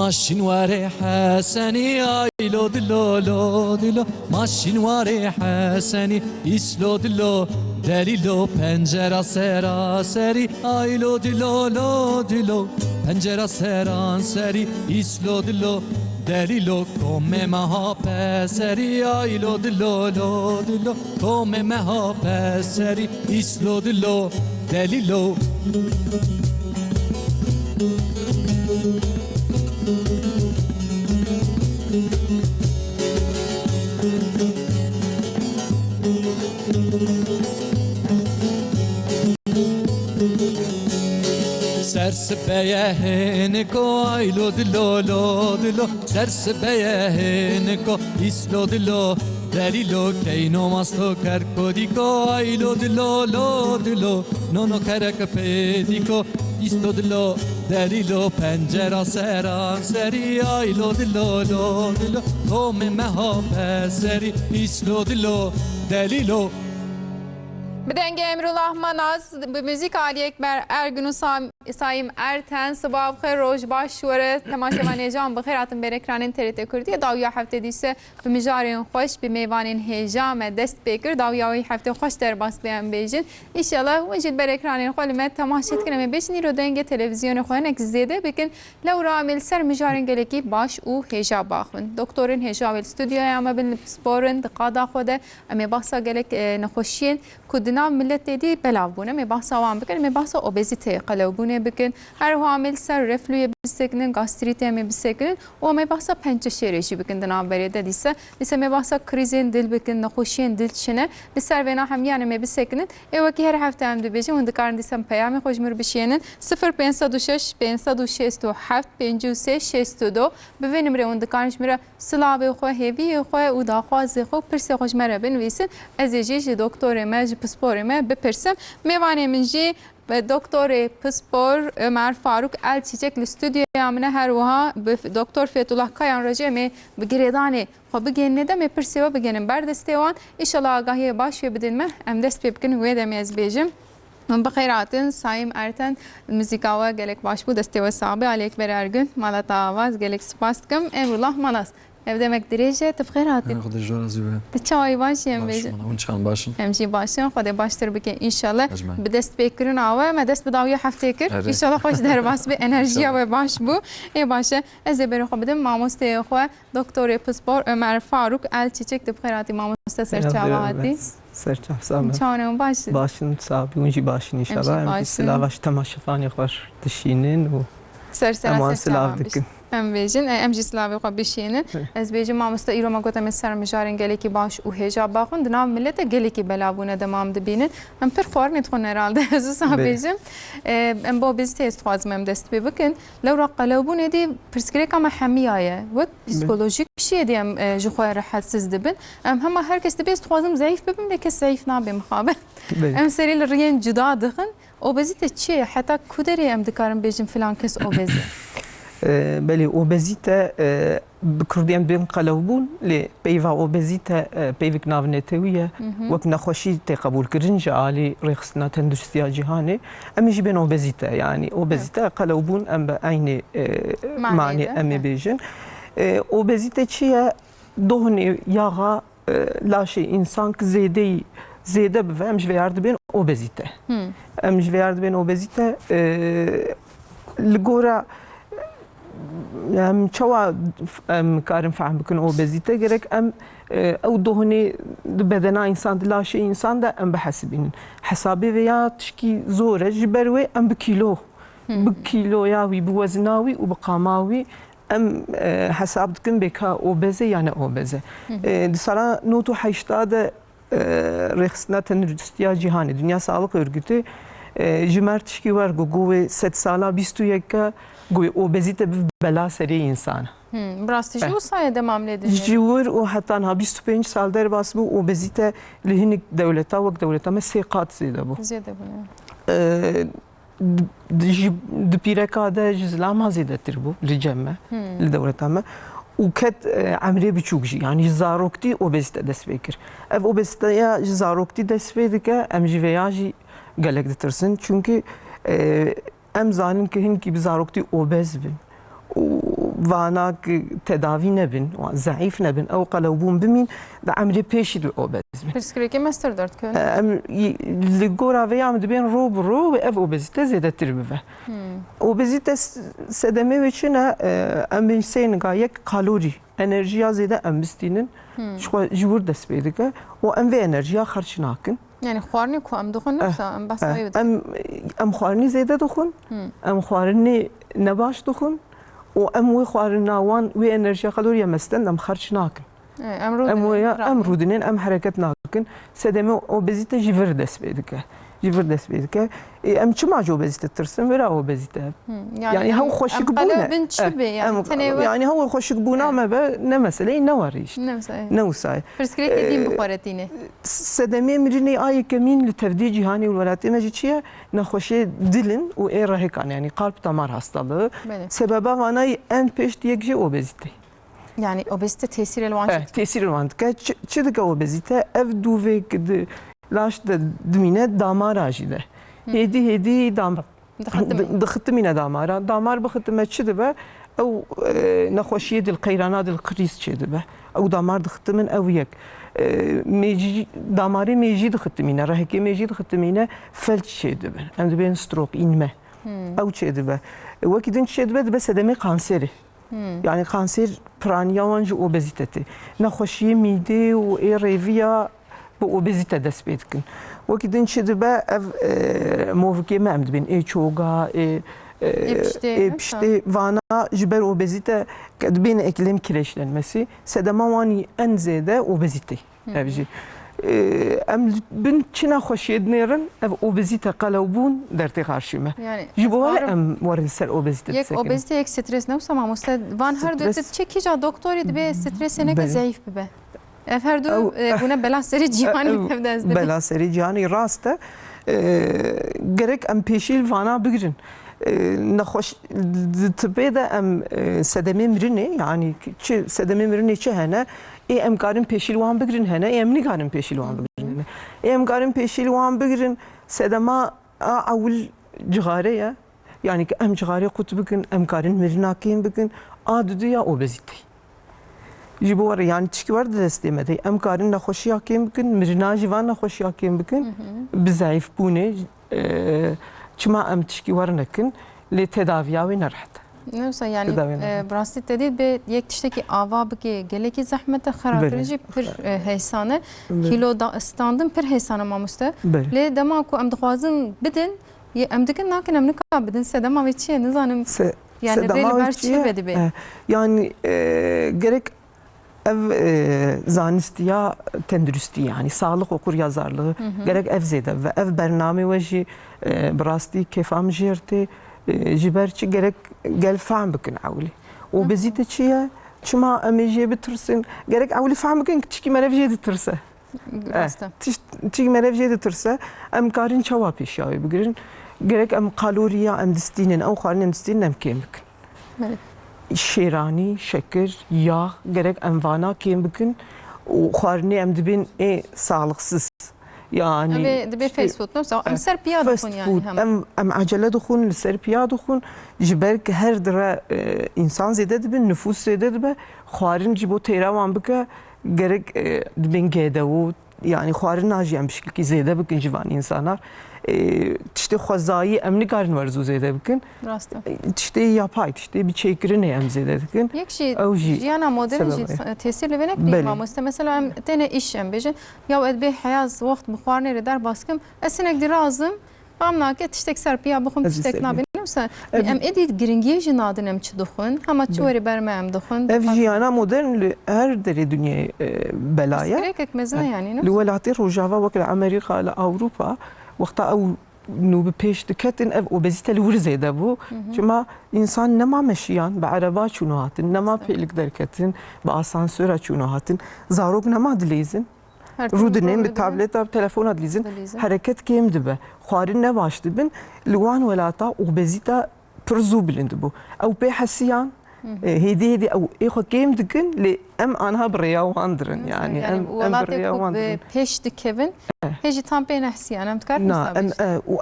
ماشینواره حسنی آیلو دلو لو دلو ماشینواره حسنی ایسلو دلو دلیلو پنجره سراسری آیلو دلو لو دلو پنجره سراسری ایسلو دلو دلیلو come مها پسری آیلو دلو لو دلو come مها پسری ایسلو دلو دلیلو درس بیهنکو آیلو دلو لو دلو درس بیهنکو ایسلو دلو دلیلو کینو ماستو کرکودیکو آیلو دلو لو دلو نونو کرک پیدیکو ایسلو دلو دلیلو پنجره سران سری آیلو دلو لو دلو توم مها پسری ایسلو دلو دلیلو بدنگ Emrullah Manaz, müzik Ali Ekber Ergün'ü Saim Erten, sabah bxir roş baş şuarı temaşavan can bxir atın ber ekranın TRT Kürdiye davya hafte dise bimijarın hoş bir meyvanın hejame dest bekir davya hafte hoş derbas beyan bejin İnşallah vecid ber ekranın xolimet temaşet kineme beş niro denge televizyonu xoyanek zede bekin Laura amel ser mijarın geleki baş u heja baxın doktorun heja stüdyoya ama bin sporun qada xode ama baxsa gelek nexoşin كدنا ملت دي بلاوبونه می بحث وام بکن می بحث اوبزیته قلوبونه بکن هر حامل سر رفلوی بسکنن گاستریته می بسکنن و می بحث پنج شیرشی بکن دنا بریده دیسه می بحث کریزین دل بکن نخوشین دل چنه بسر ونا هم یعنی می بسکنن ایوا کی هر هفته هم دو بیشیم و دکارن دیسم پیامی خوش مر بشینن 0506 567 5362 ببینیم ره و دکارنش میره سلاوی خو هیوی خو و داخواز خو پرس خوش مره بنویسن از یجی دکتر مج پسپورمه بپرسم میوانه منجی دکتر پسپور عمر فاروق الچیچک استودیو امنه هر وها دکتر فتولlah کایان راجع می بگیردانی خب بگینه ده میپرسیو بگینم بردستیوان انشالله آگاهی باش بدین me ام دست بکن و دمیز بیجم من بخیراتن سایم ارتن موسیقا gelek baş bu desteğe sahibi Ali Ekber Ergün malata avaz gelek spastım Emrullah Manaz ev demek derece tefkiratın خدا جوار زیبه çay başım bejim اون چند باشن همچی باشن خدا باشتر بکن انشالله به دست بکرین آوه ما دست بداوی هفته کر انشالله خوش در باس به انرژی و باش بو ای باشه از بر خو بدم ماموسته خو دکتر پسپور عمر فاروق الچیچک تبخیراتی ماموسته سرچاواتی سرچاوسام چانم باش باشن صاحب اونجی باشین انشالله ام سلاواش تماشافانی خوش دشینن و سرچاواتی ام بیجن ام جسلاوی خو بشینن از بیجن ماموسته ایرو ما گفتم سر مجارن گلکی باش و هجا باخون دنام ملت گلکی بلاونه دمام دبینن ام پر خور نتخون herhalde از صاحبیجم ام با بیزته استخوازم ام دست ببکن لو رقلوبونه دی پرسکریک اما حمیایه و پسیکولوژیک بشی دی ام جخوای راحتسز دبن ام هما herkes de استخوازم ضعیف ببین لکه ضعیف نابه مخابل ام سریل رین جدا دخن اوبزیته چیه حتی کدری ام دکارم بیجم فلان کس اوبزه بله اوبزیته بکردیم بین قلوبون لی پیوا اوبزیته پیوک ناونتویه وقت نخوشی تقبول کردن جالی رخصنا تندرستی جهانی امیش بین اوبزیته یعنی اوبزیته قلوبون ام به عین معنی ام بیجن اوبزیته چیه دهنی یاغا لاشه انسان که زیده به امش ویارد بین اوبزیته امش ویارد بین اوبزیته لگورا ام چوا ام کارم فهم بکن اوبزیته گرک ام او دهنی بدنا انسان دلاشه انسان ده ام بحسبین حسابی ویا تشکی زوره جبروی ام بکیلو یاوی بوزناوی و بقاماوی ام حساب دکن بکا اوبزه یعنی اوبزه دیسالا نوتو هشتاده رخصنا تندرستی جهانی dünya sağlık örgütü جمرتشکی ورگو گوی 100 ساله 21 گوی اوبزیته بلا سری انسان براستی جو sayede mamle edildi. جیور و حتی ها 25 سال در باس بو اوبزیته لهنک دولتا وک دولتا ما سیقات زیده بو زیده بو د پیرکا ده جزلا ما زیده تر بو لجمه لدولتا ما وكت عمري بتشوكجي يعني زاروكتي اوبزيتا دست بكر اف اوبزيتا يا زاروكتي دست بك ام جي فياجي قالك دترسن çünkü ام زانن که هن کی بزاروكتي اوبز بن و واناك تداوی نبن و ضعیف نبن او قلوبون بمین ده عمر پیشی دو اوبز بین پرسکری که مستر دارد کن ام لگورا وی عم دبین رو برو و اف اوبزیته زیاده تر ببه اوبزیته سدمه وچنه ام سین گا یک کالوری انرژیا زیاده ام بستینن شو جور دست بیده که و ام وی انرژیا خرچ ناکن یعنی خوارنی کو ام دخون نفسه ام بس آیود ام خوارنی زیاده دخون ام خوارنی نباش دخون و ام وی خوارن ناوان وی انرژیا کالوریا مستن ام خرچ ناکن ام رودنین ام حرکت ناکن سدمه اوبزیته جیور دست بیده که جیور دست بیده که ام چما جو اوبزیته ترسم ورا اوبزیته يعني هو خوشك بونا يعني هو خوشك بونا ما به نه مسئله نواریش نوسای فرسكري كدين بخارتينه سدمي مرني آي كمين لتفدي جهاني والولات ما جيتشيا نخوشي دلن و اي راهكان يعني قلب دمار hastalığı سببا وانا ان پیش دیگه جه اوبزیته يعني اوبزيته تاثير الوان تاثير الوان چه دغه اوبزیته اف دووی کد لاش دمینه دامار اجیده هدي دامار دختمينا دامار بختمه چه دبه او نخوشيه القيرانات القريس چه دبه او دامار دختمن او يك ميجي داماري ميجي دختمينا راهكي ميجي دختمينا فلج چه دبه ام دبين ستروك انمه او چه دبه وكيدن چه دبه بس دمي قانسري يعني قانسر برانيا وانج اوبزيتتي نخوشيه ميدي و اي ريفيا bu obezite dest pê dikin. Wekî din çi dibe ev movkê me em dibin ê çoga ê piştê vana ji ber obezite dibêne eklêm kireçlenmesi sedema wanî en zêde obezite ev jî em bin çi nexweşiyê dinêrin ev obezite qelewbûn dertê xarşî me ji bo were em werin ser obezite yek obezite yek stres newsa mamoste van her du çekîca doktorê dibe stresê neke zayıf bibe her du buna bela seri cihani tevdezde bela seri cihani rast e gerek em pêşîl vana bigirin نخوش تبي ده ام سدمه مرنه يعني چه سدمه مرنه چه هنه ای ام کارن پیشیل وان بگیرن هنه ای ام نگارن پیشیل وان بگیرن هنه ای ام کارن پیشیل وان بگیرن سدما اول جغاره ya yani ki em cigare qut bikin em karin mirna kim bikin adı ya obezite jibo var yani çiki var destemede em karin naxoşiya kim bikin mirna jivan naxoşiya kim bikin bizayif bune çima em tişki var nekin li tedaviya ve nerhat neyse yani brastit dedi be yek tişteki ava bike geleki zahmete xarabirici pir heysane kilo da standım pir heysane mamuste le dema ku em dixwazin bidin em dikin nakin em nika bidin se dema ve çiye nizanim yani reli ber çi bedi be yani gerek ev zanistiya tendürüstü yani sağlık okur yazarlığı gerek ev zede ve ev bername ve jî براستی کفام جرتی جبرچی gerek gel فهم بکن عولی و بزیت چیه چما امیجی بترسن gerek عولی فهم بکن چی مرفجی دترسه چی مرفجی دترسه ام کارین چوا پیشاوی بگیرن gerek ام kaloriya ام distinin او خارن distinin ام کم بکن şirani şeker yağ gerek ام vana kem bükün و خارنی ام dibin sağlıksız يعني دبي فيس فود نفسه ام سر بيا دخون يعني ام عجله دخون لسر بيا دخون جبرك هر درا انسان زيده دبن نفوس زيده دبه خوارن جبو تيراوان بك gerek dibin gede و yani خوارن ناجي ام بشكل زيده بكن جوان انسانlar تشتي خوزایی امنی کارن ورزو زیده بکن راسته تشتي yapay تشتي bir çekirin em zede bکن یک شی yani modern tesirli venek değil ama mesela em tane iş em bejin ya edbe hayaz vakt buxarne der baskım esinek dirazım bamna ki tiştek serpiya buxum tiştek nabinimsa em edit giringiye jinadın em çıdıxun ama çori berme em dıxun ev jiyana modern her deri dünya belaya gerek mezne yani لولاتي روجافا وكل امريكا لاوروبا وقتا او نو بپیش دکتن اف اوبزیته لورزه ده بو چما انسان نما مشیان به عربا چونو هاتن نما پیلک درکتن به آسانسور چونو هاتن زاروگ نما دلیزن رودنین به تابلت و تلفن دلیزن حرکت کم دبه خوارن نواش دبن لوان ولاتا اوبزیته پرزو بلند بو او به حسیان هدي او اخو كيم دكن لام انها بريا واندرن يعني ام بريا واندرن بيش دكيفن هيجي تام بين حسي انا متكار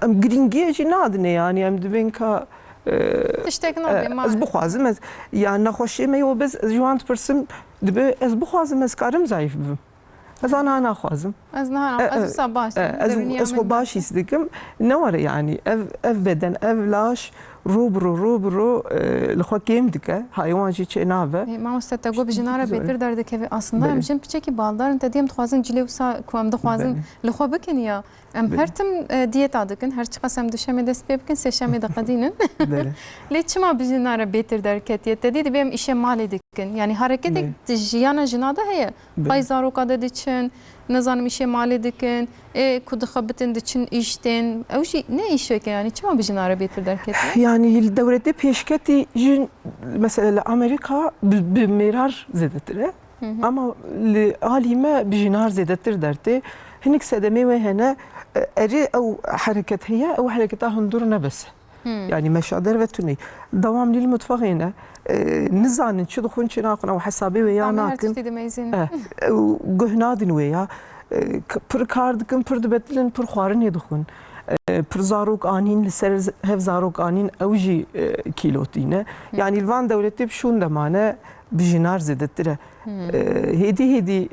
ام جرينجي نادني يعني ام دبنكا تشتێک نابێ ez bixwazim ez yani nexweşiyê me û biz ji wan dipirsim dibe ez bixwazim ez karim zayıf bibim. Ez ana naxwazim. Ez nahana ez wisa baş. Ez xwe baş hîs dikim. Ne were yani ev beden ev laş rûbirû li xwe kêm dike haywan jî çê nabe. Mamoste te got jinara bêtir derdikeve aslında em jin piçekî baldar te diyem dixwazin cilê wisa ku em dixwazin li xwe bikin ya em her tim diyeta dikin her çiqas em duşemê dest pê bikin sêşemê diqedînin lê çima bi jinara bêtir derketiye te dî dibê em îşe malê dikin yani hareketek di jiyana jina de heye qay zaroka de diçin nezanim îşe malê dikin ku dixebitin diçin îş tên ew jî ne îş veke yani çima bi jinara bêtir derketiye yani li dewletê pêşketî jin mesela li Amerika bi mêrar zêdetir e ama li alî me bi jinar zêdetir dertê hinek sedemê wê hene erê ew hereket heye ew hereketa hundur nebes yani meşader ve tunî dewam lî mutfexê ne nizanin çi dixwin çi naxwin ew hesabê wê ya nakin guh nadin wê ya pir kar dikin pir dibedilin pir xwarinê dixwin pir zarok anîn li ser hev zarok anîn ew jî kîlotîne yani li van dewletê bişûn demane bi jinar zêdetir e hêdî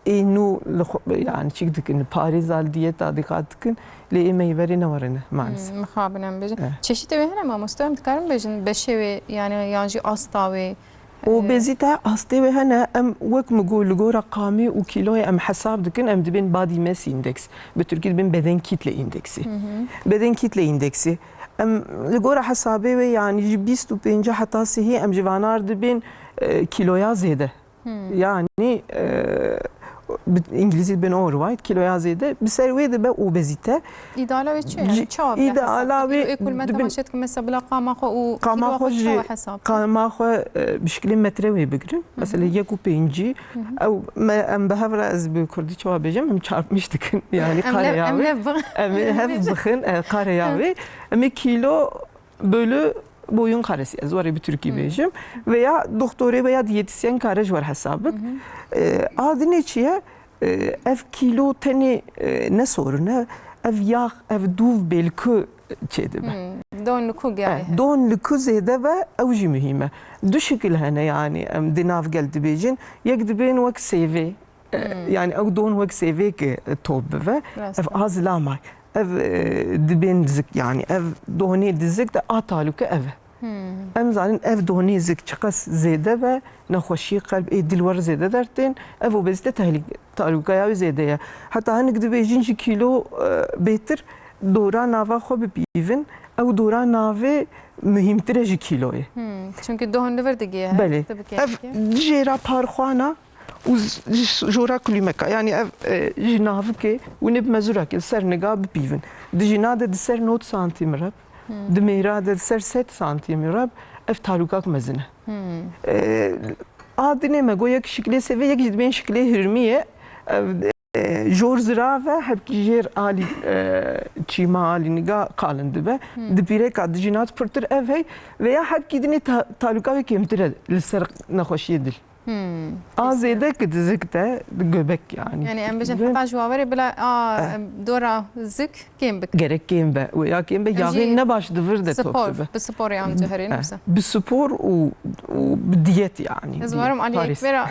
nû yani çik dikin parêza diyeta dikkat dikin lê ê meyverê ne were ne maalesef. Mixabin em bêjin. Çeşît wê hene mamoste em dikarin bêjin beşê wê yani yan jî asta wê Obezite hastê wê hene em wek min got li gora qamê û kîloyê em hesab dikin em dibin body mass index bi Tirkî dibin beden kitle indeksî. Beden kitle indeksî em li gora hesabê wê yani ji 25 heta sihî em ji vanar dibin kîloya zêde. Yani İngilizce ben overweight kiloya zêde bi ser wê dibe obezite. İdeala wê çi yani çawa İdeala wê ekul me temaşet ki mesela bila qama xwe û qama xwe jî qama xwe bi şekilê metre wê bigirin. Mesela 1.5 ew em bi hev re ez bi Kurdî çawa bêjim em çarpmış dikin yani qareya wê em hev bixin qareya wê em kilo bölü boyun karesi ez warê bi Tirkî bêjim veya doktorê veya diyetisyen kare ji war hesabik adinê çi ye ev kîlo tenê ne sorine ev yağ ev dûv bêlkû çê dibe don li ku giyaye don li ku zêde ve ew jî mühîm e du şekil hene yani em di nav gel dibêjin yek dibên wek sêvê yani ew don wek sêvêkê top bive ev az lamay ev dibên dizik yani ev donê dizik de a taluke ev em zanin ev donê zik çiqas zêde ve nexweşî qelb ê dil war zêde dertên ev obezite talukeya wê zêde ye heta hinek dibêjin ji kîlo bêtir dora nava xwe bipîvin ew dora navê mühîmtir e ji kîloyê çünkü dohun li vir digiye belê ev jêra parxwana û jora kulîmeka yani ev ji navikê wînê bi mezurekê ser niga bipîvin di jîna de di ser 90 santimetre di mêra de di ser 7 santimetre ev talukak mezin e adinê me got yek şiklê sevê yek jî dibên şiklê hirmî ye jor zira ve hepkî jêr alî çîma alî niga qalin dibe di pîreka di jîna pirtir ev hey veya hepkî dinê taluka wê kêmtir e li ser nexweşiyê dil zêde ki dizik de göbek yani. Yani em bêjin heta ji wawerê bila dora zik kêm bik. Gerek kêm be û ya kêm be yağê ne baş divir de top dibe. Bi sporê yan ciherê nefse. Bi spor û bi diyet yani. Ez warim alî ekbera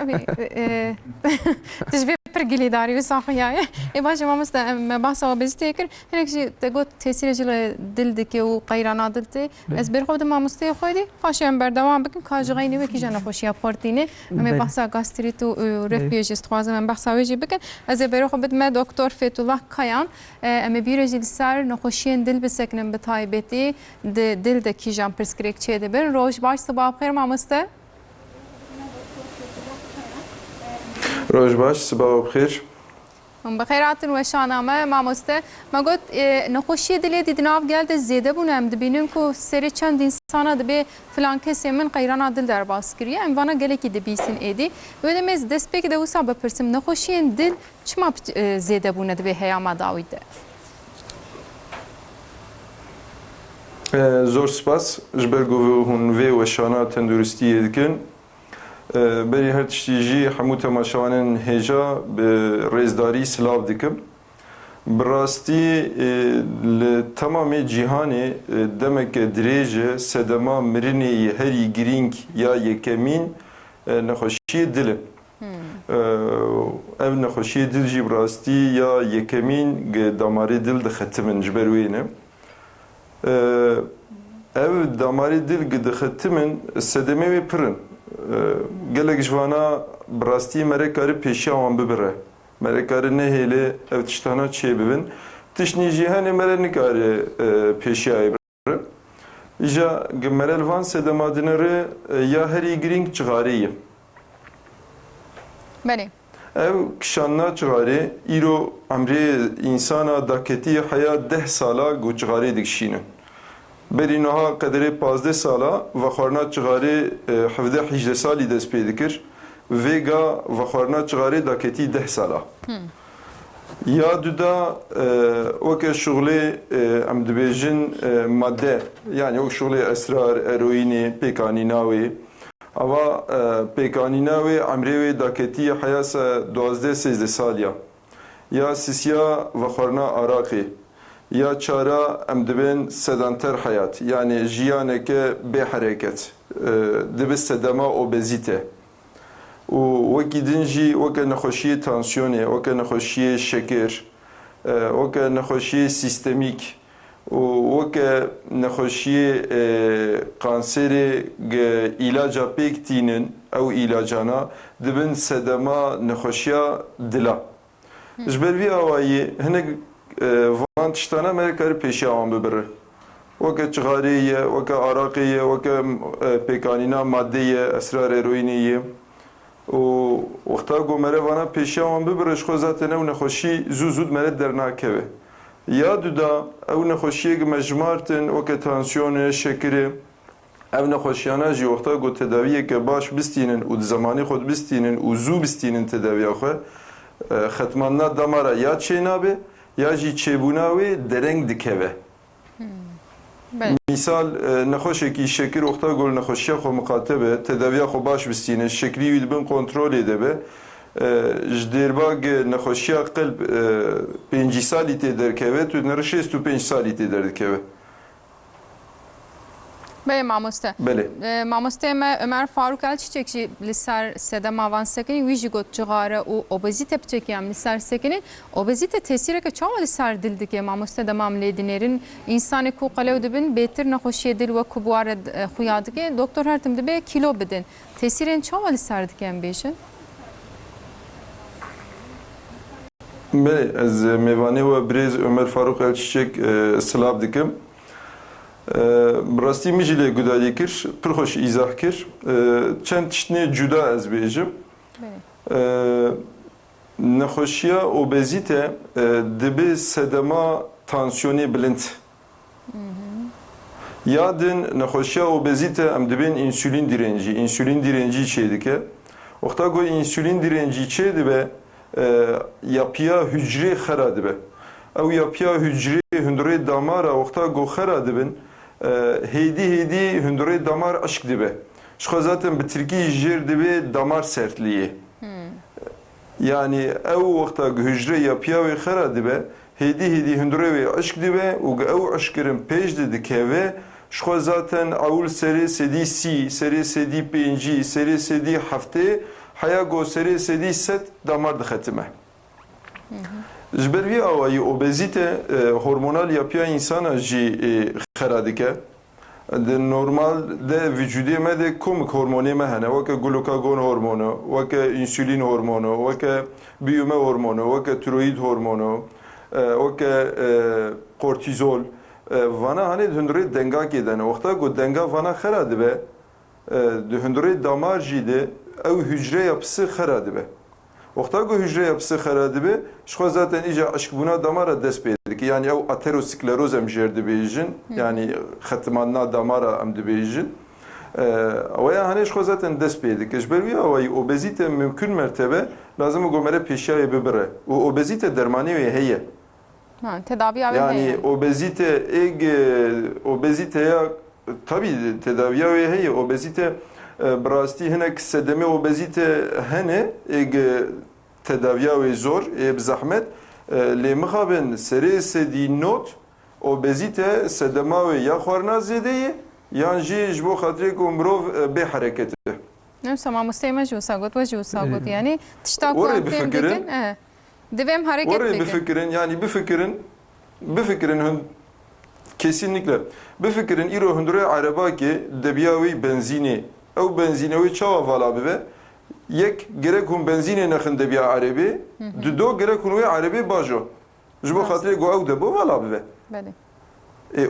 tijbê pir gilêdarî wî saxiyaye. Ê baş mamoste me behsa obeziteyê kir hinek jî te got tesîrê ji dil dike û qeyrana dil tê ez bêrxwe di mamosteyê xwe dî xweşê em berdewam bikin ka ji xeynî wekî jî nexweşiya portînê em behsa gastrit û reflûyê jî dixwazim em behsa wê jî bikin ez ê bêrxwe bidime Doktor Fethullah Kayan em ê bîre jî li ser nexweşiyên dil bisekinin bi taybetî di dil de kîjan pirsgirêk çê dibin roj baş sibah xêr mamoste Roj baş, sabah bixêr. Bixêr hatin weşaname mamoste me got nexweşiyê dilê dî di nav gel de zêde bûne em dibînin ku serê çend însana dibe filan kesê min qeyrana dil derbas kiriye em vana gelekî dibîsin êdî wê de mêz destpêkê de wisa bipirsim nexweşiyên dil çima zêde bûne dibe heyama dawî de Zor spas ji ber ku hûn vê weşana tenduristiyê dikin berî her tiştî jî hemû temaşewanên hêja bi rêzdarî silav dikim براستی تمامی جهانی دمک درێژە سەدەما مرنی هەری گرنگ یا یەکەمین نەخۆشی دلە. ev nexweşiyê dil jî bi rastî ya yekemîn damarê dil dixetimin ji ber wê ne. Ev damarê dil dixetimin sedemê wê pir in. Gelek ji vana bi rastî me re karî pêşiya wan bibire. Me re karî nehêlê ev tiştana çê bibin. Tiştî jî henê me re nikare pêşiyayê bibire. İja me re li van sedema dinê ya herî girîng çixarê ye. Beni. Ev kişanna çixarê îro emrê insana daketî heya 10 sala got çixarê dikişînin. Berî niha qederê 15 sala vexwarina çixarê 17-18 salî dest pê dikir. Vêga vexwarina çixarê daketî 10 sala. Ya duda weke şuxlê em dibêjin madde yani wek şuxlê esrar, eroînê, pêkanîna wê Ava pêkanîna wê emrê wê daketî heya 12-13 saliya. Ya sisiya vexwarina araqê. Ya çara em dibin sedanter hayat. Yani jiyaneke bê hereket. Dibe sedema obezite. û wekî din jî weke nexweşiyê tansiyonê, weke nexweşiyê şeker, weke nexweşiyê sistemîk û weke nexweşiyê kanserê îlaca pêk tînin ew îlacana dibin sedema nexweşiya dila. Ji ber vî awayî hinek van tiştana me re karî pêşiya wan bibire. Weke çixarê ye, weke araqê ye, weke pêkanîna maddê ye, esrar eroînê ye. û wexta got me re vana pêşiya wan bibire ji xwe zaten ew nexweşî zû zûd me re dernakeve. Ya duda ew nexweşiyek me jimartin weke tansiyonê, şekerê ev nexweşiyana jî wexta got tedaviyeke baş bistînin û di zemanî xwe bistînin û zû bistînin tedaviya xwe xetmanna damara ya çê nabe ya jî çêbûna wê dereng dikeve. Misal nexweşekî şekir wexta got nexweşiya xwe miqatebe tedaviya xwe baş bistîne şekerî wî dibin kontrolê debe. Ji dêrbag nexweşiya qelb 5 salî tê derkeve tu nere 65 salî tê derdikeve. Bey mamoste. Belê. Mamoste me Ömer Faruk Elçiçek jî li ser sedema van sekinî wî jî got cixare û obezite biçekiyam li ser sekinî. Obezite tesîreke çawa li ser dil dike mamoste demam lê dinêrin însanê ku qelew dibin bêtir nexweşiyê dil wekû buware xuya dike doktor her tim dibe kîlo bidin. Tesîrên çawa li ser dike em bêjin? Belê ez mêvanê we birêz Ömer Faruk Elçiçek silav dikim. Bi rastî min jî lê gudarî kir, pir xweş îzah kir. Çend tiştînê cuda ez bêjim. Nexweşiya obezite dibe sedema tansiyonê bilind. Ya din nexweşiya obezite em dibin insülin direncî. İnsülin direncî çê dike. Wexta got insülin direncî çê dibe yapıya hücre xera dibe. Ew yapıya hücre hundirê damara wexta got xera dibin hêdî hundirê damar eşk dibe. Ji xwe zaten bi tirkî jêr dibe damar sertliyê. Yani ew wexta hücre yapıya wê xera dibe hêdî hundirê wê eşk dibe û ew eşkirin pêş de dikeve ji xwe zaten ewl serê sedî sî, serê sedî pêncî, serê sedî heftê heya got serê sedî set damar dixetime. Ji ber vî awayî obezite hormonal yapıya insana jî xera dike. Normal de vücudê me de komik hormonê me hene weke glukagon hormono, weke insülin hormono, weke büyüme hormono, weke tiroid hormono, weke kortizol. Vana hani hundirê dengakê dene. Wexta got denga vana xera dibe di hundirê damar jî de ew hücre yapısı xera dibe. Wexta got hücre yapısı xera dibe ji xwe zaten îca eşkbûna damara dest pê dike. Yani ew ateroskleroz em jêr dibêjin. Yani xetmanna damara em dibêjin. Weya hani ji xwe zaten dest pê dike. Ji ber wî awayî obezite mümkün mertebe lazım got me re pêşiyayê bibire. û obezite dermanî wê heye. Tedaviya wê Yani heye. obezite obeziteya tabii tedaviya wê heye. Obezite bi rastî hinek sedemê obezite hene tedaviya wê zor bi zehmet lê mixabin serê sedî not obezîte sedema wê ya xwarina zêde ye yan jî ji bo xatirê ku mirov bê hereket e. نفس ما مستمع جو ساقط وجو ساقط يعني تشتاق وري فيلم بفكرن. دقن دبم حركت Orayı دقن bifikirin yani bifikirin kesinlikle bifikirin iro hundure araba ki debiyavi benzini ev benzinevi çava vala bive yek gerek hun benzine naxin debiya arabi do gerek hun ve arabi bajo jibo xatirê go ew de bo vala bive بله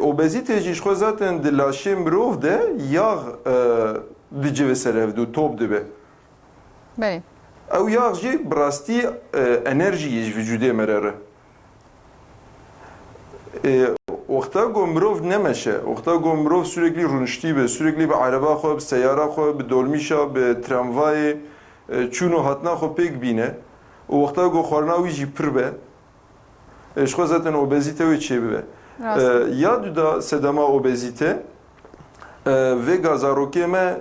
obezite jî xwe zaten di laşê mirov de yağ dicive serevdû top dibe بله ew yağ jî bi rastî enerjiyê ji vücudê me re Oxta go mirov nemeşe. Oxta go mirov sürekli rûniştî be, sürekli bi araba xwe, bi seyara xwe, bi dolmîşa, bi tramvayê çûn û hatina xwe pêk bîne. û Oxta go xwarina wî jî pir be. Ji xwe zaten obezîte wê çêbibe. Ya duda sedema obezîte vê gazarokê me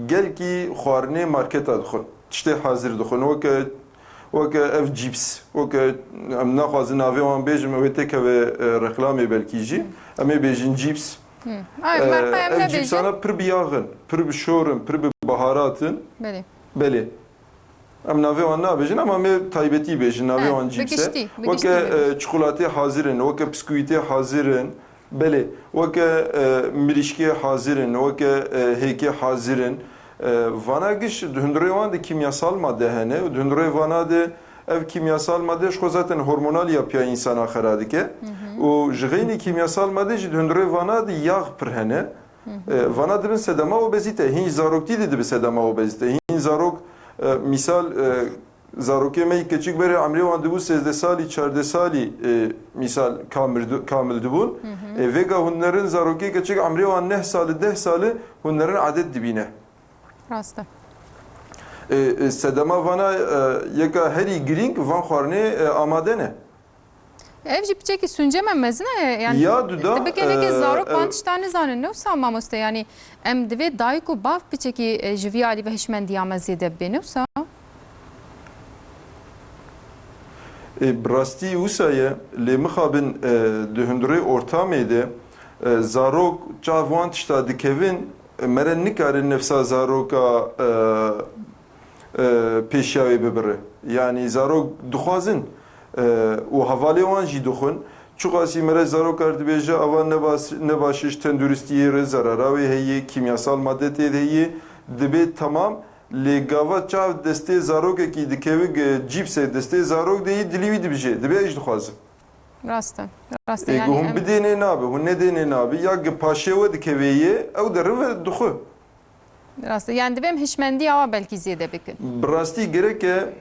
gelkî xwarinê marketa dixwin. Tiştê hazir dixwin. Weke ev cips, weke em naxwazin navê wan bêjim ew ê tekeve reklamê belkî jî. Em ê bêjin cips. Ev cipsana pir bi yaxin, pir bi şorin, pir bi baharatin. بله Belê. Em navê wan nabêjin ama em ê taybetî bêjin navê wan cips e. Weke çikolatê hazirin, weke biskûvîtê hazirin. Belê. Weke mirîşkê hazirin, weke hêkê hazirin. Vana giş hundurê wan de kimyasal madde hene û hundurê vana de ev kimyasal madde ji xwe zaten hormonal yapıya insana xera dike û ji xênî kimyasal madde jî hundurê vana de yağ pir hene vana dibin sedema obezîte hîn zaroktî de dibe sedema obezîte hîn zarok misal zarokê me keçik berê emrê wan dibû 13 salî 14 salî misal kamil dibûn vêga hunlerin zarokê keçik emrê wan 9 salî 10 salî hunlerin adet dibîne راسته sedema vana yeka herî girîng van xwarinê amade ne. ev jî piçekî sunce me mezin e yani Ya duda dibikênekê zarok van tiştanê zanin ne wisa mamoste yani em divê dayîk û bav piçekî ji vî alî ve hişmendiya me zêde bibe ne wisa Bi rastî wisa ye lê mixabin di hundurê ortamê de zarok çav wan tişta dikevin mere nikarin nefsa zaroka pêşiyawê bibire. Yani zarok dixwazin û hevalê wan jî dixwin. Çi qasî mere zarokar dibêje ava ne baş ji tenduristiyê re zarara wê heye, kimyasal madde tê de heye dibe tamam lê gava çav destê zarokekî dikevik cîpsê destê zarok de yî dilî wî dibije. Dibe ez dixwazim. راسته راسته Hûn yani bidênê nabe, hûn nedênê nabe ya paşê we dikeve yê ew derive dixwe. راسته yani divêm hişmendiya wa belkî zêde bikin Bi rastî gerek e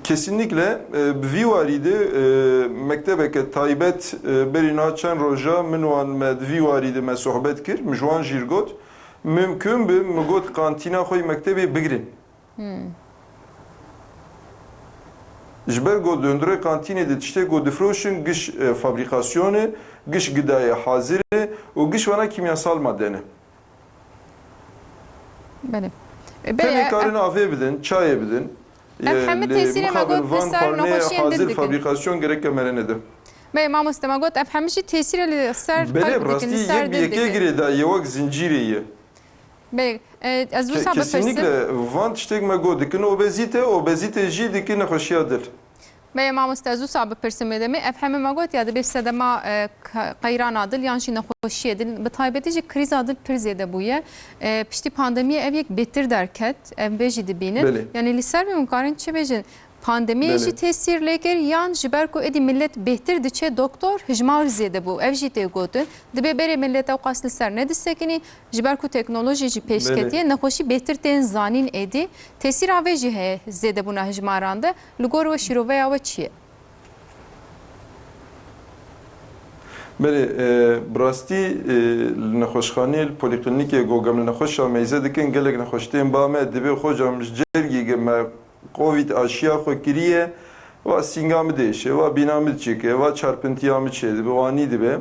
kesinlikle vî warî de mektebeke taybet berî na çend roja min wan me di vî warî de me sohbet kir min ji wan jî got mümkün bi min got kantîna xwe yê mektebê bigirin. Ji ber got di hundurê kantînê de tiştê got difroşin giş fabrîkasyonê, giş gidayê hazirê û giş wana kimyasal madde ne. بله Tenê karin avê bidin, çayê bidin. Em hemî tesîrê me got van ser xwarnê nexweşiyên hazir din dikin. fabrîkasyon gerek emere de. Bey mamoste me got ev hemî jî tesîrê li ser Belê rastî yek bi yekê girê da ye wek zincîrê ye. Bey ez wisa bipirsim Kesinlikle van tiştek me got dikin obezîte jî dikin nexweşiya dil. Bey mamoste ez wisa bipirsim edemê ev hemî me got ya dibê sedema qeyrana dil yan jî nexweşiyê dil bi taybetî jî krîza dil pir zêde bûye piştî pandemiyê ev yek bêtir derket ev bê jî dibînin Belê. yani li ser min karin çi bêjin pandemiyê jî Belê. tesîr lêkir yan ji ber ku êdî millet bêhtir diçe doktor hijmar zêde bû ev jî tê gotin dibe berê millet ew qas li ser nedisekinî ji ber ku teknolojî jî pêşketiye nexweşî bêhtir tên zanîn êdî tesîra vê jî heye zêde bûna hijmaran de li gor we şîroveya we çi ye Belê bi rastî li nexweşxaneyê li polîklinîkê gogem li nexweşa meyze dikin gelek nexweştên ba me dibe xwecam ji cergî me Covid aşiya xwe kiriye va singa min değişe va bîna min çêke va çarpintiya min çê dibe wanî dibe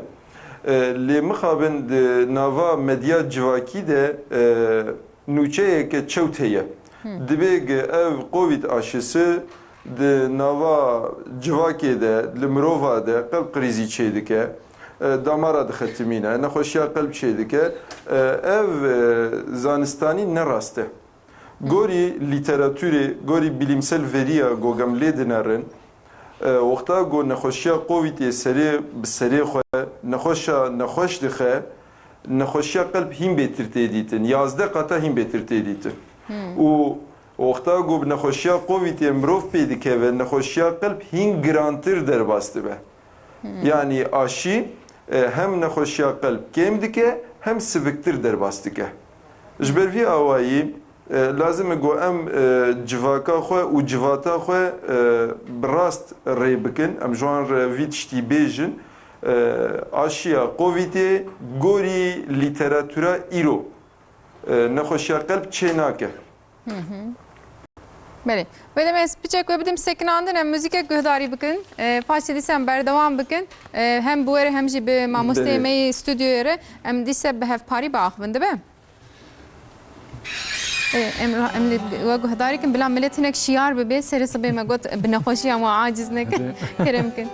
lê mixabin di nava medya civakî de nûçeyeke çewt heye dibe ev Covid aşısı di nava civakê de, li mirova de qelb qrizî çê dike, damara dixetimîne, nexweşiya qelb çê dike, ev zanistanî ne rast e. Gorî lîteratûrê, gorî bilimsel veriya gogem lê dinerin, wexta got nexweşiya Covidê serê bi serê xwe nexweş dixe, nexweşiya qelb hîn bêtir tê dîtin, 11 qata hîn bêtir tê dîtin. û wexta got nexweşiya Covidê mirov pê dikeve, nexweşiya qelb hîn girantir derbas dibe. Yani aşî hem nexweşiya qelb kêm dike, hem siviktir derbas dike. Ji ber vî awayî lazım e got em civaka xwe û civata xwe bi rast rê bikin, em ji wan re vî tiştî bêjin. Aşiya Covidê gorî lîteratûra îro nexweşiya qelb çê nake. Beli. Böyle mes biçek ve bidim sekinandın hem müzike guhdarî bikin. Paşê dîsem berdewam bikin. Hem bu were hem jî bi mamosteyê me stüdyoya re em dîse bi hevparî biaxivin dibe? Em ve guhdarî kin bila millet hinek şiyar bibe serê sibê me got bi nexweşiya me aciz nekin. Kerem kin.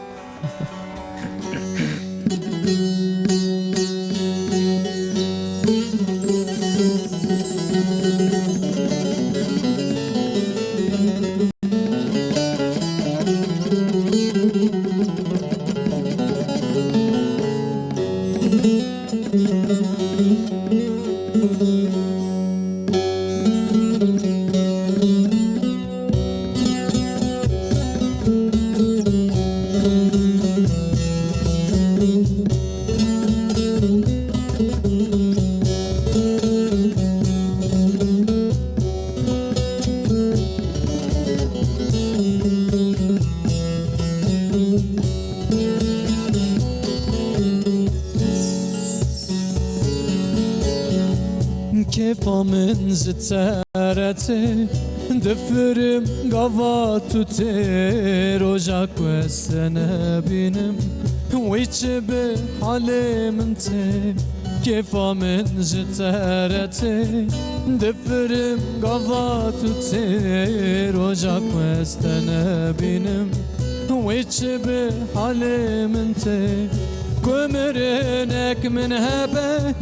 Kefamın ziterete Döfürüm gava tuter Ocak ve sene binim Viçi be halimin te Kefamın ziterete Döfürüm gava tuter Ocak ve sene binim Viçi be halimin te Kömürünek min hebe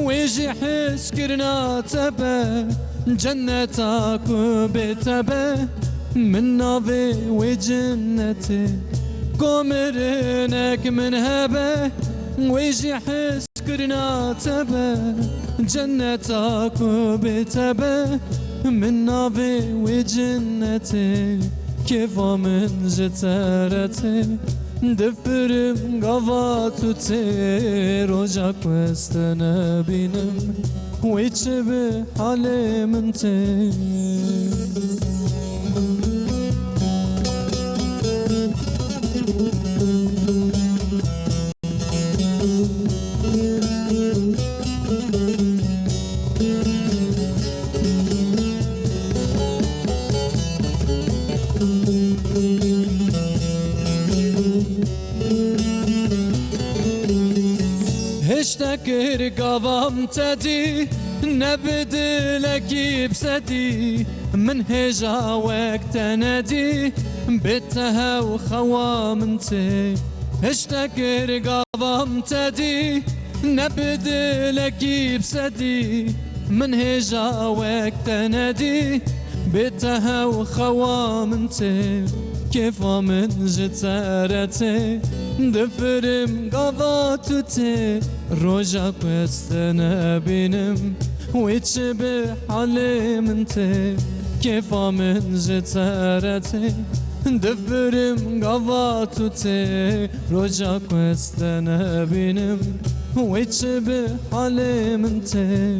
ويجي حس كرنا تبه جنتك بتبه من نافي وجنتي قمرنك من هبه ويجي حس كرنا تبه جنتك بتبه من نافي وجنتي كيف من جترتي Döfürüm gava tuter Ocak vestene binim Viçi be halimin te Heştekir gavam tedi Nebedileki bsedi Min heja wektenedi Bittehe و خوامنتي Heştekir gavam tedi Nebedileki bsedi Min heja wektenedi Bittehe و خوامنتي كيف من جترتي دفرم قضاتتي رجاك واستنا بينم ويتشبه حليمنتي كيف من جترتي دفرم قضاتتي رجاك واستنا بينم ويتشبه حليمنتي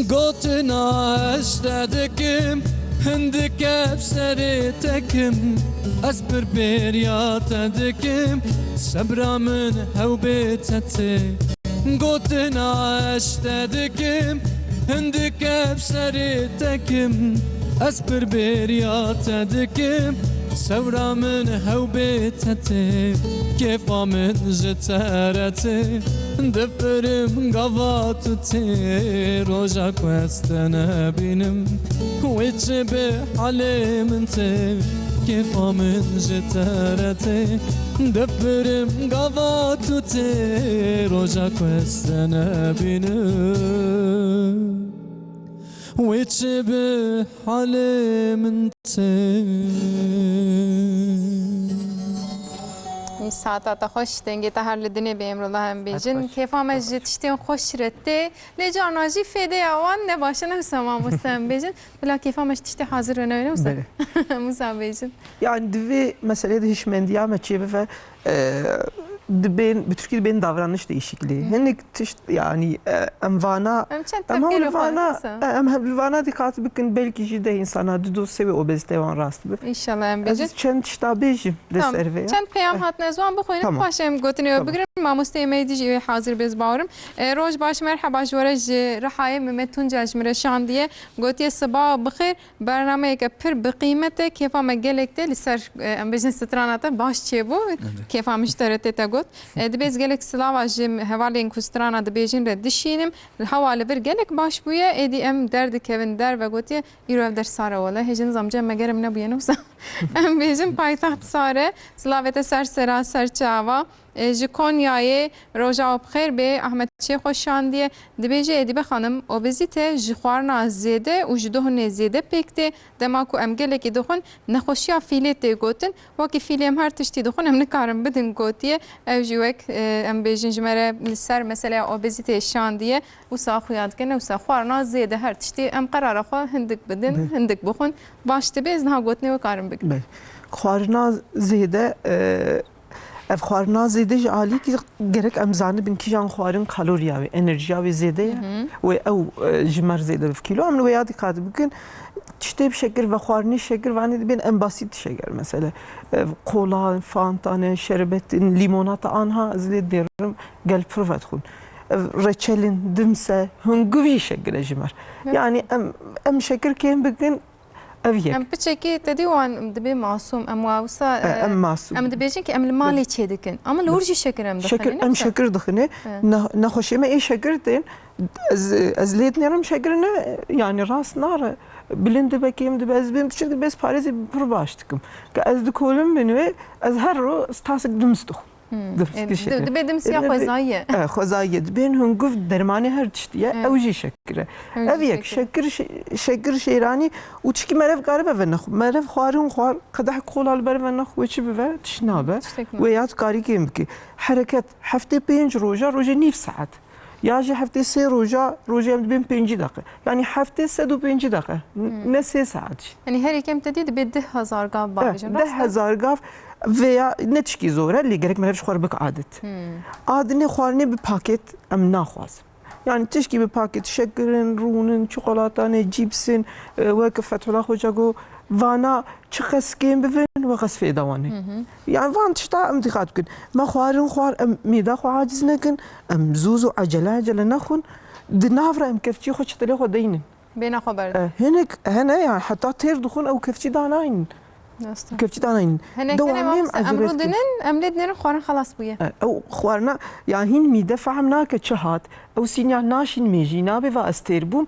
Gotuna eşledekim Hindik efseri tekim Ez bir yat edekim Sebramın hevbet eti گوتنا اشتدکم هندک ابسری تکم از پر بریات دکم سورا من هو بیتته کیفا من جترته دپرم قوات تی روزا کوستنا بینم ویچ به حالم تی کیفا من جترته دپرم قوات تی روزا کوستنا بینم ویچ به حالم تی این ساعت خوش دنگی تا هر لدنی به امروز هم بیجن کیفام از جتشتیم خوش رته لجان آجی فیده اوان نباشه نمسام مستم بیجن بلا کیفام از تشتی حاضر نه نمسام مستم بیجن Yani divi meselede hiç mendiya meçebe ve dibin Türkiye'de benim davranış değişikliği. Henüz yani emvana emvana dikkat bakın belki jide insana düdü sevi obezite van rast bir. İnşallah em بیجن. Az çend ştabejim deserve. چند پیام هات نزوان بخوینم باشم گوتنی بگیرم ماموسته میدیجی حاضر بیز باورم روز باش مرحبا جورج رحای ممتون جمره شاندیه گوتی صباح بخیر برنامه که پر بقیمته کیفا مگلکته لسر ام بجن ستراناته باش چی بو کیفا مشترته تا گوت دبیز گلک سلاوا جم حوالین کوسترانا دبیجن ردشینم الحواله بر گلک باش بویه ادی ام درد کوین در و گوتی ایرو در ساره ولا هجن زمجه مگرم نبوینه وسا ام بجن پایتخت ساره سلاوت سر سرا سر چاوا ji Konya'yı roja bxêr be Ahmet Çê xoşandiye dibêje Edibe xanım obezite ji xwarina zêde û ji dohunê zêde pêk dema ku em gelekî dixwin nexweşiya fîlê tê gotin wekî fîlê em her tiştî dixwin em nikarin bidin gotiye ev jî wek em bêjin ji me re li ser meseleya obezitê şandiye wisa xuya dikine wisa xwarina zêde her tiştî em qerara xwe hindik bidin hindik bixwin baş dibe ez niha gotinê wê karin bikin. Xwarina zêde ev xwarina zêde ji alî ki gerek em zanibin kîjan xwarin kaloriya ve enerjiya ve zêde ye ve ew ji mer zêde bi kîlo em li wê ya dikkat bikin tiştê bi şekir ve xwarinê şekir vanê dibên em basît şeker mesela kola, fanta, şerbetin, limonata anha ez lê dêrim gel pir vedixwin. Reçelin, dimse, hunguvî şekir ji mer. Yani em şekir kêm bikin ev yek. Em piçekî tedî wan dibe masum em wawsa em masum. Em dibêjin ki em li malê çê dikin ama li wir jî şekir em dixwînin. Şekir em şekir dixwîne nexweşî me ê şekir tên ez lê dinêrim şekirine yani rast nare bilind dibe kêm dibe ez bêm tişt dibe ez parêzê pir baş dikim ki ez dikolim bin wê ez her ro stasik dims dixwim. Dibe dimsiya xwezayiye. Xwezayiye dibên hunguv dermanê her tiştiye ew jî şekir e. Ev yek şekir şêranî û tişkî merev karibe ve nexwe merev xwarin xwar qedeh kola li ber ve nexwe çi bibe tiş nabe wê ya tu karî kêm bikî hereket heftê 5 roja rojê nîv saet ya jî heftê 3 roja rojê em dibên 5 deqe yani heftê 105 deqe ne 3 saet jî. Yani her ekem tedî dibe 10,000 gav bavêjin. 10,000 gav veya ne tişkî zor e lê gerek me hevş xwar bik adet. Adinê xwarinê bi paket em naxwazim. Yani tişkî bi paket şekirin, rûnin, çikolatanê, cîpsên wek Fethullah Hoca got vana çi qes kêm bivin ve qes fêda wan e. Yani van tişta em dikkat bikin. Me xwarin xwar em mêda xwe aciz nekin, em zûz û ecele nexwin di nav re em kefçî xwe çi tilê xwe deynin. Bêne xwe berdin. Hinek hene yani heta têr dixwin ew kefçî danayîn. Kefçî danayîn. Emro dinin em lê dinêrin xwarin xelas bûye. Ew xwarina yani hîn mîde fehm nake çi hat ew sînyal naşîn mêjî nabe ve ez têr bûm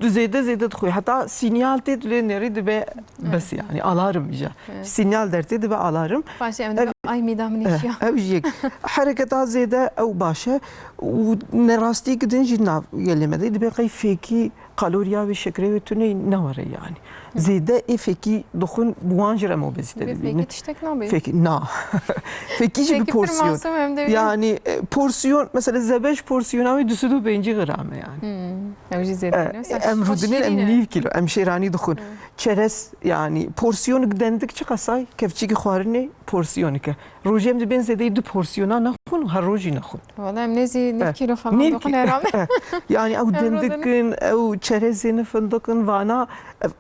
tu zêde dixwe heta sînyal tê tu lê nêrî dibe bes yani alarm îja sînyal dertê dibe alarm Başê em dibe ay mîda min îşiya. ew jî yek hereketa zêde ew baş e û nerastî din jî nav gelê me de dibe qey fêkî kaloriya ve şekerê ve tunê ne were yani. Zêde ê fêkî dixwin bi wan jî re em obezîte dibînin. Fêkî tiştek nabê. Fêkî na. Fêkî jî bi porsiyon. Yani porsiyon mesela zebeş porsiyona wê 205 gram e yani. Ew jî zêde. Em rûdinê em nîv kîlo em şêranî dixwin. Çerez yani porsiyon dendik çi qesay kevçîkî xwarinê porsiyonike. Rojê em dibên zêdeyî 2 porsiyona nexwin her rojî nexwin. Valla em nezî 9 kilo falan dixwin herhalde. Yani ew dendikin ew çerezê findikin vana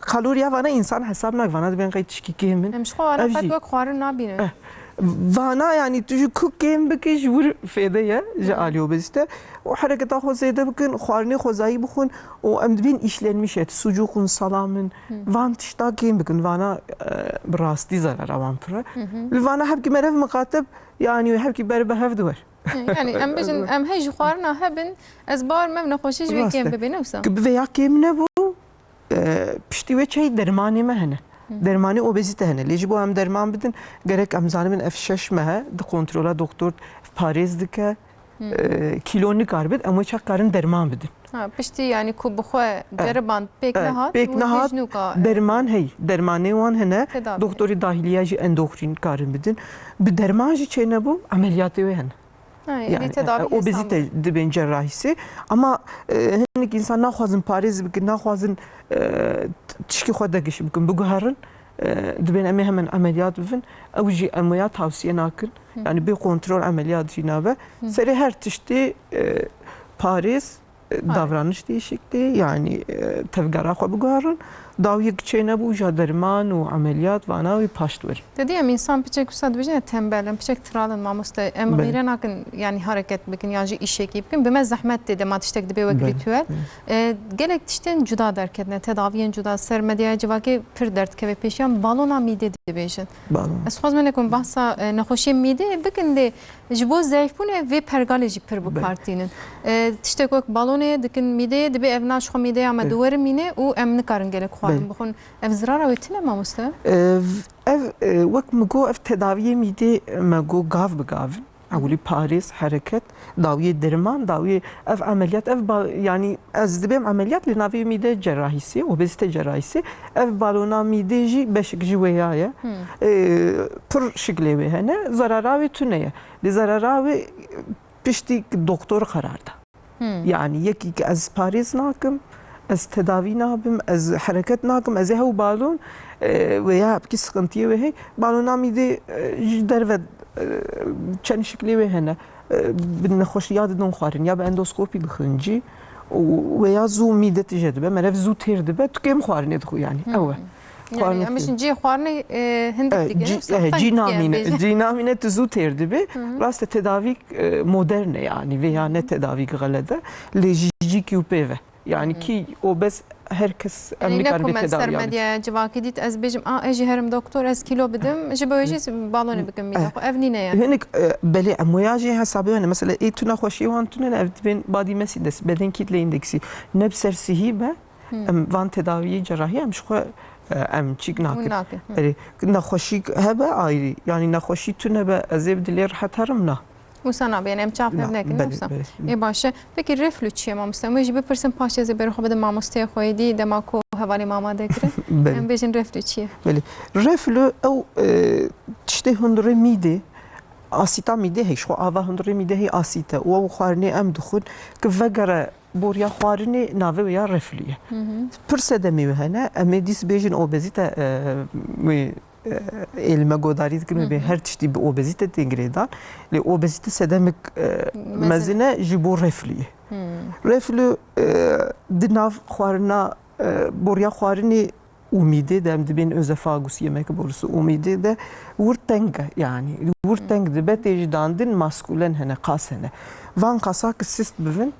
kaloriya vana insan hesab nak vana dibên qey tişkî kêmin. Em ji xwe alafet wek xwarin nabînin. وانا يعني تجي كوك جيم بكي جور فيديا جالي وبزته وحركة خو زيادة بكن خوارني خوزاي بخون وام دبين işlenmişet sucukun salamın van tişta جيم بكن وانا براستي زرار اوان برا وانا هبكي مرف مقاتب يعني هبكي بربه هفدور يعني ام بجن ام هي جوارنا هبن ازبار ما بنخوشش ويكين ببنوسا veya kim ne bu pişti ve çay dermanı mı hene dermanı obezite hene leji bu hem derman bidin gerek em zanimin F6 mehe de kontrola doktor Paris dike kilonu karbet ama çak karın derman bidin ha pişti yani ku bxwe ceriband pek nehat pek nehat derman hey dermanı wan hene Tedavi. doktori dahiliye ji endokrin karın bidin bir derman ji çene bu ameliyatı ve hene yani tedavi obezite dibin cerrahisi ama hinek insan naxwazin Paris bikin naxwazin tişki xwe degişi bikin biguherin dibin em hemen ameliyat bivin ew jî em tavsiye nakin yani bir kontrol ameliyat jî nabe serê her tiştî Paris davranış değişikliği yani tevgera xwe biguherin dawiyek çêne bû ja derman û ameliyat vana wî paşt verin. Dedi em insan piçek usta dibêje tembel piçek tralin mamoste em gîre nakin yani hareket bikin ya jî işekî bikin bime zehmet de ma tiştek dibe wek ritüel gelek tiştên cuda derketine tedaviyên cuda ser medyaya civakê pir derdkeve pêşiyan balona mîdê dibêjin. Ez xwazim nekum bahsa nexweşiyên mîdê bikin de ji bo zayıfbûnê vê pergalê jî pir bikartînin. Tiştek wek balonê dikin mîdê dibe ev naş xwe mîdeya me duwerin mîne û em nikarin gelek xwarin bixwin ev zirara wê tune mamoste? Ev wek me got ev tedaviyê mîdê me got gav bigavin ewlî Paris hereket dawiyê derman dawiyê ev ameliyat ev yani ez dibêm ameliyat li navê mîdê cerrahîsî obezite cerrahîsî ev balona mîdê jî beşik jî wêya ye pir şiklê wê hene zarara wê tune ye li zarara wê piştî doktor karar da yani yekî ki ez Paris nakim ez tedavi nabim ez hareket nakim ez hew balon veya ki sıkıntıya ve hey balona mîdê ji derve çend şiklê wê hene bi nexweşiya didin xwarin ya bi endoskopî bixwîncî veya zû mîde tije dibe merev zû têr dibe tu kêm xwarinê dixwe yani ew e Yani em jin cî xwarinê hindik dike cînamîne tu zû têr dibe rast tedavî modern yani veya ne tedavî gelede lê jîkî û pêve yani ki obez herkes emlikar bir tedavi yapıyor. Medyaya civakî dît ez bêjim ez jî herim doktor ez kilo bidim ji bo jî balonê bikim mîde xwe ev nîne ye. Hinek belê em waya jî hesabê hene mesela tu nexweşiyê wan tune ev dibên badî mesî dest beden kitle indeksî ne bi ser sihî be em van tedaviyê cerrahî em ji xwe em çîk nakin. Nexweşî hebe ayrı yani nexweşî tune be ez ê bi dilê rehet herim na. Musana yani em çap nekin yoksa. Başı. Peki reflü çiye mamoste? Mı jibe person paşeze ber xwe de mamosteye xwe dî dema ku hevalê mama dekire. Em bêjin reflü çiye. Belê. Reflü ew tiştê hundirê mîdê asîta mîdê hey xwe ava hundirê mîdê hey asîte û ew xwarinê em dixwin ki vegere boriya xwarinê navê ya reflü ye. Pir sedemê wê hene em ê dîs bêjin obezite wê elime godarî dikin ve her tiştî bi obezite têngirê dan lê obezite sedemik mezine ji bo reflüyê reflü di nav xwarina boriya xwarinê û mîdê de em dibên özefagus yemekî borusu û mîdê de wir teng e yani wir teng dibe tê jî dandin maskûlen hene qas hene van qasa ki sist bivin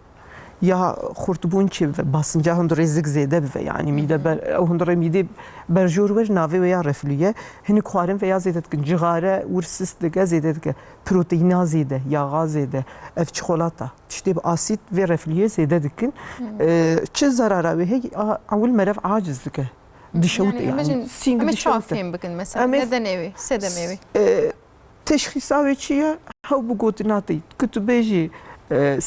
ya xurtbûn çi ve basınca hundirê zik zêde bive yani mîde ber ew hundirê mîdê berjor wer navê wê ya reflüye hinek xwarin veya zêde dikin cixare wir sist dike zêde dike proteyna zêde yağa zêde ev çikolata tiştê bi asît vê reflüye zêde dikin çi zarara wê hey ewil merev aciz dike dişewt yani sîng dişewt bikin mesela neden evi sedem evi teşxîsa wê çi ye hew bi gotina tê ku tu bêjî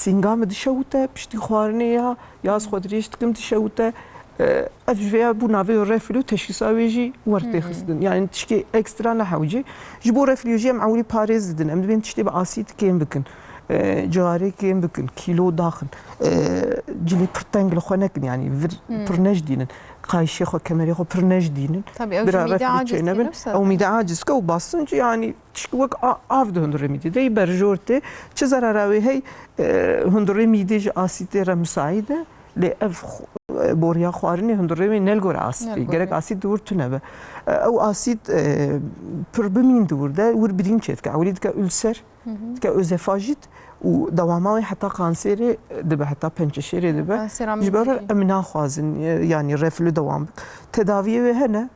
سینگام دشوته پشتی خوارنه یا از خود ریشت کم دشوته افجویا بو ناوی رفلو تشخیصا ویجی ورته خستن یعنی تشکی اکسترا نحوجی جبو رفلوجی معولی پاریز دن ام دبین تشتی با آسیت کیم بکن جواری کیم بکن کیلو داخل جلی پرتنگل خو نکن yani پرنج دینن قایشی خو کمری خو پرنج دینن tabii mide aciz او mide aciz ko basınca yani tişki vak avdı hundure mide de berjorte çi zarara ve hey hundure mide ji asite ra müsaide لی اف بوریا خوارنی هندروی نلگور آسید نلگور. گرگ آسید دور تو نبه او آسید پر بمین دور ده ور برین چید که اولید که ألسر که أوزوفاژیت و دوامای حتی کانسری دبه حتی پنچشیری دبه جبر امنا خوازن yani reflü devam tedaviye ve hene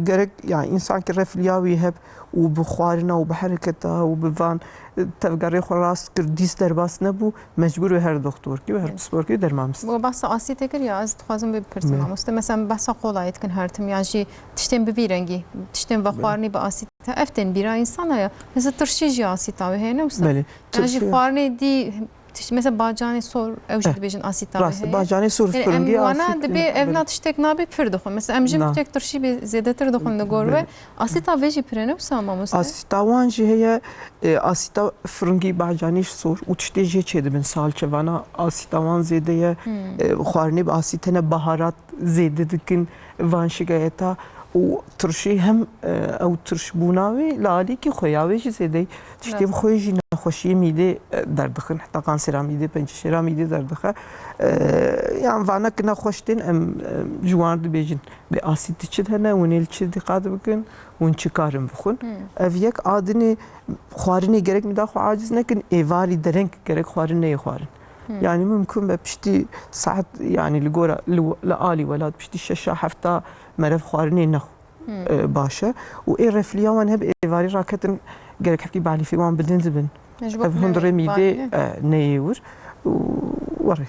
gerek yani insan ki refliyavi hep و بخوارنا وبحركتها وبفان تفقري خلاص كرديس درباس نبو مجبور هر دكتور كي هر سبور كي درمامس و بس آسیت اگر یا از خوازم بپرسم مست مثلا بس قولایت کن هر تم یعنی تشتم ببیرنگی تشتم وخوارنی با آسیت افتن بیرا انسان یا مثلا ترشیج آسیت آوه هنه وسط بله یعنی خوارنی دی مثلا باجانی سور اوجد بیشن آسیت آوه راست باجانی سور فرنگی وانا آسیت دبی evlat tiştek nabi pir dixun. Mesela emjim Na. tek tırşı bir zedetir dixun de gorve. Asita veji pirene usama musta. آسیتا وان جی هي آسیتا فرنگی باجانیش سور و تشتی جی چه دبن سال چه وانا آسیتا وان زیده یه خوارنی با آسیتنه بهارات زیده دکن وان شگایتا و ترشی هم او ترش بوناوی لالی کی خویاوی جی زیده تشتی بخوی جی نخوشی میده دردخن حتی قانسرا میده پنچشرا میده دردخه yani وانا كنا خوشتين ام جوان دبيجن باسيت تشد هنا ونيل تشد قاد بكن ونشكارم بخون افيك ادني خوارني gerek mi daha aciz nekin evari derenk gerek خوارني يخوارن يعني ممكن بشتي ساعات يعني لجورا لآلي ولاد بشتي شاشة حفتا مرف خوارني نخو باشا واي رفليا وان هب ايفاري راكتن gerek حكي بعلي في وان بلنزبن هندري ميدي نيور وره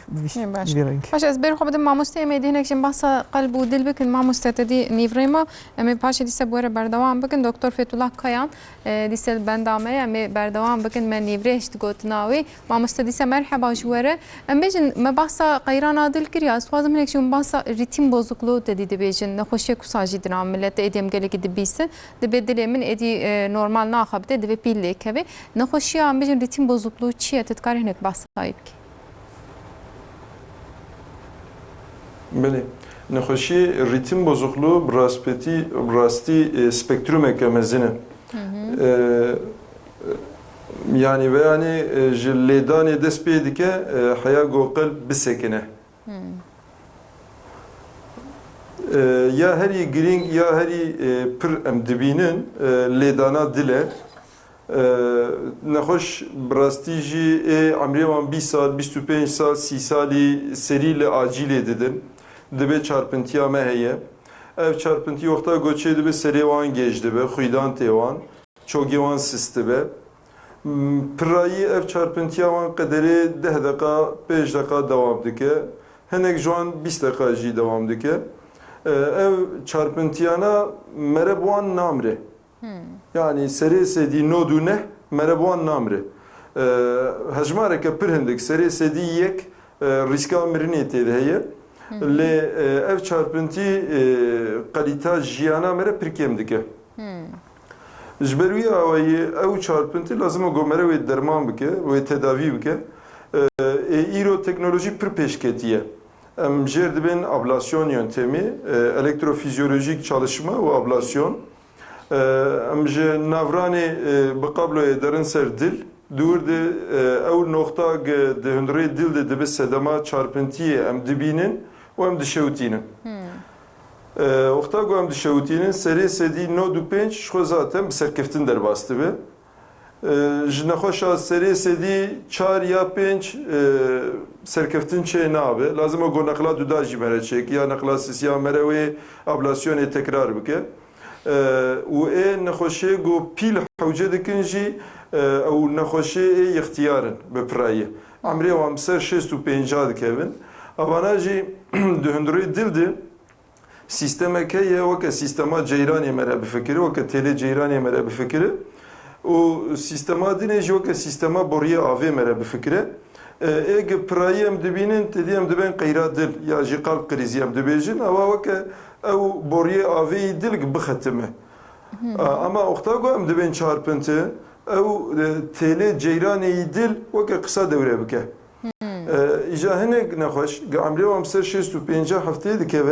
باش از بیر خود ماموسته میدین اکشن بحث قلب و دل بکن ماموسته تدی نیفریما امی پاش دیسه بوره بردوام بکن دکتر فتولا کایان دیسه بندامه امی بردوام بکن من نیفریشت گوتناوی ماموسته دیسه مرحبا جوره ام بیجن ما بحث قیران عادل کری از خوازم اکشن بحث ریتم بozukluğu dedi بیجن نخوشی کساجی درام ملت ادیم گلی گدی بیسه دبی دلی من ادی normal ناخبده دبی پیله کبی نخوشی ام بیجن ritim bozukluğu چیه تذکری هنک بحث صاحب کی بله نخوشی ریتم بozukluğu براستی spektrum ekemezine yani ve yani jilledani despedike haya gokal bisekine ya heri green ya heri pir emdibinin ledana dile نخوش براستیجی عمریوان 20 سال 25 سال 30 سالی سریل acil dedin. Debe çarpıntıya meheye. Ev çarpıntı yokta göçe debe serivan geçti be. Xuydan tevan. Çok yavan sisti be. Pırayı ev çarpıntıya van kaderi 10 dakika 5 dakika devam dike. Henek şu an 20 dakika jî devam dike. Ev çarpıntıyana merebuan namre. Yani seri sedi nodu ne merebuan namre. Hecmareke pir hindik seri sedi yek riska mirini tedi heye. Le ev çarpıntı kalita jiyana mere pirkem dike. Jberuya avayı ev çarpıntı lazım go mere ve derman bike ve tedavi bike. İro teknoloji pir peşketiye. Em jerdibin ablasyon yöntemi, elektrofizyolojik çalışma ve ablasyon. ام جه نافرانی بقابلوی درن سر دل دور ده اول نقطه ده هنری دل ده به صدما چارپنتیه ام دبینن و ام دشوتینن وقتا گو ام دشوتینن سری سدی نو دو پنج شو zaten سرکفتن در باسته به جنخوش از سری سدی 4 یا 5 سرکفتن چه نابه لازم گو نقلا دو داجی مره چک یا نقلا سیسیا مره و ابلاسیون تکرار بکه و نخوشی گو پیل حوجه دکنجی او نخوشی اختیارن بپرایه عمری و همسر 65 دکوین اوانا جی دهندروی دل ده سیستمه که یه وکه سیستما جیرانی مره بفکره وکه تله جیرانی مره بفکره و سیستما دینه جی وکه سیستما بوریه آوه مره بفکره اگه پرایه هم دبینن تدیم دبین قیرا دل یا جی قلب قریزی هم دبیجن اوا وکه او بوریه آوی دلگ بختمه اما اختاگو هم دبین چارپنته او تله جیرانی دل وکه قصه دوره بکه ایجا هنگ نخوش عمری و همسر 65 هفته دکه و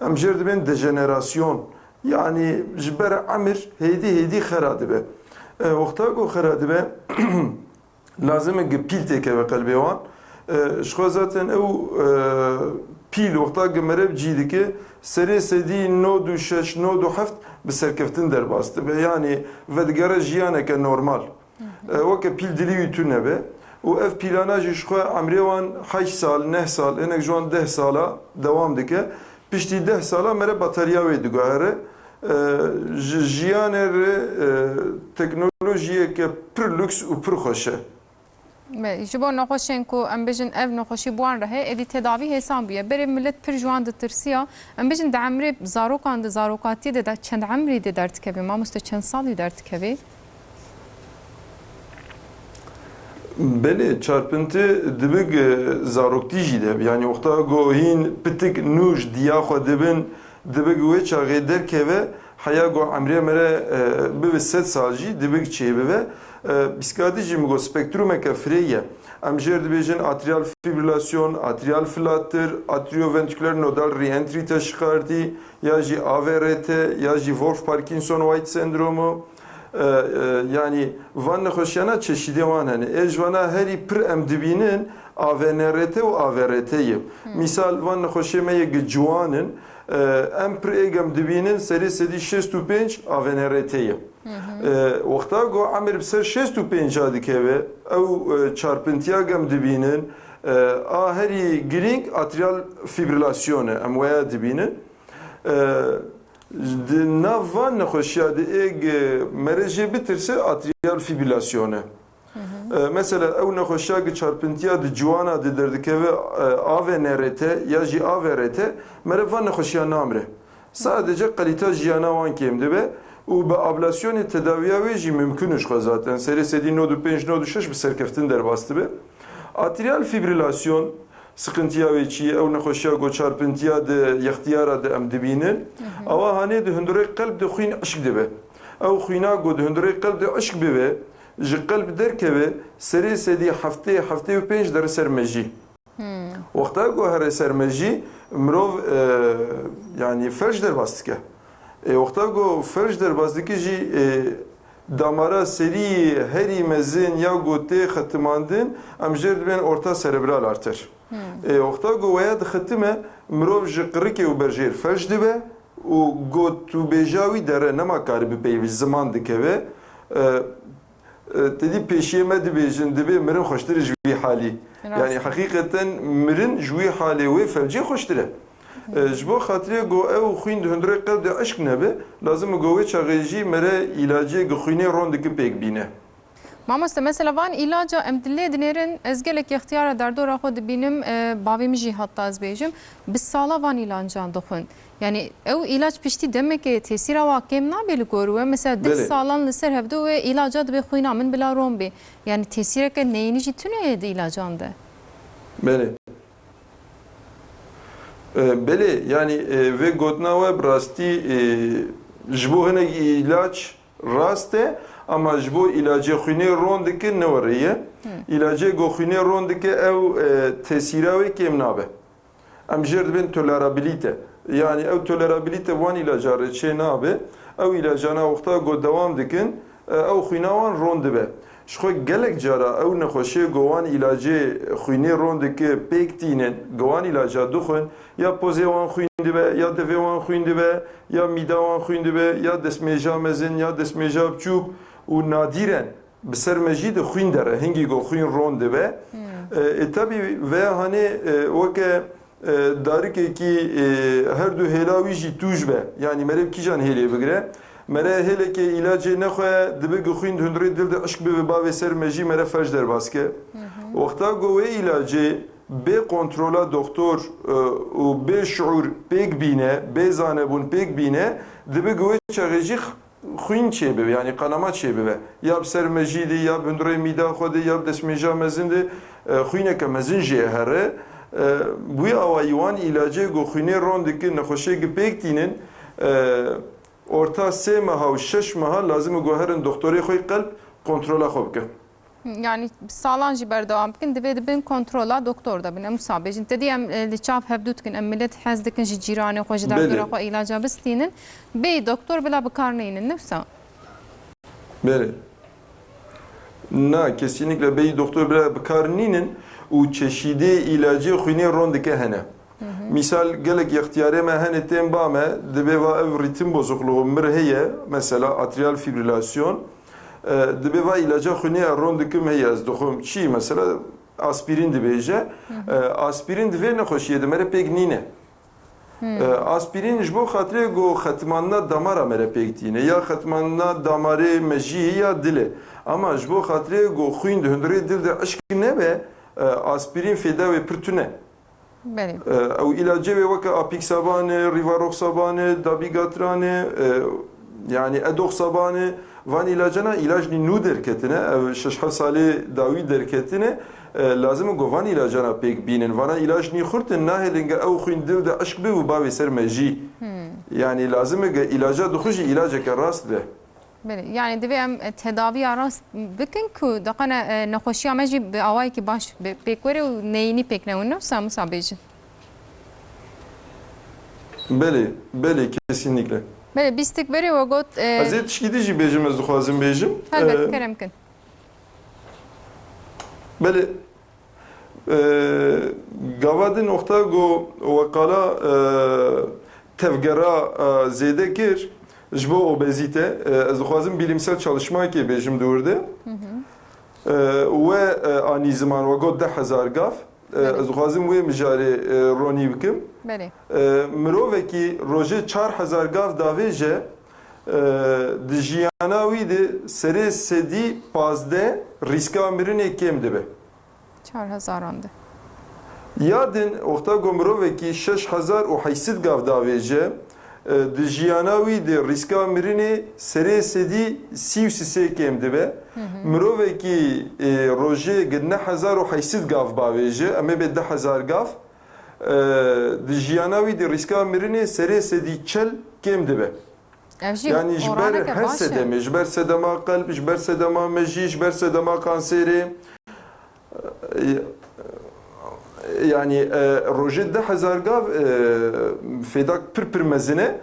ام جرد بین دجنراسیون yani جبر عمر هیدی خراده به اختاگو خراده به لازمه گپیل تکه و قلبی وان شخوا zaten ew pîl wexta gemereb cî dike serê sedî nod û şeş nod û heft bi serkeftin derbas dibe yanî vedigere jiyaneke normal weke pîl dilî wî tune nebe û ev pîlana jî ji xwe emrê wan 8 sal 9 sal hinek ji wan 10 sala dewam dike piştî 10 sala mere bateriya wê diguhere ji jiyanê re teknolojiyeke pir lüks û pir xweş e. ji bo nexweşên ku em bijin ev nexweşî buwan re heye êdî tedavî hêsan bûye berê millet pir ji wan ditirsiya em bijin di emrê zarokan di zarokatiyê de çend emrî de derdikeve mamoste çend salî derdikeve Belê çarpıntı dibik zaroktî jî de yani wexta gohîn pitik nûj diya xwe dibin dibik wê çaxê derkeve heya got emrê mere bibe 100 sal jî dibik çêbive pîskadî jî migot spektrumeke firê ye em jê dibêjin atrial fibrilasyon, atrial filatir, atrioventriküler nodal reentry te şikartî ya jî AVRT ya jî Wolff-Parkinson-White sendromu yani van nexweşiyana çeşidê wan hene ê ji wana herî pir em dibînin AVNRT û AVRT ye misal van nexweşiyê me yek ciwanin em pir êgem dibînin serê sedî 65 AVNRT ye wexta got emir bi ser 65 dikeve ew çarpıntiya gem dibînin a herî girîng atrial fibrilasyon e em waya dibînin di nav van nexweşiya de êg merejê bitirse atrial fibrilasyon e mesela ew nexweşiya gi çarpıntiya di ciwana di derdikeve AVNRT ya jî AVRT mere van nexweşiya namre sadece kalite jiyana wan kêm dibe û bi ablasyonê tedaviya wê jî mümkün ji xwe zaten serê sedî nod û 5 nod û 6 bi serkeftin derbas dibe atrial fibrilasyon sıkıntıya ve çiğ ev nexweşiya got çarpıntıya de yextiyara de em dibînin awa hanê di hundirê qelb de xwîn eşk dibe ew xwîna got di hundirê qelb de eşk bibe ji qelb derkeve serê sedî heftê û 5 dere ser mejî wexta got here ser mejî mirov yani felj derbas dike wexta got felj derbas dike jî damara serî herî mezin ya gotê xetimandin em jê dibên orta serebral arter wexta got weya dixetime mirov ji qirikê û berjêr felj dibe û got û bêja wî dere nemakarî bipeyvî ziman dikeve tedî pêşiye me dibêjin dibe mirin xweştir ji wî halî yani heqîqeten mirin ji wî halê wê fevcî xweştir e ji bo xatirê got ew xwîn di hundirê qelb de eşk nebe lazim got wê çaxê jî mere îlacê gixwînê rondikî pêk bîne Mamoste mesela van ilaca em dilê dinêrin ez gelek ixtiyara derdora xwe dibînim bavê min jî hatta ez bêjim bi sala van ilacan dixwin yani ew ilaç piştî demekê tesîra wa kêm nabe li gor we mesela 10 salan li ser hevde we ilaca dibe xwîna min bila rom bê yani tesîreke neyînî jî tune di ilacan de Belê belê yani vê gotina we bi rastî ji bo hinek ilaç rast e ama ji bo ilacê xwînê ron dike neweriye ilacê got xwînê ron dike ew tesîra wê kêm nabe em jêr dibin tolerabilite yani ew tolerabilite wan ilaca re çê nabe ew ilacana wexta got dewam dikin ew xwîna wan ron dibe ji xwe gelek cara ew nexweşiyê got wan ilacê xwînê ron dike pêk tînin got wan ilaca dixwin ya pozê wan xwîn dibe ya devê wan xwîn dibe ya mîda wan xwîn dibe ya destmêja mezin ya destmêja biçûk û nadîren bi ser me jî di xwîn dere hingî got xwîn ron dibe tabii veya hanê weke darikekî her du hêla wî jî tûj be yani merev kîjan hêlê bigire mere hêlekê ilacê nexwe dibe gixwîn di hundirê dil de eşk bibe bavê ser me jî mere felj derbas ke wexta got wê ilacê bê kontrola doktor û bê şuur pêk bîne bê zanebûn pêk bîne dibe got wê çaxê jî xwîn çêbibe yani qanama çêbibe ya bi ser me jî de ya bi hundirê mîda xwe de ya bi destmêja mezin de xwîneke mezin jê here bûye awayî wan ilacê got xwînê ron dikin nexweşiyê gi pêk tînin orta 3 meha û 6 meha lazim e got herin doktorê xwe qelb kontrola xwe bike yani salan jî berdewam bikin divê dibin kontrola doktor da bin em wisa bêjin tedî em li çav hevdû dikin em millet hez dikin ji cîranê xwe ji derdora xwe ilaca bistînin bê doktor bila bikar neynin ne wisa Belê Na kesinlikle beyi doktor bile bekarninin u çeşidi ilacı xuyne rondike hene. Misal gelek ihtiyare me hene tem bame dibe va ev ritim bozukluğu mirheye mesela atrial fibrilasyon dibe va ilaca xuyne rondike heye az doxum çi mesela aspirin dibece aspirin dibe ne xoş yedi mere pek nine. Aspirin jbo xatre go xatmanna damara mere pek dine ya xatmanna damare meji ya dile. Ama jbo xatre go xuynd hundre dilde aşk ne be aspirin feda ve pırtüne. بله او ilacı ve vaka apixabane, rivaroxabane, dabigatrane yani edoxabane van ilacına ilaç ni nu derketine şeşha sali davi derketine lazım go van ilacına pek binin vana ilaç ni xurtin nahelinge ev xuynd dilde aşk be ve bavi ser meji. Yani lazım ilaca duxuji ilaca ke rast be. بله يعني دبي ام تداوی راس بکن کو دقنا نخوشی امجی به آوای کی باش بکوره و نینی پک نونه سامو سابیج Beli kesinlikle. بله بیستک بری و گوت Hazret şidici bejim ez duxazim bejim. البته کرم کن Beli gavadin nokta go vakala tevgera zede kir jbo obezite ez duxazim bilimsel çalışma ki bejim durdu. Ve ani zaman ve god 10,000 gaf ez duxazim ve mijari roni bikim. بله Miroveki roje 4,000 gav daveje dijiyana wî de serê sedî pazde riska mirinê kêm dibe. 4000 آنده Ya din oxta ku mirovekî 6,800 gav daveje dijiyana wî de riska mirinê serê sedî 33 kêm dibe. Mirovekî roje 9,800 gav baveje em ê bê 10,000 gav dijiyana wî de riska mirinê serê sedî 40 kêm dibe. evji Yani jber oranı her sedeme, jber sedema kalp, jber sedema meji, jber sedema kanseri. Yani roje 10,000 gav fedak pir mezine.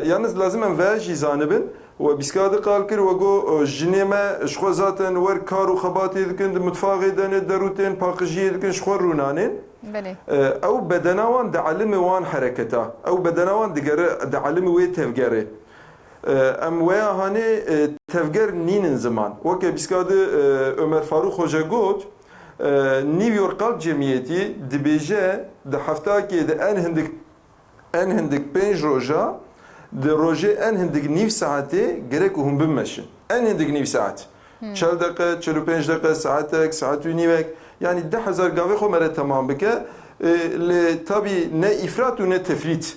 Yalnız lazım en ve jizanibin ve biskadı kalkir ve go jineme şko zaten wer karu xabat edikin mutfağı dene deruten pakıcı edikin şko runanin. بله او بدناوان د علم وان حرکتا او بدناوان د علم وی تفگره ام ویا هانه تفگر نینن زمان وکه بیسکاده Ömer Faruk Hoca got New York Kalp Cemiyeti dibêje di heftakê de en hindik 5 roja di rojê en hindik nîv saetê gerek û hûn bimeşin en hindik nîv saet 40 dakika 45 dakika saatek saat û nîvek yani 10,000 gavê xwe mere tamam bike li tabii ne ifrat û ne tefrit.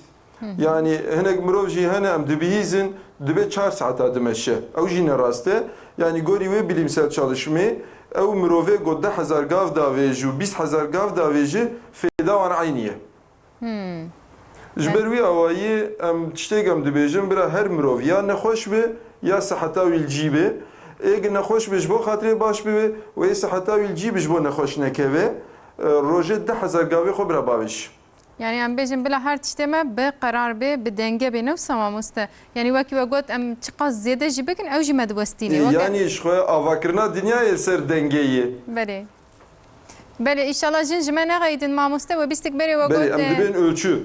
Yani hinek mirov jî hene em dibihîzin dibe 4 saeta dimeşe. Ew jî ne rast e. Yani gorî wê bilimsel çalışmayê ew mirovê got 10,000 gav davê jî û 20,000 gav davê jî fêda wan aynî ye. Ji ber wî awayî em tiştek em dibêjin bira her mirov ya nexweş be ya siheta wî li cî be. Eğer nexweş be ji bo xatirê baş bibe wê siheta wî li cî be ji bo nexweş nekeve rojê 10,000 gavê xwe bira bawiş. Yani em bejim bila her tişteme be karar be be denge be nefsama muste. Yani vaki ve got em çıqas zede jî bikin ew jî me diwestîne. Yani ji xwe avakirina dinyayê ser dengeyê. بله بله inşallah jin ji me negaydin mamoste ve bistik beri ve got Belê em dibên ölçü.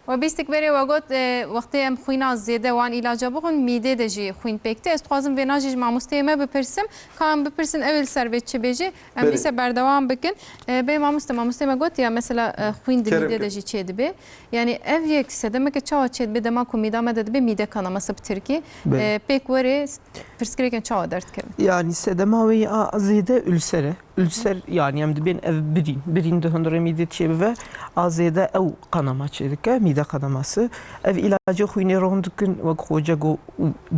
و بیستک بری و گفت وقتی ام خوینا زیاده وان علاج بخون میده دجی خوین پکته است خوازم و ناجی ماموسته ما بپرسم کام بپرسن اول سرویت چه بیجی ام بیسه بردوام بکن به ماموسته ما گفت یا مثلا خوین میده دجی چه دبی yani ev یک sedeme که چاوا چه به دما کومیدا مدد به میده kanaması بترکی پک وری پرسکریکن چاوا درد کرد. Yani sedema ve azide ülsere. Ülser yani hem de ben ev birin de hundra mide çebi ve azide ev kanama çedike mide kanaması ev ilacı xuyne rondukun ve koca go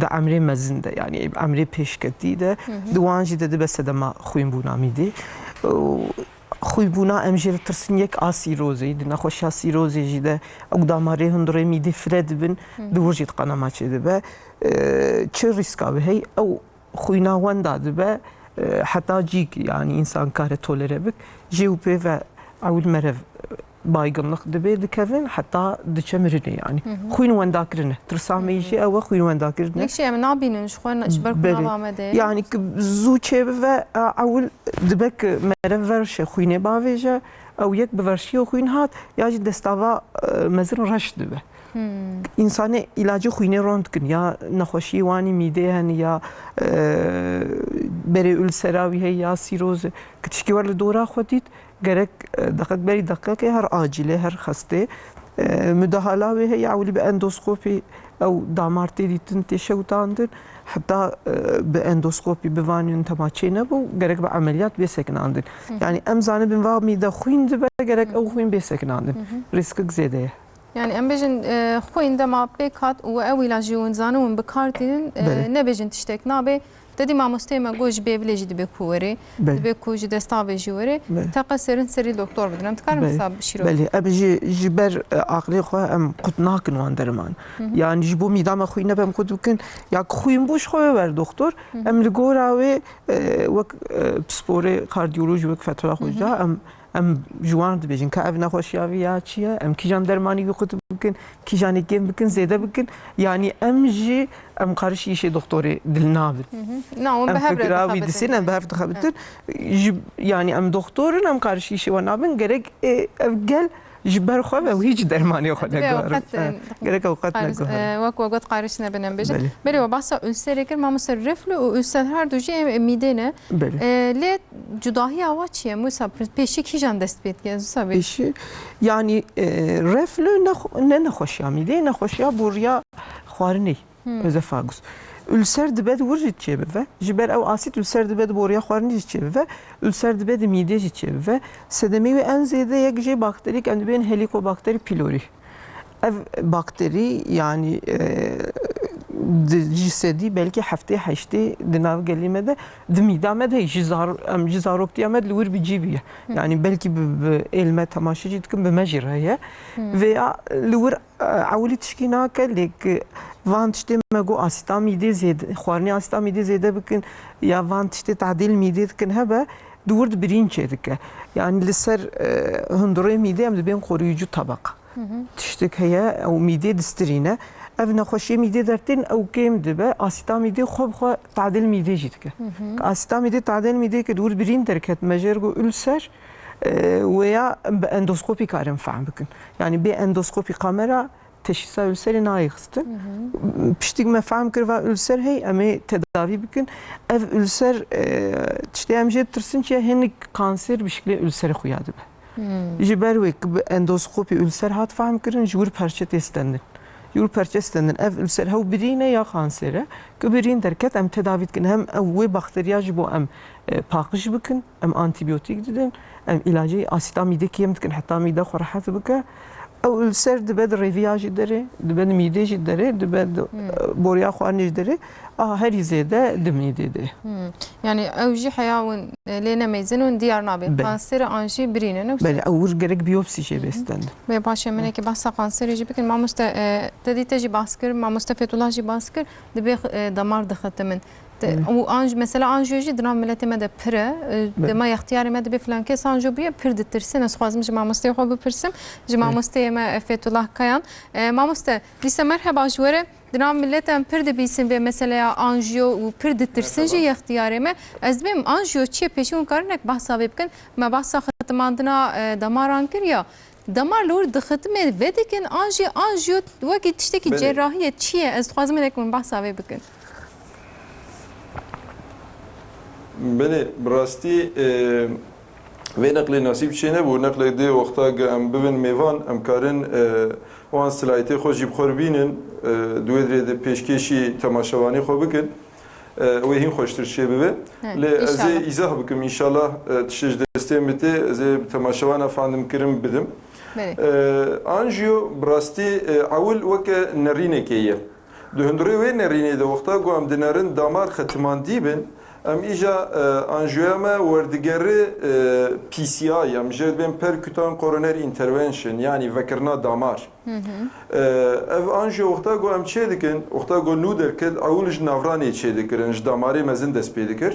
da amre mezinde yani amre peşketi de duanji de be sedema xuyun buna mide خوی بونا امجر ترسن یک آسیروزی دی نخوش آسیروزی جیده او داماره هندره میده فرد بن دورجیت قناما چیده به چه ریسکا به هی او خوی ناوان داده به حتی جیک yani insan kare tolere bik جیو پی و اول مرف baygınlık dibe dikevin hatta diçemirini yani. Xuyun wendakirine. Tırsame işi ev xuyun wendakirine. Nekşi em nabinin şu xwan ber Belê. kunavamede. Yani ki zû çêbi ve awil dibek merev verşe xuyinê bavêje ew yek bi verşiya xuyên hat ya jî destava mezin reş dibe. İnsanê ilacı xuyinê ron dikin ya nexweşî wanî mîdê hene ya berê ülsera wî heye ya sîroz ki tişkî wer li dora xwe dît gerek deqek berî deqekê her acîlê her xestê müdahala wê heye ewlî bi endoskopî ew damar tê dîtin tê şewtandin hatta bi endoskopî bivanîn temaçê nebû gerek bi ameliyat bê sekinandin. Yani em zanibin va mîde xwîn dibe gerek ew xwîn bê sekinandin. Riskik zêde ye. Yani em bejin xwên dema pêk hat û ew ilacî hûn zanîn bi kar tînin nebejin tiştek nabe. Dedî mamosteyê me got ji bêvilê jî dibe ku were, dibe ku ji destavê jî were, teqe serin serî doktor bidin. Em dikarin hesab bişîro. Belê, em ji ber aqilê xwe em qut nakin wan derman. Yani ji bo mîda me xwîn nebe em qut bikin ya xwîn bû ji xwe ver doktor, em li gora wê wek psporê kardiyoloj wek Fethullah Hoca em ji wan dibêjin ka ev nexweşiya wî ya çi ye, em kîjan dermanî wî qut bikin, kîjanê kêm bikin, zêde bikin. Yani em jî em qarişî işê doktorê dil nabin. Na, em fikra wî disin, em bi hev dixebitin. Yani em doktorin, em qarişî işê wan nabin, gerek ev gel ji ber xwe ve hiç dermanê xwe neguharin. Gerek ew qet neguharin. Wek got qarîş nebin em bêjin. Belê we bahsa ülserê kir mamoste reflü û ülser her du jî mîdê ne. Lê cudahiya wa çi ye? Musa pêşî kîjan dest pê dike? Sabê. Pêşî yani reflü ne nexweşiya mîdê, nexweşiya boriya xwarinê. Özefagus. Ülser dibe de vur çêbive. Ji ber ew asit ülser dibe de boriya xwarinê jî çêbive. Ülser dibe de mîdê jî çêbive. Sedemê wê en zêde yek jê bakterîk em dibên Helicobacter pylori. Ev bakteri yani cisedî belki heftê heştê di nav gelî me de di mîda me de em ji zaroktiya me li wir bicîbiye. Yani belki bi êlme temaşe jî dikin bi me jî re ye. Veya li wir ewlî tişkî nake lêk van tiştê me got asîta mîdê zêde xwarinê asîta mîdê zêde bikin ya van tiştê tadîl mîdê dikin hebe di wir di birîn çê dike. Yani li ser hundirê mîdê em dibên koruyucu tabaka. Tiştek heye ew mîdê distirîne. Ev nexweşiyê mîdê dertên ew kêm dibe asîta mîdê xwe bi xwe tadîl mîdê jî dike. Asîta mîdê tadîl mîdê ki di wir birîn derket mejer got ülser veya bi endoskopî karin fehm bikin. Yani bê endoskopî kamera teşhisa ülserê nayixistin. Piştîk me fehm kir va ülser hey em ê tedavî bikin. Ev ülser tiştê em jê tirsin çi hinek kanser bi şeklê ülserê xuya dibe. Ji ber wê bi endoskopî ülser hat fehm kirin ji wir perçe tê stendin. Ji wir perçe stendin ev ülser hew birîne ya kansere ki birîn derket em tedavî dikin. Hem ew wê bakteriya ji bo em paqij bikin, em antibiyotîk didin, em ilacê asîta mîdê kêm dikin heta mîda xwe rehet bike. Ew ülser dibe di rêviya jî derê, dibe di mîdê jî derê, dibe di boriya xwarinê jî derê, herî zêde di mîdê de. Yani ew jî heya hûn lê nemezin hûn diyar nabe. Kanseri an jî birîne ne? Belê ew wir gerek biyopsî jê bêstendin. Ve paşê min eke bahsa kanserê jî bikin. Mamoste tedî te jî bahs kir, mamoste Fethullah jî bahs kir, dibe damar dixete min. û mesela anjiyo jî di nav miletê me de pir e. Dema ixtiyarê me dibe filan kes anjiyo bûye pir ditirsin. Ez xwazim ji mamosteyê xwe bipirsim. Ji mamosteyê me Fethullah Kayan. Mamoste dîse merheba ji were di nav milletê em pir dibîsin vê mesela anjiyo û pir ditirsin jî ixtiyarê me. Ez bêm anjiyo çi ye pêşî hûn karinek bahsa vê bikin. Me bahsa xitimandina damaran kir ya. Damar li wir dixitime vê dikin anjiyo wekî tiştekî cerrahiye çi ye? Ez xwazim min bahsa vê bikin. Belê bi rastî vê neqlê nasîb çê nebû neqlê dê wexta em bivin mêvan em karin wan silayetê xwe jî bixwerbînin di wê dirê de pêşkêşî temaşevanî xwe bikin wê hîn xweştir çê bibe lê ez ê îzah bikim înşallah tiştê ji destê me tê ez ê temaşevana fandim kirin bidim. Anjiyo bi rastî ewil weke nerînekê ye. Di hundirê wê nerînê de wexta got em dinerin damar xetimandî bin em îja anjiyoya me werdigerê PCI em jê dibên percutan coroner intervention yani vekirina damar. Ev anjiyo wexta got em çê dikin, wexta got nû derket ewil ji navranê çê dikirin, ji damarê mezin dest pê dikir.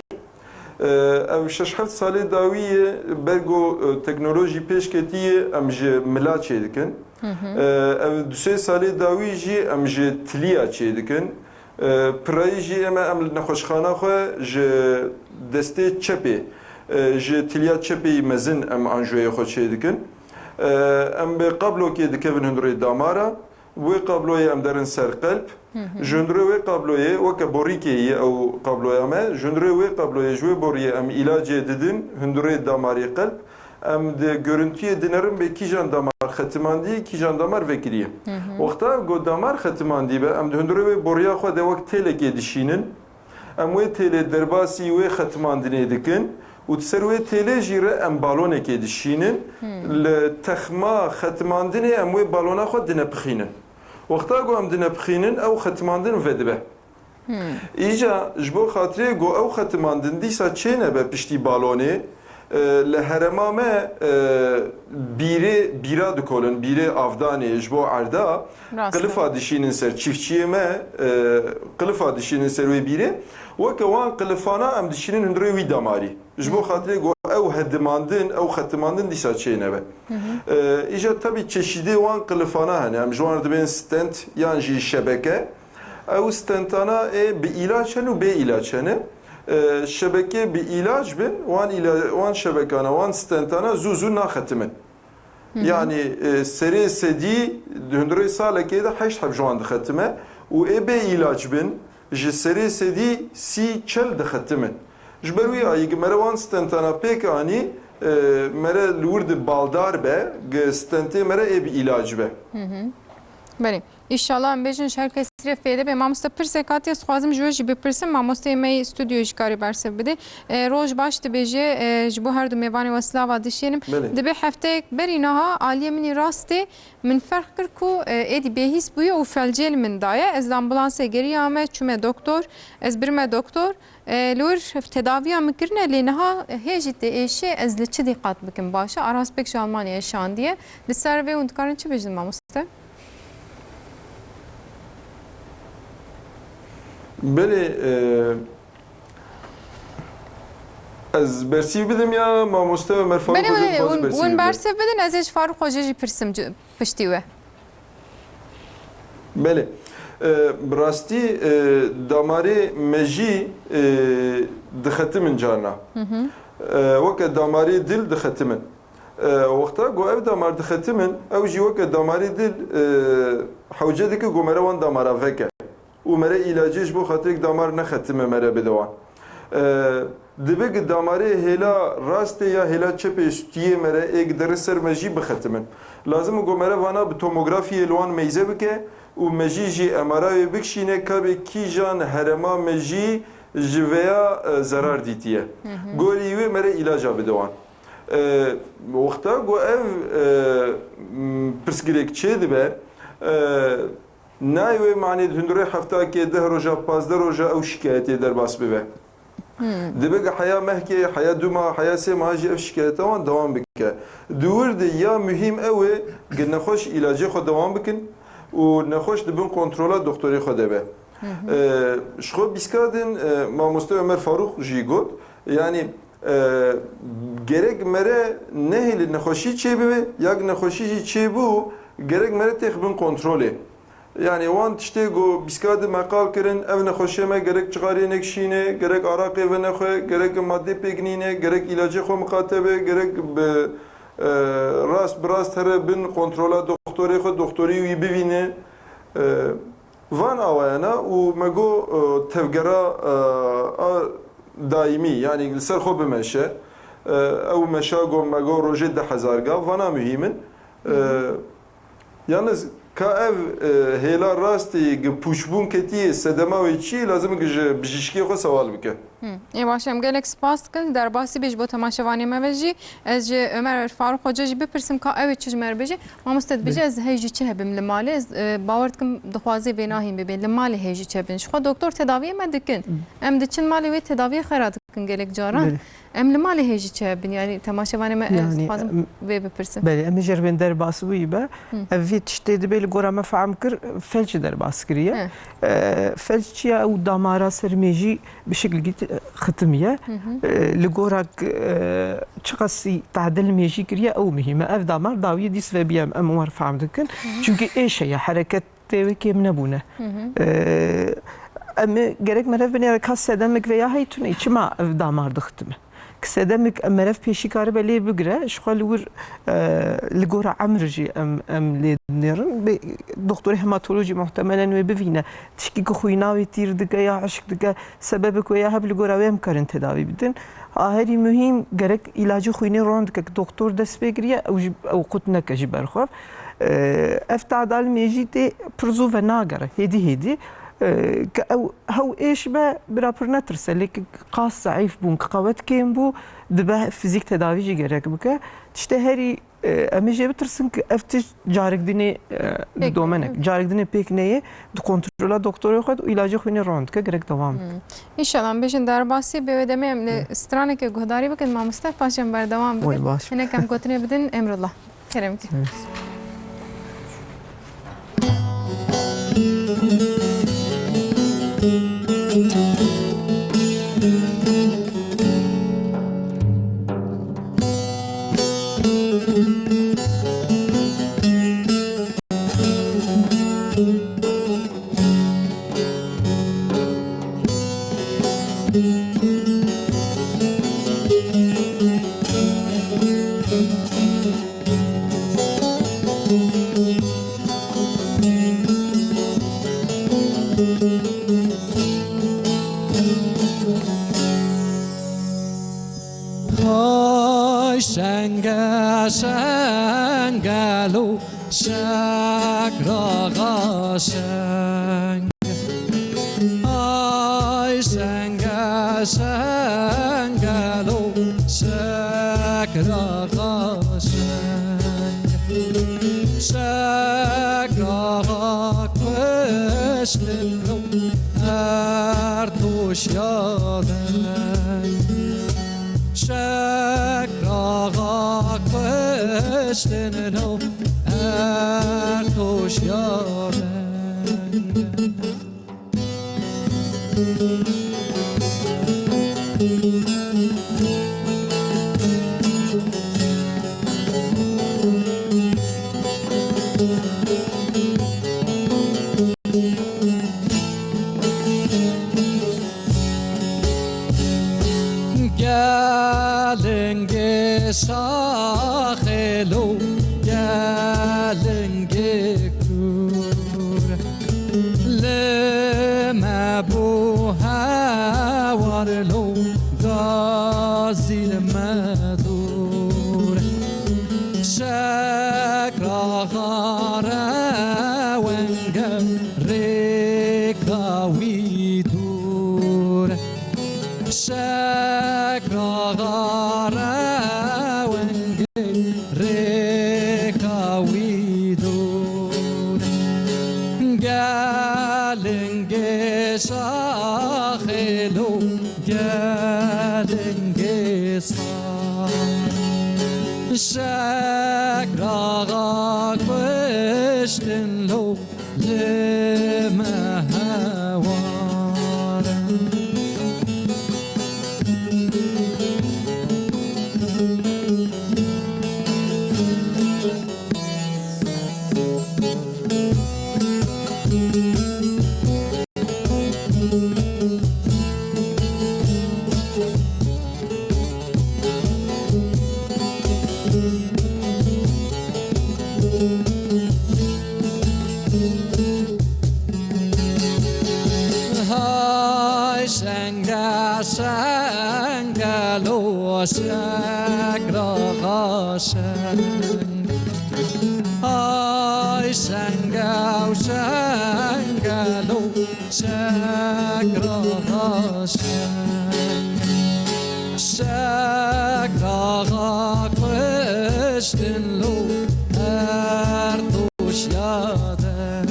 ev 6-7 salê dawiyê bergo teknolojî pêşketiye em ji mila çêdikin. Ev 2-3 salê dawî jî em ji tiliya çêdikin. Pirayî jî em li nexweşxana xwe ji destê çepê ji tiliya çepê mezin em anjoyê xwe çêdikin. Em bi qablokê dikevin hundirê damara. Wê qabloyê em derin ser qelb. Ji hundirê wê qabloyê weke borîkê ye ew qabloya me. Ji hundirê wê qabloyê ji wê boriyê em ilacê didin hundirê damarê qelb. Em di görüntüyê dinerin bê kîjan damar xetimandî, kîjan damar vekiriye. Wexta got damar xetimandî be em di hundirê wê boriya xwe de wek têlekê dişînin. Em wê têlê derbasî wê xetimandinê dikin. û ser wê têlê jî re em balonekê dişînin. Li texma xetimandinê em wê balona xwe dinepixînin. Wexta got em dinepixînin ew xetimandin vedibe. Îca ji bo xatirê got ew xetimandin dîsa çê nebe piştî balonê. Li herema me bîra dikolin, bîrê avdanê ji bo erda qilifa dişînin ser çîfçiyê me qilifa dişînin ser wê bîrê weke wan qilifana em dişînin hundirê wî damarî ji bo xatirê got ew hedimandin ew xetimandin dîsa çê nebe. Îca tabii çeşîdê wan qilifana hene em ji wan dibên stent yan jî şebeke ew stentana bi îlaç hene û bê îlaç hene. Şebeke bir ilaç bin, wan şebekana, wan stentana zû naxetimin. Yani serê sedî hundirê salekê de 8 heb ji wan dixetime û bê ilaç bin ji serê sedî sî çel dixetimin. Ji ber wî ayî mere wan stentana pêk anî mere li wir di baldar be, stentê mere bir ilaç be. بله ایشالله ام بیشن شرکت صرف فیده به ماموستا پرسکاتی از خوازم جوجی بپرسم ماموستا می استودیوش کاری برسه بده روز باش دبیجه جبو هر دو میوانی و سلاوا دشینم دبی هفته برینها عالیه منی راسته من فرق کر کو ایدی بهیس بوی و فلجل من دایه از امبولانس گری آمه چومه دکتر از برمه دکتر لور تداوی هم کرنه لینها هیچ ایشه از لچه دقت بکن باشه آراس بکش آلمانیا شاندیه لسر و اون کارن چه بیشتر ماموستا بله از برسی بدم یا ماموسته و مرفاروق بله اون برسی بدن از هیچ فاروق خوجه پرسم پشتیوه بله براستی داماره مجی دختمن جانا وقت داماره دل دختمن وقتا گو اف دامار دختمن او جی وقت داماره دل حوجه دکه گو مروان داماره وکه و مره ilacı bu xatirek damar nexetime mere bidewan. Dibek damarê hêla rastê ya hêla çepê stiyê mere êk derê ser me jî bixetimin. Lazim got mere vana bi tomografiyê li wan meyze bike û me jî jî MRIyê bikişîne kabê kîjan herema me jî ji veya zarar dîtiye. Gorî wê mere ilaca bidewan. Wexta got ev pirsgirêk çê dibe نایوی معنی هندره هفته که 10 روزه 15 روزه او شکایتی در باس ببه. دبیگ حیا مهکی حیا دو ماه حیا سه ماه جی اف شکایت وان دوام بکه. دورد یا مهم اوه که نخوش علاجی خود دوام بکن و نخوش دبن کنترل دکتری خود به. شخو بیسکادن ما مستوی عمر فاروق جی گفت یعنی gerek mere nehli nexoşi çebi yak nexoşi çebu gerek mere texbin kontrolü. Yani wan tiştê got biskadê meqal kirin ev nexweşiya me gerek çiqariyê nekişîne gerek araqê venexwe gerek maddê pêkinîne gerek ilacê xwe miqatebe gerek bi rast bi rast here bin kontrola doktorê xwe doktorî wî bivîne van awayana û me got tevgera daimî yani li ser xwe bimeşe ew meşa got me got rojê 10,000 gav vana mühîmin yalnız ka ev hêla rastî pûçbûn ketiye sedema wê çi lazim ki ji bijîşkiyê xwe sewal bike. ê baş em gelek spas dikin derbasî bêj bo temaşevanê me ve jî ez ji Ömer Faruk Hoca jî bipirsim ka ew çi ji me re bêje mamoste dibêje ez hêj jî çi hebim li malê ez bawer dikim dixwazê vê nahîn bibê li malê hêj jî çi hebin ji xwe doktor tedaviyê me dikin em diçin malê wê tedaviyê xera dikin بکن گلک جاران بله. ام لمالی هیچی چه بین یعنی تماشاوانه ما يعني لازم وی بپرسم بله اما جربن در باسوی با اوی تشتی دبیل گورا ما فهم کر فلج در باس کریه فلج چیا او دامارا سرميجي بشكل جيت ختميه لجورك تشخصي تعدل ميجي كريا او مهمه اف دامار داويه ديس في بيام امور فهم دكن çünkü ايش هي حركه تيوكي منبونه اما gerek مرف بني ركاس سدمك ويا هي توني چما اف دامار دختمه كسدمك مرف بيشيكار بلي بقرا شغل ور لجورا عمرجي ام ليدنيرن دكتور هيماتولوجي محتملا وبفينا تشكيك خوينا ويتير دقا يا عشق دقا سببك ويا هب لجورا ويم كارن تداوي بدن هذه مهم gerek ilacı خويني روند كك دكتور دس بيجريا او قطنا كجبر خوف افتعدال ميجيتي برزو فناغر هدي او هو ايش با برابر نترسه لك قاس ضعيف بون قوت كيم بو دبا فيزيك تداوي جي gerek بك تشتهري امجي بترسن افتش جارك ديني دومنك جارك ديني بيك نيه دو كنترولا دكتور خد ilacı خويني روند كه gerek devam İnşallah beşin derbasi be demem strane ke guhdari bakın ma Mustafa paşam ber devam Oy bugün baş. yine kam gotine bidin emrullah kerem ki Ay şengalo şakrağa şeng Ay şengalo şakrağa şeng Şakrağa kışlım ertuş yaden Şakrağa kışlım ertuş yaden Gelin gesahelo gelin gekur lema bu hawarlo gazil madur şakrağara wenga rekawidur şakrağara wenga rekawidur gelin gesahelo gelin gesah şakrağa kıştın lo lema havar Hay şengalo şakrağa şeng Ay şengalo şakrağa şeng Şakrağa kıştın lo ertuş yaden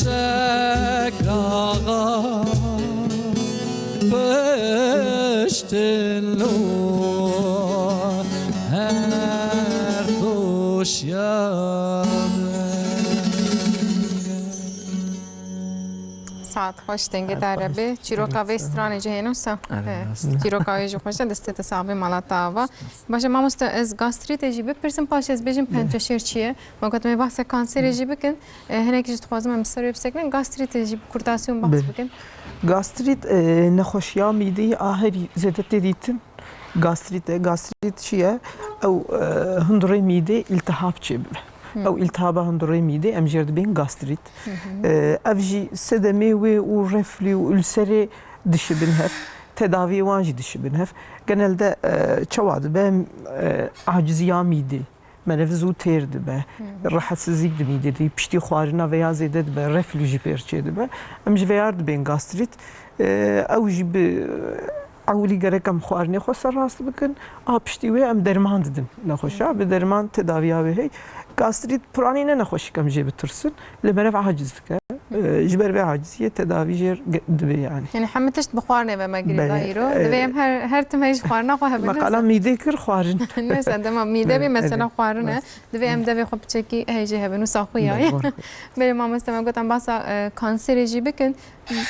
şakrağa kıştın lo her hoş ساعت خوش تنگی دربه چیروکا و استرانی جهنوسا چیروکا و جو خوش دسته تصابی مالاتا و باشه ما مست از گاستریت جیبه پرسم پاش از بجیم پنجشیر چیه ما گفتم بحث کانسر جیبه کن هنگی جت خوازم مصری بسکن گاستریت جیب کورتاسیون بحث بکن گاستریت نخوشیا میده آخری زدت دیدیم گاستریت چیه او هندره میده التهاب چیه او التهاب هندره میده امجرد بین گاستریت افجی سدمی و رفلی و السری دشی بنهف تداوی وانجی دشی بنهف genelde çavadı ben acizya mide menevzu terdi be rahatsızlık da mide de pişti xwarina veya zede be reflüji perçedi be emji veyard ben gastrit avji be awli gerekam xwarine xosar rast bikin a pişti ve em derman dedim naxoşa be derman tedaviya ve hey gastrit pranine naxoş kam je bitirsin le merev acizlik جبر به عاجزیه تداوی جر دبی یعنی یعنی همه تشت بخوارنه و مگری دایرو دویم هر تم هیچ خوارنا خو هبل مثلا میده کر خوارن مثلا دم میده بی مثلا خوارنه دویم دوی خب چکی هیچ هبل نو ساخویا بله ما مستم گفتم بس کانسر جی بکن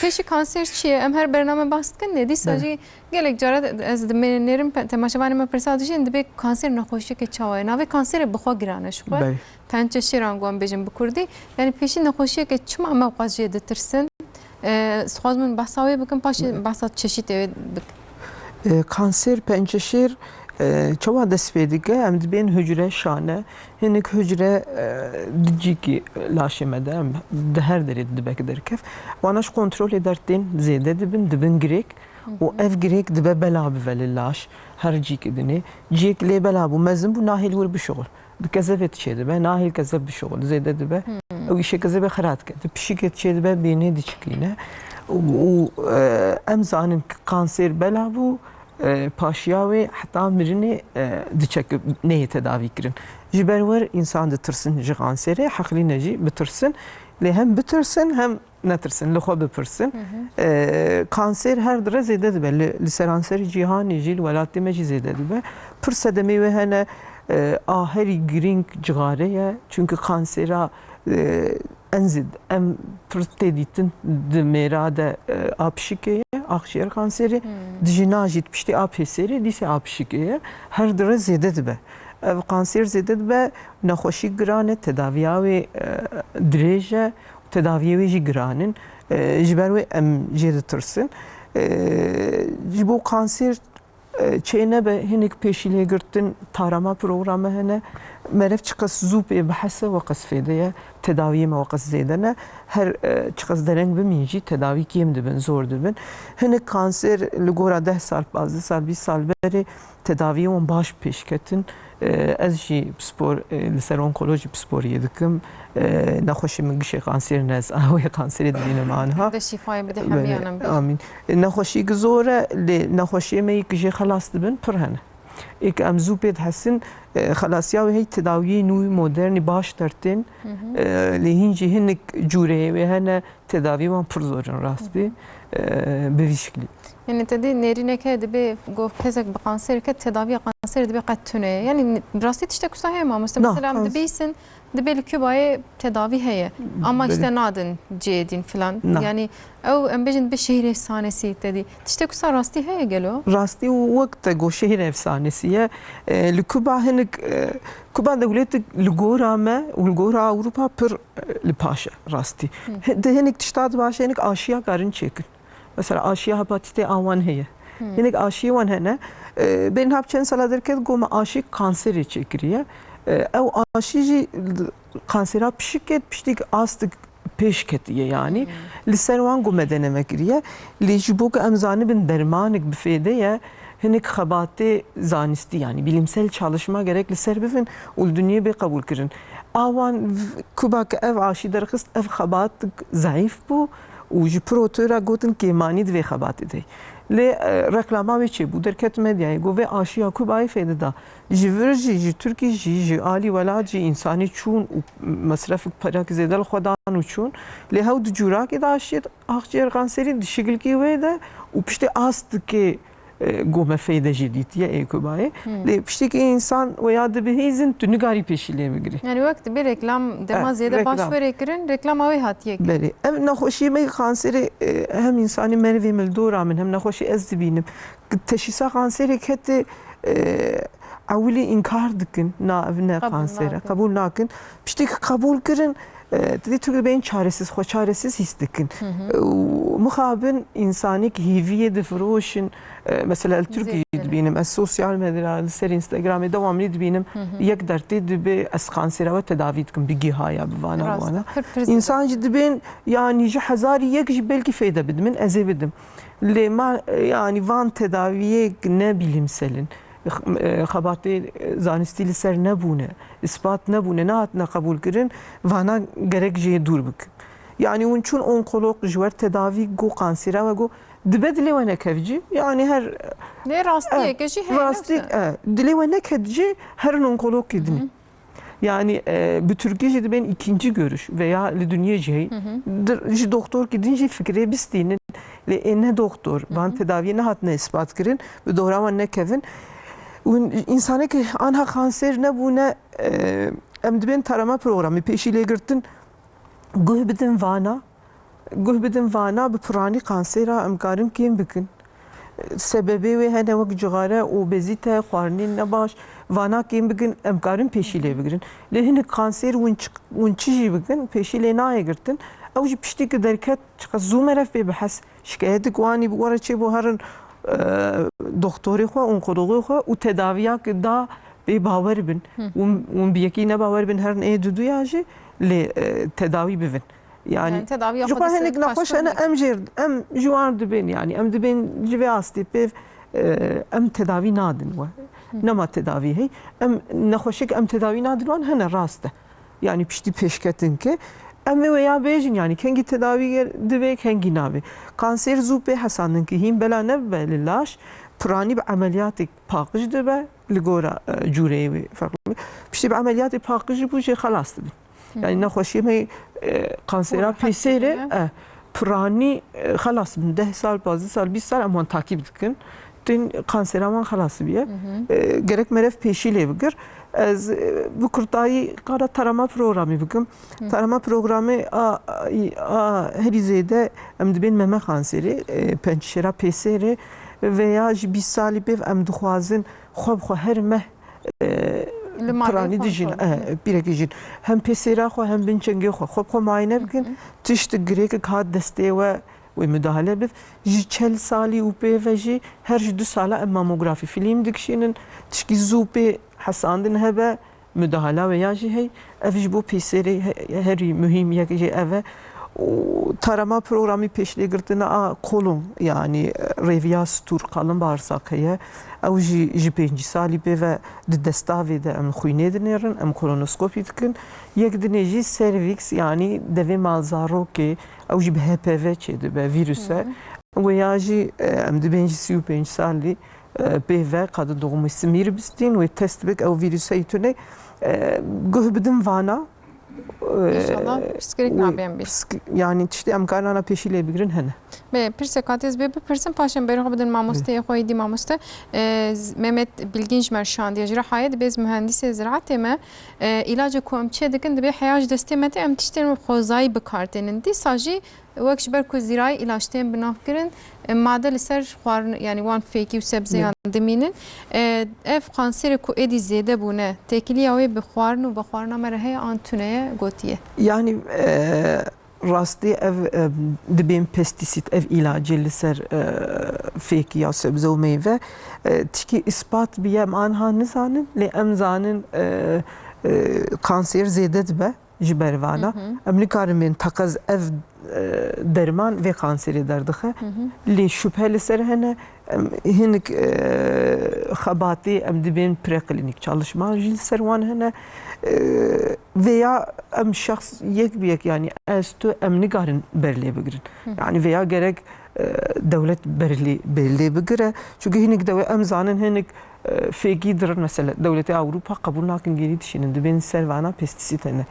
پیش کانسر چیه ام هر برنامه باست کن ندی ساجی گلک جارد از نرم تماشاوانی ما پرسادشین دبی کانسر نخوشی که چاوی ناوی کانسر بخوا گرانش خو پنج شیران گوام بجیم بکردی یعنی پیشی نخوشی که چما موقع جدی ترسن سخواز من بحثاوی بکن پاشی بحثات چشید بک kanser pençeşir çava desvedike em dibên hücre şane hinek hücre diciki laşemede em de her dere dibek derkef vanaş kontrol edertin zede dibin girek o ev girek dibe bela beveli laş her cik edini cik le bela bu mezin bu nahil vur bir şoğul بكذبت شيء ده ناهي كذب بشغل زي ده به او شيء كذب خرات كده بشيكت شيء ده بيني ديشكينه و امزان كانسر بلا بو پاشیاوی حتی مرنی دیچک نه تداوی کرن جبرور انسان دترسن جانسری حقلی نجی بترسن لی هم بترسن هم نترسن لخو بپرسن kanser her dere zede dibe liseranser cihani jil velati meci zede dibe pırsademi ve hene aheri giring cigare çünkü kansera enzid em pırteditin de merade apşikeye akciğer kanseri dijinajit pişti apeseri dise apşikeye her dere zede dibe ev kanser zede dibe naxoşi grane tedaviya ve dreje tedaviye ve jigranin jiber ve em jedetirsin jibo kanser çeyne be hinek peşile girtin tarama programı hene meref çıkas zupe bahse ve qasfedeye tedaviye me vaqas zedene her çıkas dereng biminci tedavi kim dibin zor dibin hinek kanser ligora 10 sal 15 sal 20 sal beri tedaviye on baş peşketin ez jî spor li ser onkoloji sporiyê dikim nexweşî min gişê kanserê nez awê kanserê dibînim anha de şifayê bide hemiyanan be amîn nexweşî gi zor e lê nexweşiyê me yî jê xelas dibin pir hene êk em zû pê dihesin xelasiya wê hey tedawiyê nû modernî baş dertên lê hîn jî hinek cûreyê wê hene tedavî wan pir zor in rastî bi vî şeklî yani tedi nerineke dibe gov kesek bi kanser ke tedavi kanser dibe qet tune yani rastî tiştek kusa heye ma mesela dibeysin dibe li Kübayê tedavi heye ama işte nadin cedin filan yani ew em bejin bi şehir efsanesî tedi tiştek kusa rastî heye gelo rastî wekte go şehir efsanesi ye li Küba hinek Küba devleti li gora me û li gora Awropa pir li paş e rastî de hinek tişta baş hinek aşiya karin çekin mesela aşiya hepatite awan heye hinek aşiya wan hene ben hap çend sala derket goma aşi kanseri çekiriye ev aşi jî kansera pişiket piştik astık peşketiye yani li ser wan gome deneme kiriye li ji bo em zanibin dermanik bifêdeye hinek xebatê zanistî yani bilimsel çalışma gerek li ser bivin û dünyayê bê qebûl kirin awan Küba ke ev aşî derxist ev xebat zayıf bû û ji pirotora gotin kêmanî divê xebatê de لی رکلاما وی چی بود درکت مدیای گو و آشیا کوبای فایده دا جیورجی جی ترکی جی عالی ولاد جی انسانی چون مصرف پراک زیدل خدان چون لی هاو دجورا که داشت آخر کانسری دشگل کی ویده و پشت است که گومه فایده جدیدیه ایکوبای لی پشتی که انسان و یاد بهیزن تو نگاری پیشیله بگیری یعنی وقت bir reklam dema ziyade baş verekirin reklam avi hatiye ki. بله ام نخوشی می کانسر هم انسانی مروی ملدورا من هم نخوشی از دبینم تشخیص کانسر کت اولی انکار دکن نه نه کانسر قبول نکن پشتی که قبول کردن دیدی تو بین çaresiz خو çaresiz his dikin مخابن انسانی که هیویه دفروشن مثلا التركي دبینم از سوسیال مدیا سر اینستاگرام دواملی دبینم یک درتی دبی از کانسر و تداوی دکن بگی هایا بوانا وانا انسان دبین yani هزاری یک belki fayda بدم از بدم لما yani van tedaviye ne bilimselin خباتی زانستی لسر نبونه اثبات نبونه نه نه قبول کردن وانا gerek جه دور بک yani اون چون onkolog جوار تداوی گو کانسر و گو دبدلی و نکفجی yani her Ne rastlıya geçi her rastlı dili ve nekedici her onkolog kidni yani bu Türkiye'de ben ikinci görüş veya dünya şey doktor gidince fikri bistinin ne doktor van tedaviye ne hat ne ispat kırın bu doğru ne kevin insanı ki anha kanser ne bu ne emdibin tarama programı peşiyle girtin guhbidin vana bu prani kansera emkarım kim bikin sebebi ve hene vak cigara obezite xwarnin nebaş vana kim bikin emkarım peşiyle bikin lehine kanser unçiji bikin peşiyle naya girtin او جي بشتي كدركات زومرف ببحث شكايتك واني بورا شي بو هرن دكتوري خو اونكولوژي خو و تداويا كدا بباور بن ومبيكي نباور بن هرن اي دودو ياجي لتداوي بفن يعني تداوي جو هنك نخش انا ام جوار دبن يعني ام دبن جوي استي بيف ام تداوي نادن و نما تداوي هي ام نخشك ام تداوي نادن وان هنا راسته يعني بشتي peşketin ki اما ويا بيجن يعني كنجي تداوي دبي كنجي نابي كانسير زوبي حسانن كي هين بلا نبه للاش براني بعملياتك باقج دبه لغورا جوري فرق بشتي بعملياتي باقج بوجي خلاص دبي يعني نخوشي مي كانسيرا بيسيري براني خلاص من 10 سال 15 سال 20 سال امان takip دكن تين كانسيرا من خلاص بيه gerek meref peşiyle bigir از bu kurtayı kara tarama programı bugün tarama programı her izede emdibin meme kanseri pençera peseri veya 20 sali bev emdixwazin xwe her meh پرانی دیجین بیرگیجین هم پسیرا خو هم بنچنگی خو معاینه بکن تشت گریک کات دسته و müdahale بف جی 40 سالی و به و جی هر 2 ساله ماموگرافی فیلم دکشینن تشکی زوبه حساندن هبه müdahale ve ya جی هی اف bu peseri her mühim ya جی eve tarama programı peşle girdiğine kolon yani reviyas tur kalın bağırsak heye او جی 5 سالی به و دستاوی ده ام خوینه دنیرن ام کولونوسکوپی دکن یک دنیجی سرویکس یعنی دوی مالزارو که او جی به HPV چیده به ویروسه و یا جی ام دو 35 سالی به و قد doğumu سمیر بستین و تست بک او ویروسه ایتونه گوه بدن وانا İnşallah psikolojik nabiyen bir. Yani işte emkarlarına peşiyle bigirin hene. Be pirsekatiz be pirsin paşam beri habedin mamuste khoydi mamuste Mehmet Bilginç Merşan diye hayat bez mühendisi ziraat me ilacı komçe dikin de be hayaj destemeti em tişterim xozay bekartenin di saji وقت بر کوزیرای ilaçten بناف کردن ماده لسر خوار yani وان فیکی و سبزی اندمینن اف کانسر کو ادی زیاده بونه تکلیه و بخوارن و بخوارنا مرهه آنتونه گوتیه yani rastı ev dibin pestisit ev ilacı لسر فیکی یا سبزی و meyve tiki ispat biyem anha nizanin li emzanin kanser ziyade dibe jibervana emni karimin takaz ev derman ve kanseri derdixe li şüpheli ser hene hinik xabati em dibin preklinik çalışma jil serwan hene veya em şahs yek biyek yani estu em nigarin berliye bigirin yani veya gerek دولت برلي بقرة شو هناك دولة أمزانن هناك فيكي درن مثلا دولة أوروبا قبول ناكن جديد شيء دبين سيرفانا بيستيسيد هنا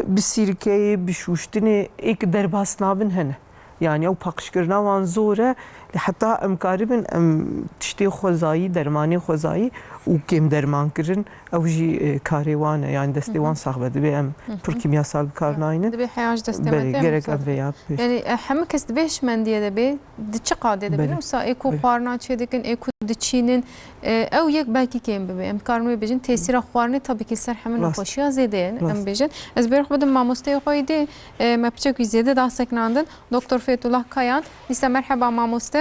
بالسيركي بشوشتني إيك درباس نابن هنا يعني أو باقشكرنا وان زورة لحتى أمكاربن أم تشتي خوزاي درماني خوزاي وكيم درمان كرن أو جي كاريوان يعني دستيوان صاحبة دبي أم بركيميا سال كارناينة دبي حياج دستي بلي جرك أم فيا يعني هم كس دبيش من دي دبي دتش قاعدة دبي نوسا إيكو خوارنا تشدكن إيكو دتشينن أو يك باكي كيم ببي أم كارمي بيجن تأثير خوارني طبي كسر حمل نخوشيا زيدين أم بيجن از بيروح بدم مع مستوى قايدة ما بتشوفي زيادة داستك ناندن دكتور فيتولlah كيان لسه مرحبا مع مستوى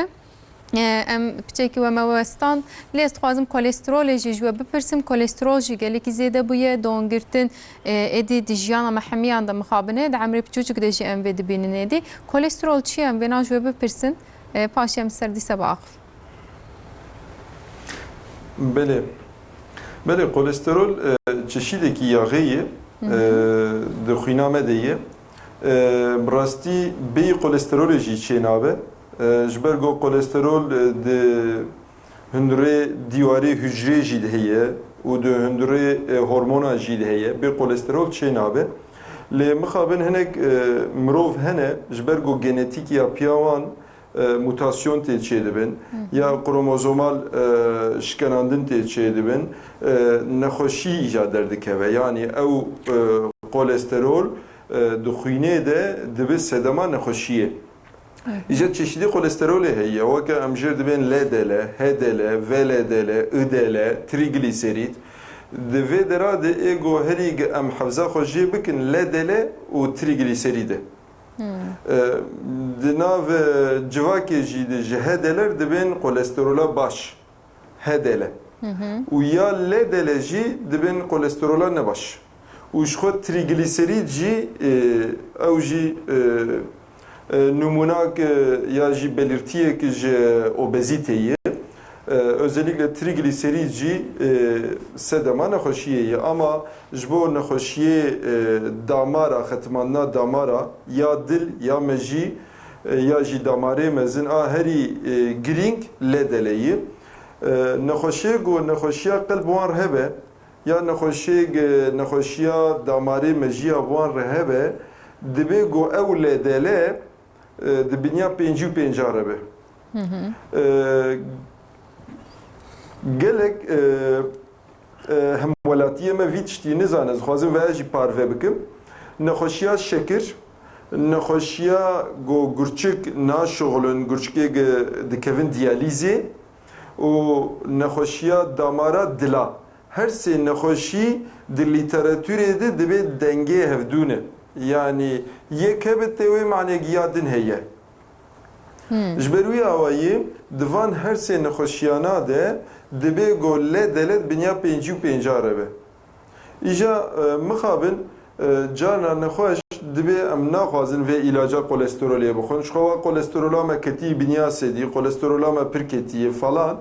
ام بچکی و موستان لیست خوازم کلسترول جیجو بپرسم کلسترول جی گلی کی زیاده بویه دونگرتن ادی دیجیانا محمیان دا مخابنه د عمر بچوچک دجی ام ود بینن ادی کلسترول چی ام بنا جو بپرسن پاشم سردی سباق بله کلسترول çeşideki yağı دخینامه دیه براستی بی کلسترول جی چینابه جبرگو کلسترول ده هندره دیواری hücre جید هیه و ده هندره هورمونا جید هیه بی کلسترول چینابه لی مخابن هنگ مروف هنه جبرگو genetik یا پیاوان mutasyon teçhid edibin ya kromozomal şkenandin teçhid edibin nexweşî îcad derdikeve yani ew kolesterol dixwînê de dibe sedema nexweşiyê. İşte çeşitli kolesterolê heye weke em jîr dibin LDL, HDL, VLDL, IDL, trigliserit di vê dera de ego herî em hevza xwe jê bikin LDL û trigliserîdê. Di nav civakê jî de ji HDL'ler dibin kolesterola baş HDL û ya LDL jî dibin kolesterola ne baş û ji xwe trigliserit jî ew jî numunak ya jî belirtiyek ji obeziteyê özellikle trigliserit jî sedema nexweşiyê ama ji bo nexweşiyê damara xetmanna damara ya dil ya me jî ya jî damarê mezin a herî girîng LDL'yê nexweşiyê got nexweşiya qelb wan hebe ya nexweşiya damarê me jî ya wan re hebe dibe got ew LDL di binya 55 rebe gelek hemwelatiye me vî tiştî nizane dixwazim veya jî parve bikim nexweşiya şekir nexweşiya got gurçik naşoxlin gurçikê dikevin diyalîzê û nexweşiya damara dila her sê nexweşî di lîteratûrê de dibe dengê hevdûne yani yek hebe tewê manegiya din heye ji ber wî awayî divan her sê nexweşiyana de dibe got LDL binya 55 rebe îja mixabin carna nexweş dibe em naxwazin vê îlaca kolesterolê bixwin ji xwe kolesterola me ketî binya sedî kolesterola me pir ketîye falan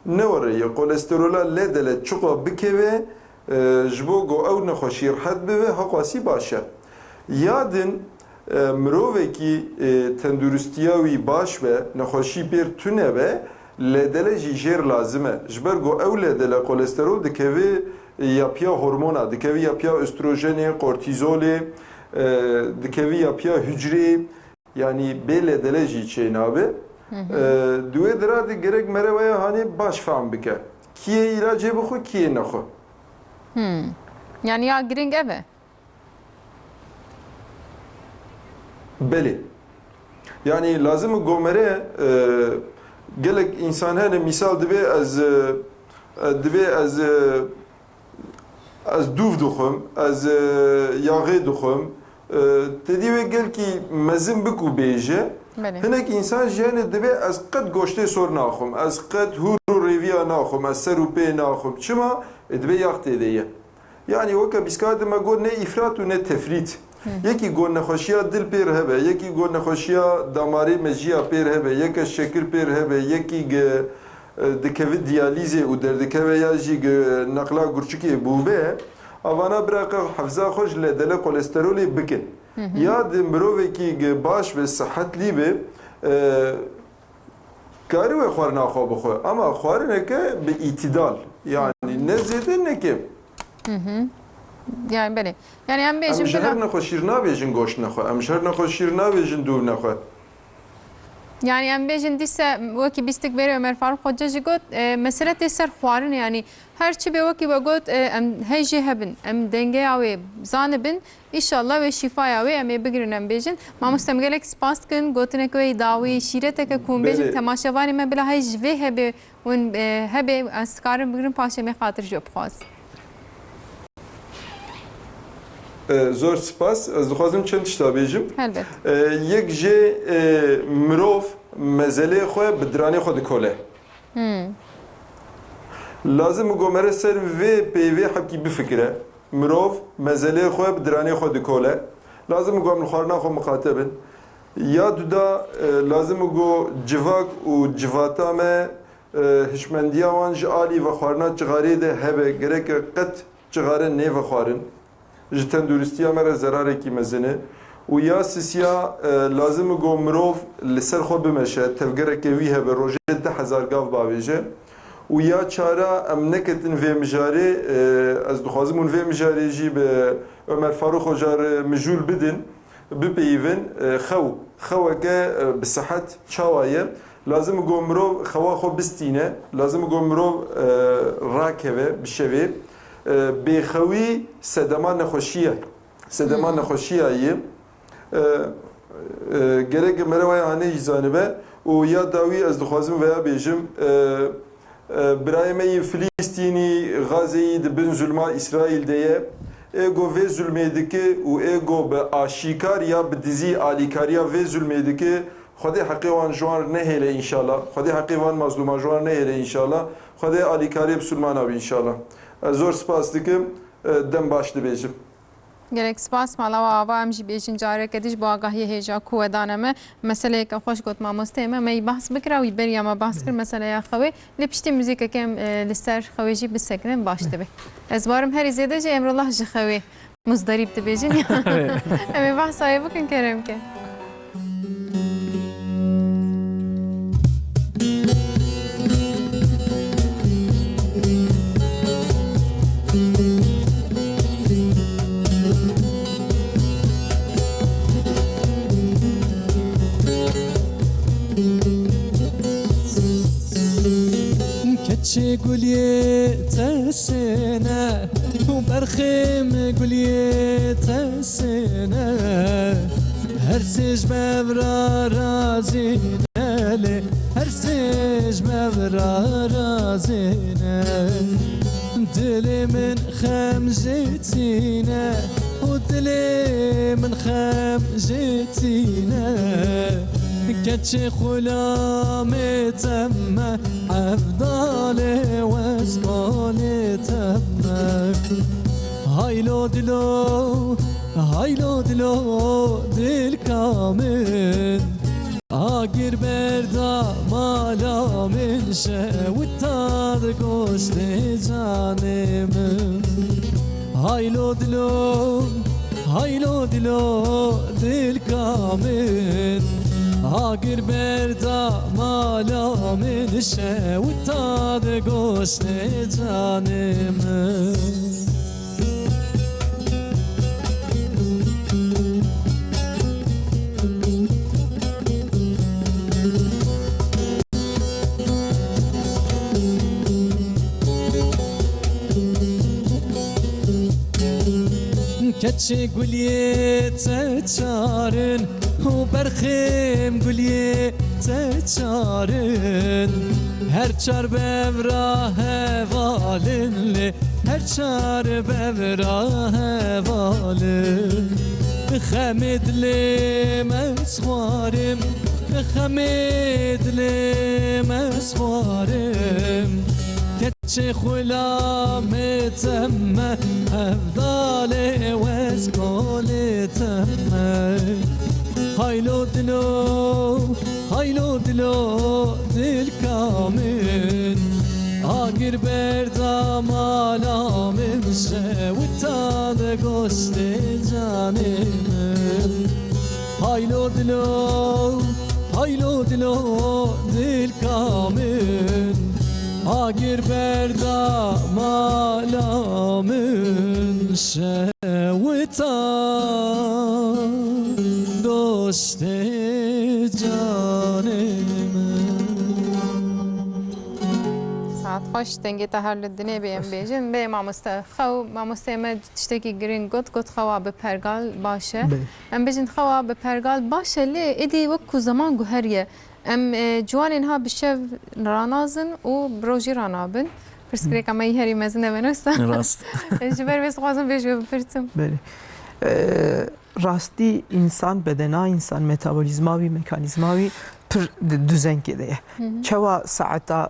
ne were ye kolesterola LDL çuqa bikeve ji bo got ew nexweşî rihet bibe heqwasî baş e yadin mirovekî tenduristiya wî baş ve nexweşî pêr tune be LDL jî jêr lazim e ji ber got ew LDL kolesterol dikeve yapıya hormona dikeve yapıya östrojenê kortizolê dikeve yapıya hücrê yani bê LDL jî çênabe duê dira de gerek merevaya hani baş fehm bike kiyê îlacê bixwe kiyê nexwe yani ya giring eve Beli. Yani lazım gomere gelek insan hene misal dibe az duv duxum az yağı duxum dedi ve gel ki mezin biku bêje hinek insan jene dibe az qet goştê sor naxum az qet huru reviya naxum az ser û pê naxum çima dibe yaq têdeye yani weke biskade me got ne ifrat û ne tefrit یکی گون نخوشیا دل پیر هبه یکی گون نخوشیا داماری مجیا پیر هبه یکی شکر پیر هبه یکی دکوی دیالیزه و در دکوی یا جی نقلا گرچکی بوبه اوانا براقه حفظه خوش لدل کلسترولی بکن یا دمروی کی باش به صحت لیبه کاری و خوارن آخوا بخواه اما خوارنه که به ایتدال yani ne ziyade ne ki Yani böyle. Yani em em bejim ji her bila. nexwe şîr nabêjin goşt nexwe em ji her nexwe şîr nabêjin dûr nexwe Yani em bejin dîse wekî bîstik berê Ömer Faruk Hoca jî got mesele tê ser xwarin yani her çi bê wekî we got em hey jî hebin em dengeya wê zanibin İnşallah ve şifaya ve em ê bigirin em bêjin mamoste em gelek spas dikin gotinek wê dawî şîreteke ku em bêjin temaşevanê me bila hey ji vê hebe hûn hebe ez dikarin bigirin paşê me xatir jî bixwaz. zor spas ez dixwazim çend tişta bêjim Helbet. yek jê mirov mezelê xwe bi diranê xwe dikole lazim gomere ser vê peyvê hekî bifikire mirov mezelê xwe bi diranê xwe dikole lazim gom li xwarina xwe miqatebin ya duda lazim go civak û civata me hişmendiya wan ji alî ve xwarina çigarê de hebe gerek qet çigarê nêve xwarin ji tenduristiya me re zerarekî mezin e û ya sisiya lazim go mirov li ser xwe bimeşe tevgerekê wî hebe rojê 10,000 gav bavêje û ya çara em neketin vê mijarê ez dixwazim hûn vê mijarê jî bi Ömer Faruk Hoca re mijûl bidin bipeyivin xeweke bi sihet çawa ye lazim go mirov xewa xwe bistîne lazim go mirov rakeve bişevê bêxewî sedema nexweşiye sedema nexweşiya yê gerek mere waya hanê jî zanibe û ya dawî ez dixwazim veya bêjim birayê me yê Filîstînî Gazeyî dibin zulma İsraîl de ye ego vê zulmê dike û ego bi aşîkar ya bi dizî alîkariya vê zulmê dike Xwedê heqê wan ji wan nehêle înşallah Xwedê heqê wan mazlûman ji wan nehêle înşallah Xwedê alîkariyê bi Sulmana bî înşallah ez zor spas dikim dem baş dibêjim Gerek spas mala ve ava em jî bêjin careke dîş bu agahiyê hêja ku wedane me meseleyeke xweş got mamosteyê me me behs bikira wî beriya me behs kir meseleya xewê lê piştî muzîkeke em li ser xewê jî bisekirin baş dibe ez barim herî zêde jî Emrullah ji xewê muzdarîb dibêjin em ê behsa wê bikin keremke چه گلیه تسنه و برخیم گلیه تسنه هر سج مورا رازینه هر سج مورا رازینه دل من خم جتینه و دل من خم جتینه كتش خلام تم عبدال واسقال تم هايلو دلو دل كامل آگیر بردا مالا من شوتاد گوشت جانم هایلو دلو دل کامل آگیر بردا مالا من شوتاد گوشت جانم کچه گلیه تچارن و برخیم گلیه تچارن هر چار بوراه والن لی هر چار بوراه والن خمد لی مسخوارم خمد لی مسخوارم كتش خلام تم أفضل واسكول تم هايلو دلو دل كامل آگیر بردا مالا من شوتاد گوشت جانم هايلو haylo dilo dil kamil agir berda malamın şevita dost canım. ساعت خوش دنگی تهر لدنی بیم بیجن به مامسته ما تشتکی گرین گوت خوا به پرگال باشه ام بیجن خوا به پرگال باشه لی ایدی وکو زمان گوهریه ام جوان اینها بشه رانازن و بروجی رانابن پرسکری که مایی هری مزنه بنوستا راست جبر بیست خوازم بیجو بپرسم بله راستی انسان بدنا انسان متابولیزماوی مکانیزماوی پر düzen gideye. Çava saata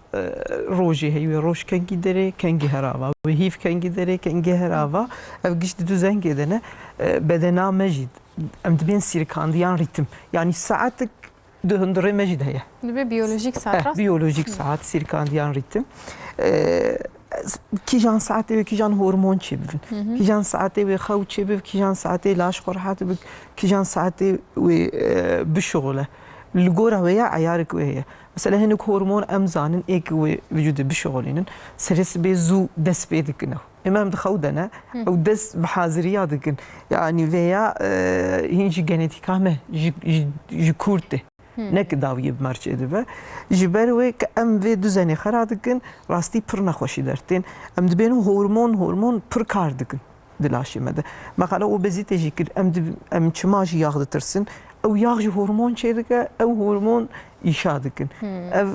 roji heyi roş kengi dere kengi herava ve hif kengi dere kengi herava ev gişti düzen gidene bedena mecid em dibin sirkandiyan ritim yani saatik döndüre mecid heye. Bir biyolojik saat rast. Biyolojik saat sirkandiyan ritim. Kijan saate ve kijan hormon çebivin. Kijan saate ve xav çebiv kijan saate laş qorhat ve kijan saate ve bişoğle. الجورة ويا عيارك ويا مثلا هناك هرمون أمزان إيك وجود بشغلين سرس بيزو دس بيدكنه إمام دخودنا أو دس بحاضرية دكن يعني ويا هنجي جينيتيكا ما جكورته نك داوية بمرج إدبا جبروي كأم في دوزاني خرادكن راستي برنا خوشي درتين أم دبينو هرمون پر كار دكن دلاشي مده ما قالوا وبزيت يجيك أم تشماجي ياخد ترسن او ياغجي هرمون شيدك او هرمون يشادكن اف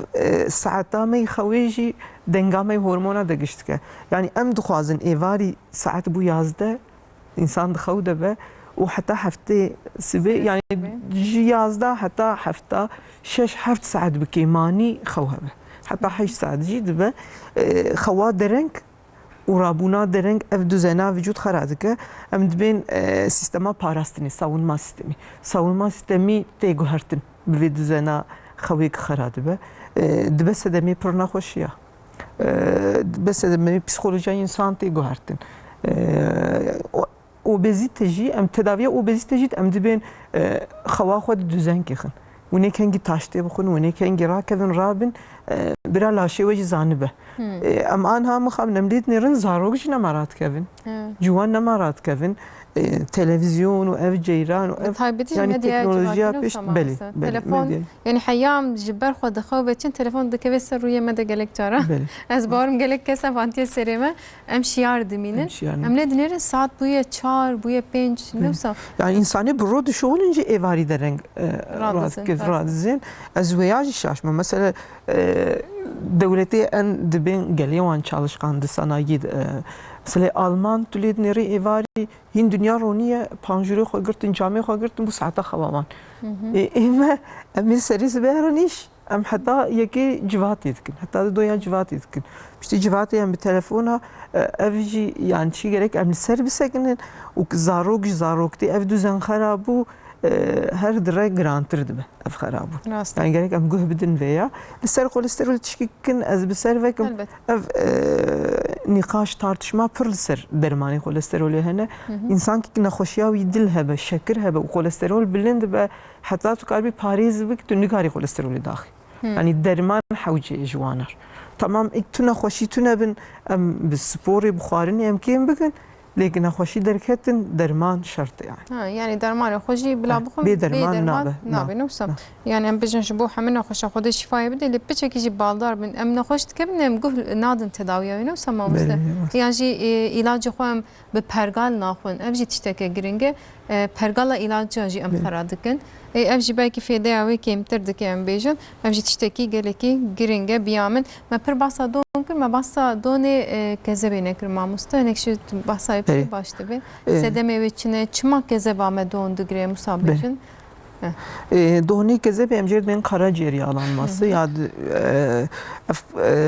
ساعتا مي خويجي دنگامي هرمونا دگشتك يعني ام دخوازن ايواري ساعت بو يازده انسان دخوده به وحتى حفتي سبي يعني يازده حتى حفتا 6-7 ساعت بكيماني خوها به حتى 8 ساعت جيد به خوا درنك ورابونا درنگ اف دوزنا وجود خرادکه ام دبین سیستما پاراستنی savunma sistemi تيجو هرتن به دوزنا خویک خراده به دبست دمی پرنا خوشیه دبست دمی پسیkolojya insan تيجو هرتن obeziteji em tedaviye obeziteji em dibin xwa xwe düzen kixin ونی کنگی تاشته بخون ونی کنگی راکبن رابن برا لاشی وجی زانبه ام آنها مخاب نملید نیرن زاروگش نمارات کبن جوان نمارات کبن تلفزيون واف جيران واف يعني تكنولوجيا بيش بلي تلفون يعني حيام جبر خود خوبتين تلفون دكبي سرويه مدى قالك ترى از بارم قالك كسا فانتي سريمه ام شيار دمينن ام ندنير ساعت بويا 4 بويا 5 نفسه يعني انساني برود شغلنجي ايفاري درنج راد كيف راد زين ازوياج شاشمه مثلا دولتي ان دبين قاليوان çalışkan sanayi مثلا آلمان تولید نری ایواری هین دنیا رونیه پانجوری خو گرتن جامعه خو گرتن بو ساعت خوامان اما امیر سریس بهرنیش ام حتی یکی جوات یدکن حتی دویا جوات یدکن بشتی جوات ام بتلفونها افجی yani چی gerek ام سر بسکنن و زاروک اف دوزن خرابو her dira grantırdı be ev xarabı. Yani gerek em guh bidin veya ser kolesterol tişkikin ez bi ser vekim ev nikaş tartışma pır ser dermani kolesterolü hene insan ki naxoşiya ve dil hebe şeker hebe و kolesterol bilind be hatta tu kalbi pariz bik tu nikari kolesterolü dahi. Yani derman havci jwanar. Tamam ik tu naxoşi tu nebin em bi spori buxarini em kim bikin لكن خوشي دركتن درمان شرط يعني. يعني درمان خوشي بلا بخم بدرمان نابي نوسم. يعني ام بجن شبوحه منه خوش خود شفايه بدي اللي بتشكي جي بالدار من ام نخوش تكبن ام قه نادن تداويه نوسم مثلا. يعني جي علاج خوام ببرغال ناخون ابجي تشتكي جرينجه برغالا علاج جي ام خرادكن. ابجي باكي فيدا اوي كيم تردك ام بيجن ابجي تشتكي قالكي جرينجه بيامن ما بر باسا ممكن ما باسا دوني كذبه نكر ما مستهنك شو باسا başta bir sedeme içine çımak gezebame dondu gire musabbetin. Doğni gezebe emcerden karaciğer yağlanması ya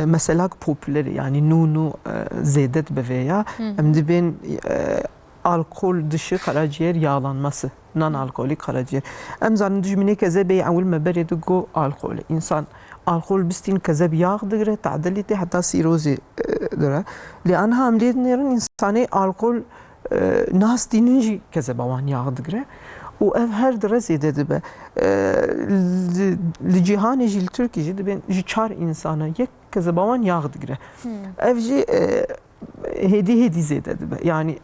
mesela popüler yani nunu zedet beveya hem de ben alkol dışı karaciğer yağlanması non alkolik karaciğer. Em zanın düşmene gezebe avul meberedu go alkol insan alkol بستين كذب ياخذ تعدلتي حتى سيروزي درا لأنها عملية نيرن إنساني alkol ناس تينجي كذب وان ياخذ و ev her dere zêde dibe. Li cîhanê jî li Tirkiyê jî dibên ji 4 insana yek kezebawan yağ digire. Ev jî hêdî zêde dibe. Yani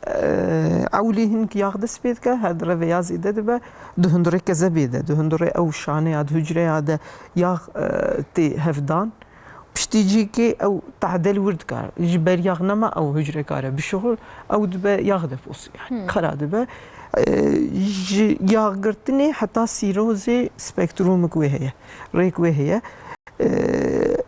ewlî hinek yağ dest pê dike, her dere veya zêde dibe. Di hundirê kezebê de, di hundirê ew şaneya, di hücreya de yağ tê hevdan. Piştî cîkê ew tehdel wir dikar. Ji ber yağ nema ew hücrekare bişuxur, ew dibe yağ deposî. Yani qera dibe. Ji yağgirtinê heta sîrozê spektrumik wê heye. Rêk wê heye.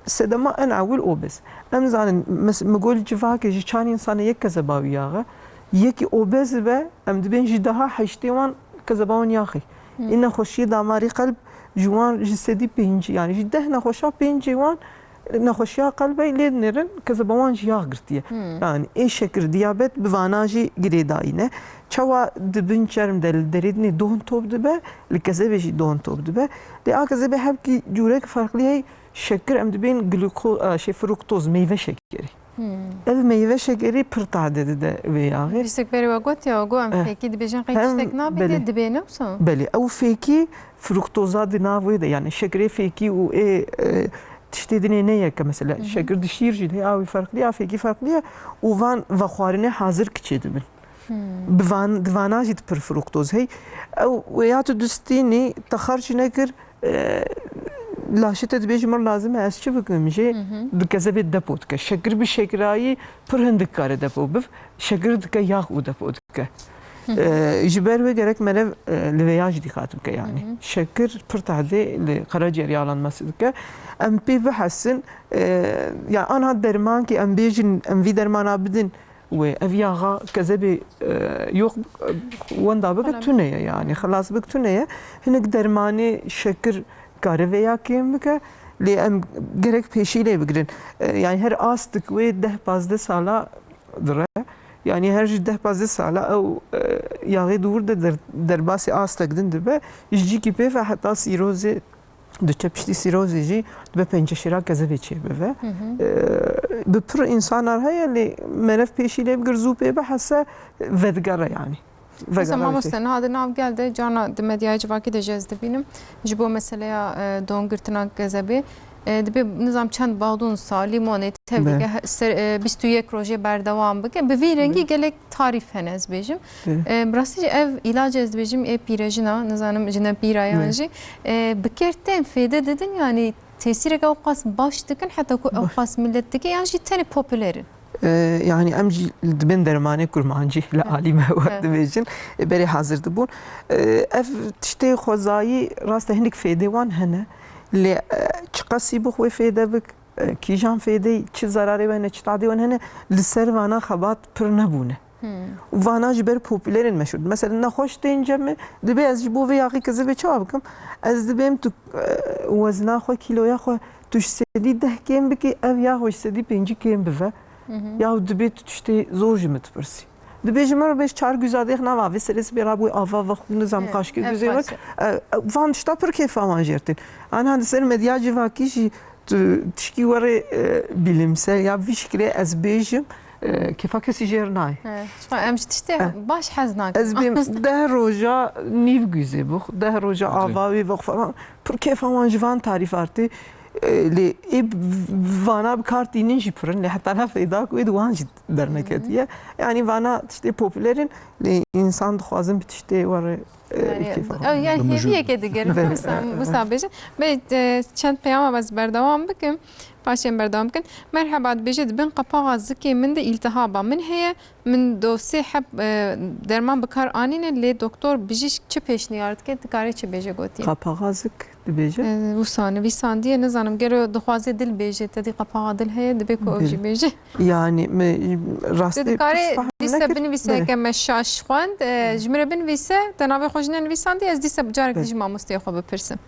Sedema en ewil obez. Em zanin mi gol civakê ji 4 insana yek kezeba wî yağı. Yekî obez be em dibên ji daha heştê wan kezebawan yaxî. Î nexweşiyê damarî qelb ji wan ji sedî 5 yani ji 10 nexweşa 5 wan nexweşiya qelbê lê dinêrin kezebawan ji yağ girtiye. Yani ê şekir diyabet bi vana jî girêdayîne. Çawa dibin çerm de li derê dinê dohn top dibe, li kezebê jî dohn top dibe. Lê a kezebê hevkî cûrek farklı heye. Şeker em dibên fruktoz meyve şekeri. Ev meyve şekeri pir tadede de vê yağı. Piştek berê we gotiya got em fêkî dibêjin qey tiştek nabêje dibê ne wisa? Belê ew fêkî fruktoza di nav wê de yani şekerê fêkî û tiştê dinê neyeke mesela şeker di şîr jî heye awî farklı ya fêkî farklı ya û van vexwarinê hazir kiçê dibin. Di vana jî pir fruktoz hey. Ew wê ya tu distînê te xerç nekir laşete dibêjim mir lazim ez çi bikim jê di kezebê depo dike. Şeker bi şekerayî pir hindik kare depo biv. Şeker dike yağ û depo dike. Ji ber wê gerek merev li vêya jî dîqat bike yani. Şeker pir tehdê li qeraciyerî alanması dike. Em pê bihesin ya anha derman ki em bêjin em vî dermana bidin ve ev yağa kezebê yok wenda bike tuneye yani. Xelas bike tuneye. Hinek dermanê şeker kare veya kêm bike lê em gerek pêşî lê bigirin. Yani her astik wê 10-15 sala dire. Yani her ji 10-15 sala ew yağı dûr de derbasî astek din dibe. Ji cîkî pê ve heta sîrozê diçe piştî sîrozê jî dibe penceşêra kezebê çêbive. Bi pir insanar heye lê merev pêşî lê bigir zû pê bihese vedgere yani. Mesela mamoste niha nav gelde cana di medyaya civakê de jez dibînim ji bo meseleya dongirtina kezebê dibe nizam çend baldûn salî monê tevlike 21 rojê berdewam bike bi vî rengî gelek tarîf hene ez bêjim. Birastî jî ev îlac ez dibêjim ê pîrejina nizanim ji ne pîrayan jî bi kertên fêde didin yani tesîrek ew qas baş dikin heta ku ew qas millet dike yan jî tenê popülerin. Yani em jî dibên dermanê kurmancî li alî me dibêjin berê hazir dibûn. Ev tiştê xwezayî rast e hinek fêdê wan hene lê çi qesî bi xwe fêde bik kîjan fêdê çi zararê we ne çi tadê wan hene li ser vana xebat pir nebûne. Vana ji ber popülerên meşhur. Mesela nexweş tênce me dibe ez ji bo vê yaqî kezebê çawa bikim ez dibêm tu wezna xwe kîloya xwe tu ji sedî 10 kêm bikî ev ya xwe ji sedî 5 kêm bive. Ya dibê tu tiştê zor ji min dipirsî. Dibêjim mir beş çar güzadê nava vê serê sibê rabûyê ava ve xwe nizam qaşkê güzê wek van tişta pir kêfa wan jêrtin. Aniha di ser medya civakî jî tişkî were bilimsel ya vî şekilê ez bêjim kêfa kesî jêr nayê. Em ji tiştê baş hez nakim. Ez bêm 10 roja nîv güzê bû 10 roja ava wê ve xwe pir kêfa wan ji van tarîf artî. Lê ê vana bi kartînin jî pirin lê heta ne fêda ku wê di wan jî derneketiye. Yani vana tiştê popülerin lê însan dixwazin bi tiştê were yani hêviyekê digerin wisa bêjin. Bê çend peyama ez berdewam bikim. Paşên berdewam bikin. Merheba dibêje dibin qepaxa zikê min de îltihaba min heye min dosê heb derman bi kar anîne lê doktor bijîşk çi pêşniyar dike dikarê çi bêje gotiye. Qepaxa zik dibêje? Wisa nivîsandiye nizanim gero dixwaze dil bêje tedî qepaxa dil heye dibe ku ew jî bêje. Yani rastî dikarê dîse binivîse heke me şaş xwend ji min re binivîse te navê xwe ji ne nivîsandiye ez dîse carek ji mamosteyê xwe bipirsim.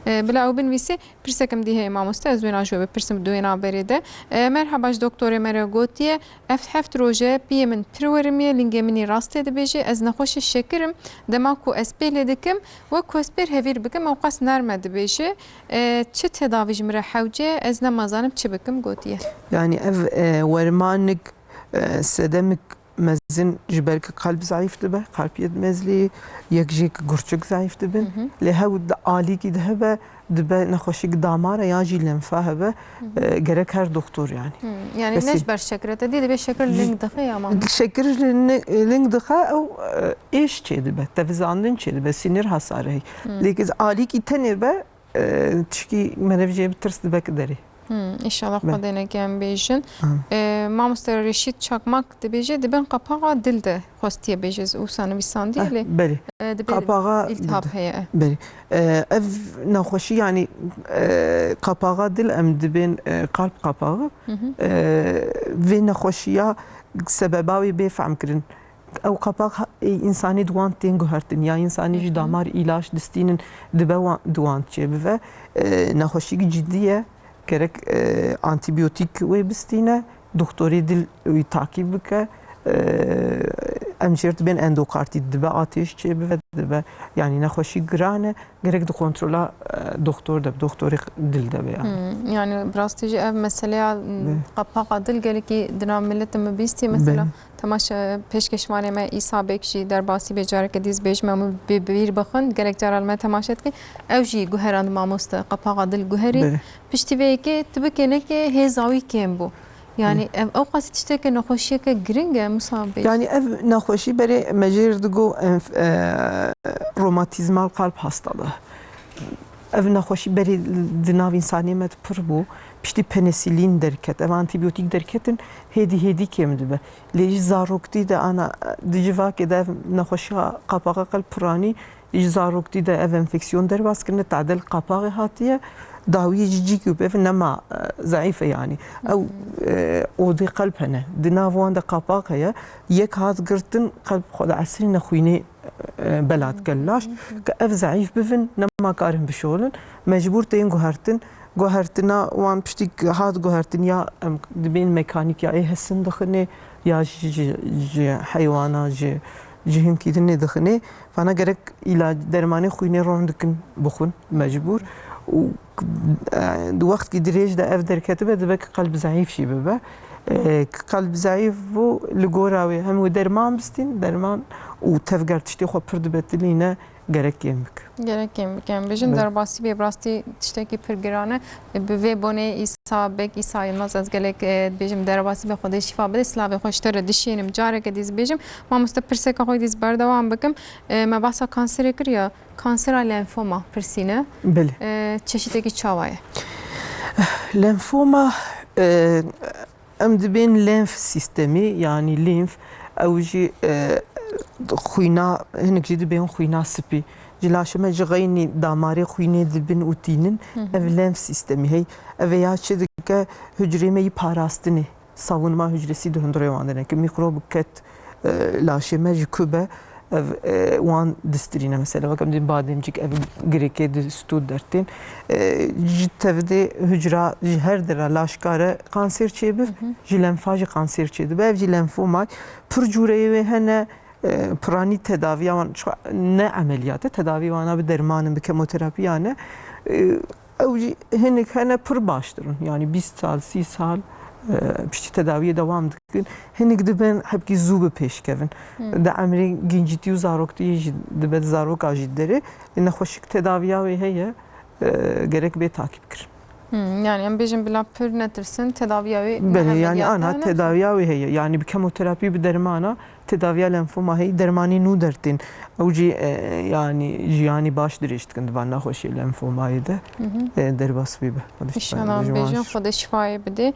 Bila ew binivîsê pirsekim dî heye mamoste ez wêna ji we bipirsim duêna berê de. Merheba ji doktorê me re gotiye ev heft roje piyê min pir werimiye lingê minî rastê dibêje ez nexweşê şekirim dema ku ez pê lê dikim wek ku ez pêr hevîr bikim ew qas nerme dibêje çi tedavî ji min re hewce ez nemazanim çi bikim gotiye. Yani ev wermanik sedemik mezin ji ber kalp zayıf dibe, kalp yetmezliği, yek jî gurçuk zayıf dibin. Lê hew di alîkî de hebe dibe nexweşîk damara ya jî lenfa hebe gerek her doktor yani. Yani Besi. neş ber şekerete değil be şeker link dahi ya mam. Şeker ling dixe ew êş çê dibe, tevzandin çê dibe, sinir hasarı hey. Lêkin alîkî tenê be tişkî merev jê bi tirs dibe ki derê. İnşallah Ben- Xwedê nekem bêjin. Mamoste Reşît Çakmak dibêje dibin qapağa dil de xwestiye bêje û sanivîsandiye lê Belê. dibê Kapağa iltihab heye. Belê. Ev nexweşî yani kapağa dil em dibên kalp kapağı vê nexweşiya sebeba wê bêfehm kirin. Ew kapaq insanî diwan tên guhertin ya insanî ji damar îlaç distînin dibe diwan çêbive nexweşîk ciddi ye gerek antibiyotik wê bistîne doktorê dil wî takîb bike em jê dibên endokardît dibe atêş çêbive dibe yani nexweşî giran e gerek di kontrola doktor de doktorê dil de be yani. Yani rastî ev meseleya qapağa dil gelekî dina milletê me bîstî mesela temaşa pêşkeşvanê me İsa Bek jî derbasî bêcareke dîz bêjme me bîr bixin gerek caral me temaşet ki ew jî guheran mamoste qapağa dil guherî piştî vê yekê tu bikenekê hêza wî kêm bû. Yani ev qasî tiştekê nexweşiyeke giring e Musa Bey. Yani ev nexweşî berê mejêr digo romatizmal kalp hastalığı. Ev nexweşî berê di nav insaniyê me pir bû. Piştî penisilîn derket, ev antibiyotik derketin hêdî kêm dibe. Lê ji zaroktî de ana di civakê de ev nexweşiya qapağa kalp piranî ji zaroktî de ev enfeksiyon derbas kirine tadil qapağı hatiye dawiyê jî cî ev nema zayıf yani. Ew odê kalp hene. Di nav wan de qapağı heye. Yek hat girtin kalp xwe di esrî nexwînê belat gellaş. Ke ev zayıf bivin nema karin bişolin. Mecbur tên guhertin. Guhertina wan piştî hat guhertin ya em dibên mekanik ya ê hesin dixine ya ji heywana ji hinkî dinê dixine. Fana gerek ilaç dermanê xwînê ron dikin bixwin mecbur. û di wextkî dirêj de ev derketibe dibe ki kalp zayıf jî bibe. Kalp zayıf bû li gora wê hem wê derman bistîn derman û tevger tiştê xwe pir dibe tilîne gerek kêm bike. Gerek kêm bikem bêjin derbasî bê rastî tiştekî pir giran e bi vê bonê İsa Bek İsa Yılmaz ez gelek bêjim derbasî be Xwedê şifa bide silavê xwe ji te re dişînim careke dîz bêjim mamoste pirseka xwe dîz berdewam bikim me behsa kanserê kiriye kansera lenfoma pirsîne Belê. çeşitekî çawa ye. Lenfoma em dibên lenf sistemî yani lenf ew jî xwîna hinek jî dibên xwîna spî. Ji laşê me ji xeynî damarê xwînê dibin û tînin ev lenf sistemî hey. Ev ê ya çi dike hücrê me yî parastinê. Savunma hücresî di hundirê wan de ne mikrob ket laşê me ji kube ev wan distirîne mesela wekem dî bademcik ev girêkê di stû dertên ji tevdê hücra ji her dera laşkare kanser çêbiv ji lenfa jî kanser çêdibe ev jî lenfoma pir cûreyê wê hene piranî tedaviya wan ne ameliyatê tedavî wana bi dermanin bi kemoterapiya ew jî hinek hene pir baştirin yani 20 sal 30 sal piştî tedaviyê dewam dikin hinek dibin hepkî zû bi pêşkevin di emirê gincîtî û zaroktiyê jî dibe zaroka jî derê nexweşik tedaviya wê heye gerek bê takip kirin. Yani em bêjin bila pir netirsin tedaviya wê Belê yani ana tedaviya wê heye yani bi kemoterapî bi dermana tedaviya lenfoma heye dermanî nû dertên ew jî yani jiyanî baş dirêj dikin di van nexweşiyê lenfomayê de derbas wê be. İnşallah bêjin Xwedê şifayê bide.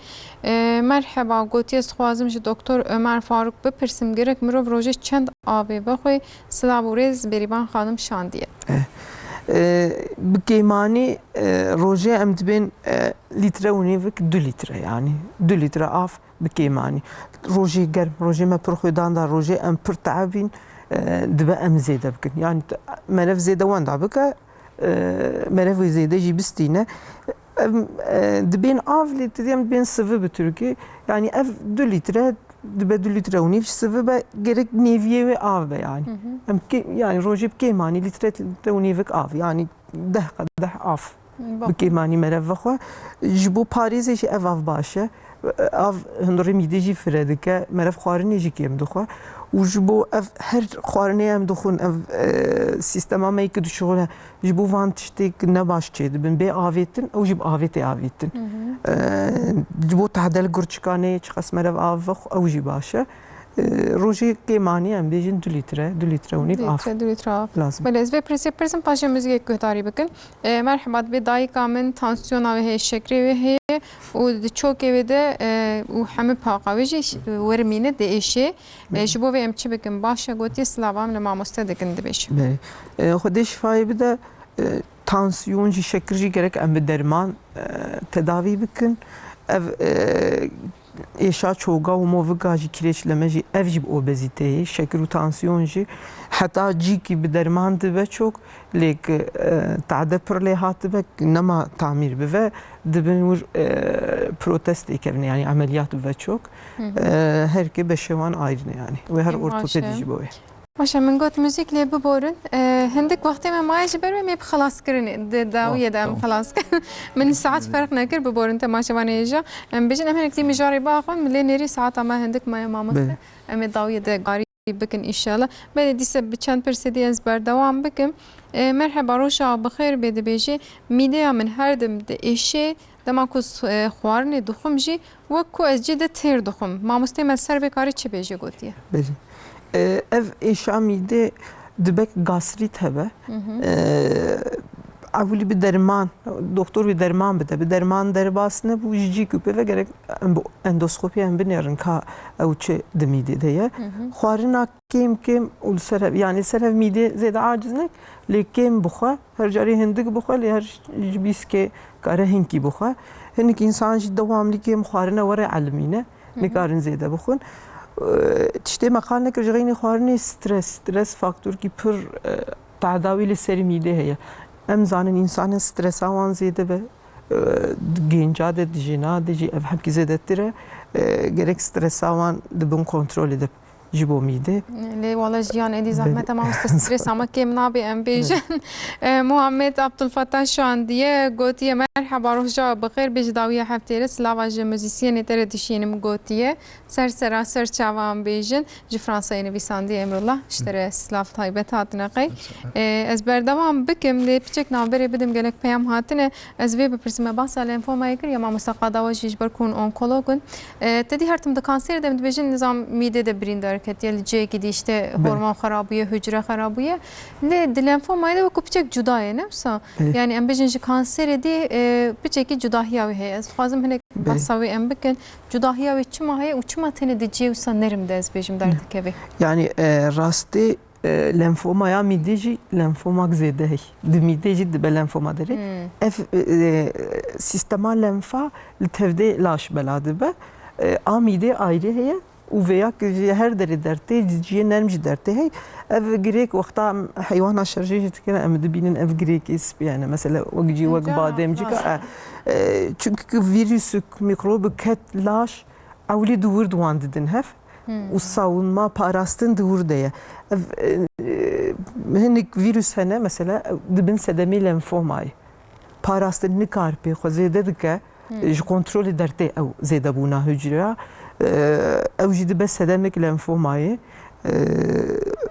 Merheba gotiye ez dixwazim ji Doktor Ömer Faruk bipirsim gerek mirov rojê çend avê bixwe silav û rêz berîvan xanim şandiye. Bi kêmanî rojê em dibên lître û nêvik 2 lître yani 2 lître av bi kêmanî. Rojê germ rojê me pir xwedan da rojê em pir teebîn dibe em zêde bikin. Yani merev zêde wan da bike merev wê zêde jî bistîne. Dibên av lître em dibên sivî bi Tirkî yani ev 2 lître dibe 2 lître û nîv sivî be gerek nêviyê wê av be yani. Em yani rojê bi kêmanî lître û nêvik av yani 10 av bi kêmanî merev vexwe ji bo parêzê jî ev av baş e av hindori midêjî fire dike merv xwarinê jî kêm dixwe û ji bo ev her xwarinê em dixwin ev sîstema me yekî dişuxile ji bo van tiştêk ne baş çê dibin bê avêtin ew jî bi avêtê avêtin ji bo tehdel gurçikanê çi qas merv av vex ew jî baş e rojê kêmanî em bêjin 2 litre 2 litre û nîv av دو لیتر آب. lazim. بله از پرسی پرسم پاشه موزیک گهداری بکن. مرحبا به دایکا من تانسیون و هی شکری و هی و چوک و ده و همه پاقاویجی ورمینه دیشه. جبو و ام چی بکن باشه گویی سلام لما مستدکن دبیش. بله خودش شفای بده tansiyon jî şeker jî gerek em bi derman tedavî bikin ev êşa çoga û moviga jî kirêçleme jî ev jî bi obezîteyê şeker û tansiyon jî heta cîkî bi derman dibe çok lêk tade pir lê hatibe nema tamîr bive dibin wir protestê kevne yani ameliyat bive çok herkê beşewan ayrine yani ve her ortopedî jî bo wê. باشه من گفت موزیک لی ببرن هندک وقتی من مایج برم میب خلاص کردن داویه دام خلاص من ساعت فرق نکرد ببرن تماشا وانیجا بيجن هم هنك مجاري باخون من لين ساعت ما هندك ما مامسته ام داویه ده قاری بکن ان شاء الله بعد دیسه بچند پرسیدی از بردوام بکم مرحبا روشا بخیر بده بیجی میده من هر دم ده ایشه دما کوس خوارن دخم جی و کو از جی ده تیر دخم مامسته من سر بکاری چه بیجی گوتیه بله ev eşamide dibek gastrit hebe avuli bir derman doktor bir derman bide bir derman derbasine bu jici küpe ve gerek endoskopi hem binerin ka avçe demide diye xwarina kem ulser yani serev mide zeda aciznek lekem buxa her cari hindik buxa le her biske kare hinki buxa hinik insan ji devamlı kem xwarina were almine nikarin zeda buxun تشتي مقال نكر جغيني خوارني سترس فاكتور كي بر تعداوي لسري ميده هي ام زانن انسان سترس اوان زيده به genca de dijina de ji ev hepki zedetire gerek stres avan dibin kontrol edip jibo mide. لی والا جیان ادی زحمت ما استرس اما کم نابی ام بیجن محمد عبدالفتاح شاندیه گوتیه مرحبا روح جا بخیر بیج داویه هفتیره سلاوا جه موزیسین تر دشینم گوتیه سر چاوان بیجن جی فرانسایی نویساندی امرالله اشتره سلاف تایبت هاتنه قی از بردوام بکم لی پچک نامبری بدم گلک پیام هاتنه از وی بپرسیم باسا لنفوما یکر یا ما مستقادا و جیج برکون onkologun تدی هر تم kanser dem بیجن نظام میده de برین hareketli ki işte hormon xarabiye, hücre xarabiye. Ne lenfoma ile küçük cudaya ne olsa yani em bejinci kanser edi küçük cudahiya ve heyaz. Fazım hene basavi em bikin cudahiya ve çuma hay uçma tene de cevsa nerim dez bejim derdik evi. Yani rastı lenfoma ya mideci lenfoma zede hey. De mideci de lenfoma deri. Sistema lenfa tevde laş beladı be. Amide ayrı heye. و veya her deri derte ciye nermci derte hey ev girek vakta hayvana şarjı tkene em dibinin ev girek isp yani mesela o gici vak bademci ka çünkü virüsük mikrobu ket laş avli dur duan dedin hef u savunma parastın dur diye henik virüs hene mesela dibin sedemi lenfomay parastın nikarpi xozede dike kontrol derte ev zede buna hücre ev jî bes sedemek lenfomayê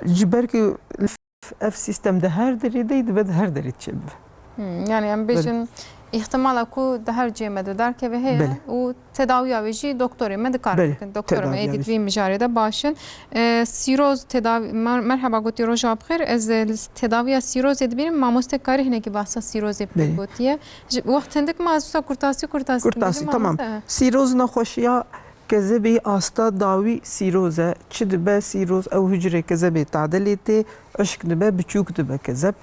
ji ber ki ev sistemde her derê de dibe her derê çebive. Yani em bêjin ihtimala ku di her ciyê me de derkeve heye û tedawiya wê jî doktorê me dikar bikin. Doktora me êdît vî mijarê de başin. Sîroz tedavi merhaba gotiye roja bixêr ez tedaviya sîrozê dibînim mamostekarî hinekî bahsa sîrozê pir gotiye. Wext hindik ma ez kurtasî tamam. Sîroz nexweşiya kezebê asta dawî sîroz e çi dibe sîroz ew hücrê kezebê tadelê tê eşk dibe biçûk dibe kezeb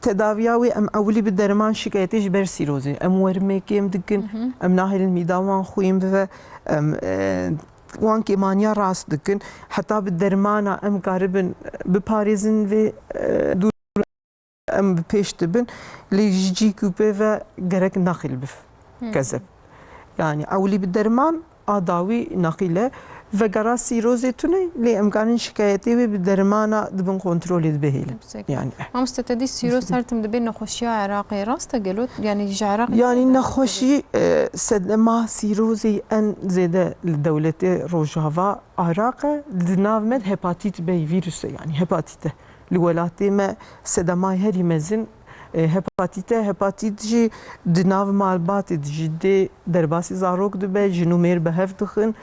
tedaviya wê em ewlî bi derman şikayetê ji ber sîrozê em wermekê em dikin em nahêlin mîda wan xwîn bive em wan kêmaniya rast dikin heta bi dermana em karibin biparêzin vê dûr em bi pêş dibin lê ji cî küpê ve gerek naxîl biv kezeb. Yani evli bir derman adavi nakile وگرا سیروزی تونه لی امکان شکایتی و به درمانا دبن کنترلی دبهیل yani مامۆستا تدی سیروس هەرتم دەبێت نەخۆشیە عێراقی ڕاستە گەلوت یعنی عێراق yani نخوشی سدما سیروزی ان زیاده دولت روجاوا عراق دناومد هپاتیت بی ویروس yani هپاتیت لولاتی ما سدمای هری مزن هپاتیت جی دناو مالبات جدی درباسی زاروک دبی جنومیر به هفت دخن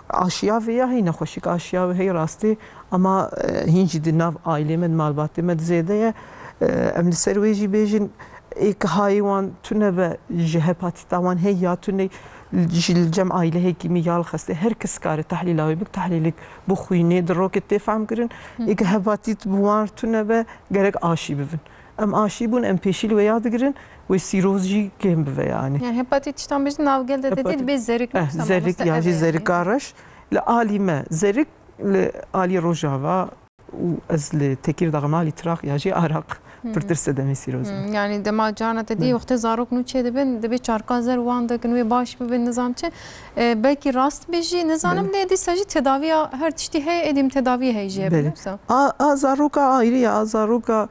آشیا ویا هی نخوشی که آشیا و هی راستی اما هینجی دناو عائله من مالباتی مد زیاده امن سرویجی بیجن ایک هایوان تونه به هپاتیت وان هی یا تونه الجمع عائله هي كيمياء الخاصة هر كس كار تحليل أو بك تحليلك بخوينة دروك تفهم كرن إيك هباتيت بوار تنبه جرك آشي بفن أم آشي بون أم بيشيل وياد كرن وسيروزجي كم بفه يعني هپاتیت شتان بيجن ناوگل دادید به زرق زرق يا جي زرق عرش لآلي ما زرق لآلي روجاوا وأز لتكير دغمالي تراق يا جي عراق پرترسه دمی سیروز yani dema cana dedi vaqti zarok nu çe dibin dibe çarkazer wan da günü baş bibin nizam çe belki rast beji nizanım dedi saji tedavi her tişti hey edim tedavi heyje bilirsen zaroka ayrı ya zaroka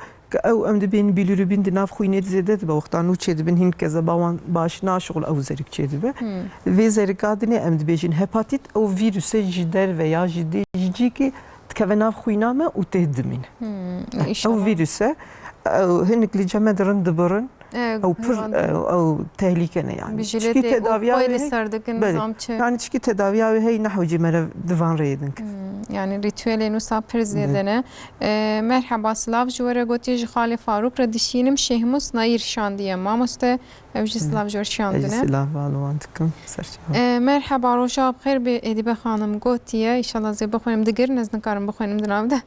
او ام دبین بیلروبین دناف خوینه زده به وقتا نو چه دبین هند کذا باوان باشنا شغل او زرق چه دبه و زرقادنه ام دبیجین هپاتیت او ویروس جدر veya جدی کی تکوناف خوینامه او تهدمین او ویروسه او هنك اللي جمع درن دبرن او او تهليكنا يعني تشكي تداويا يعني تشكي تداويا هي نحو جمره دفان ريدنك يعني ريتويل نوسا برزيدنه مرحبا سلاف جوره گوتي خالي فاروق ردشينم شهموس ناير شانديه مامسته اوجي سلاف جور شاندنه سلاف والوانتكم مرحبا روشا بخير باديبه خانم گوتيه ان شاء الله زي بخونم دگر نزن کارم بخونم دنامده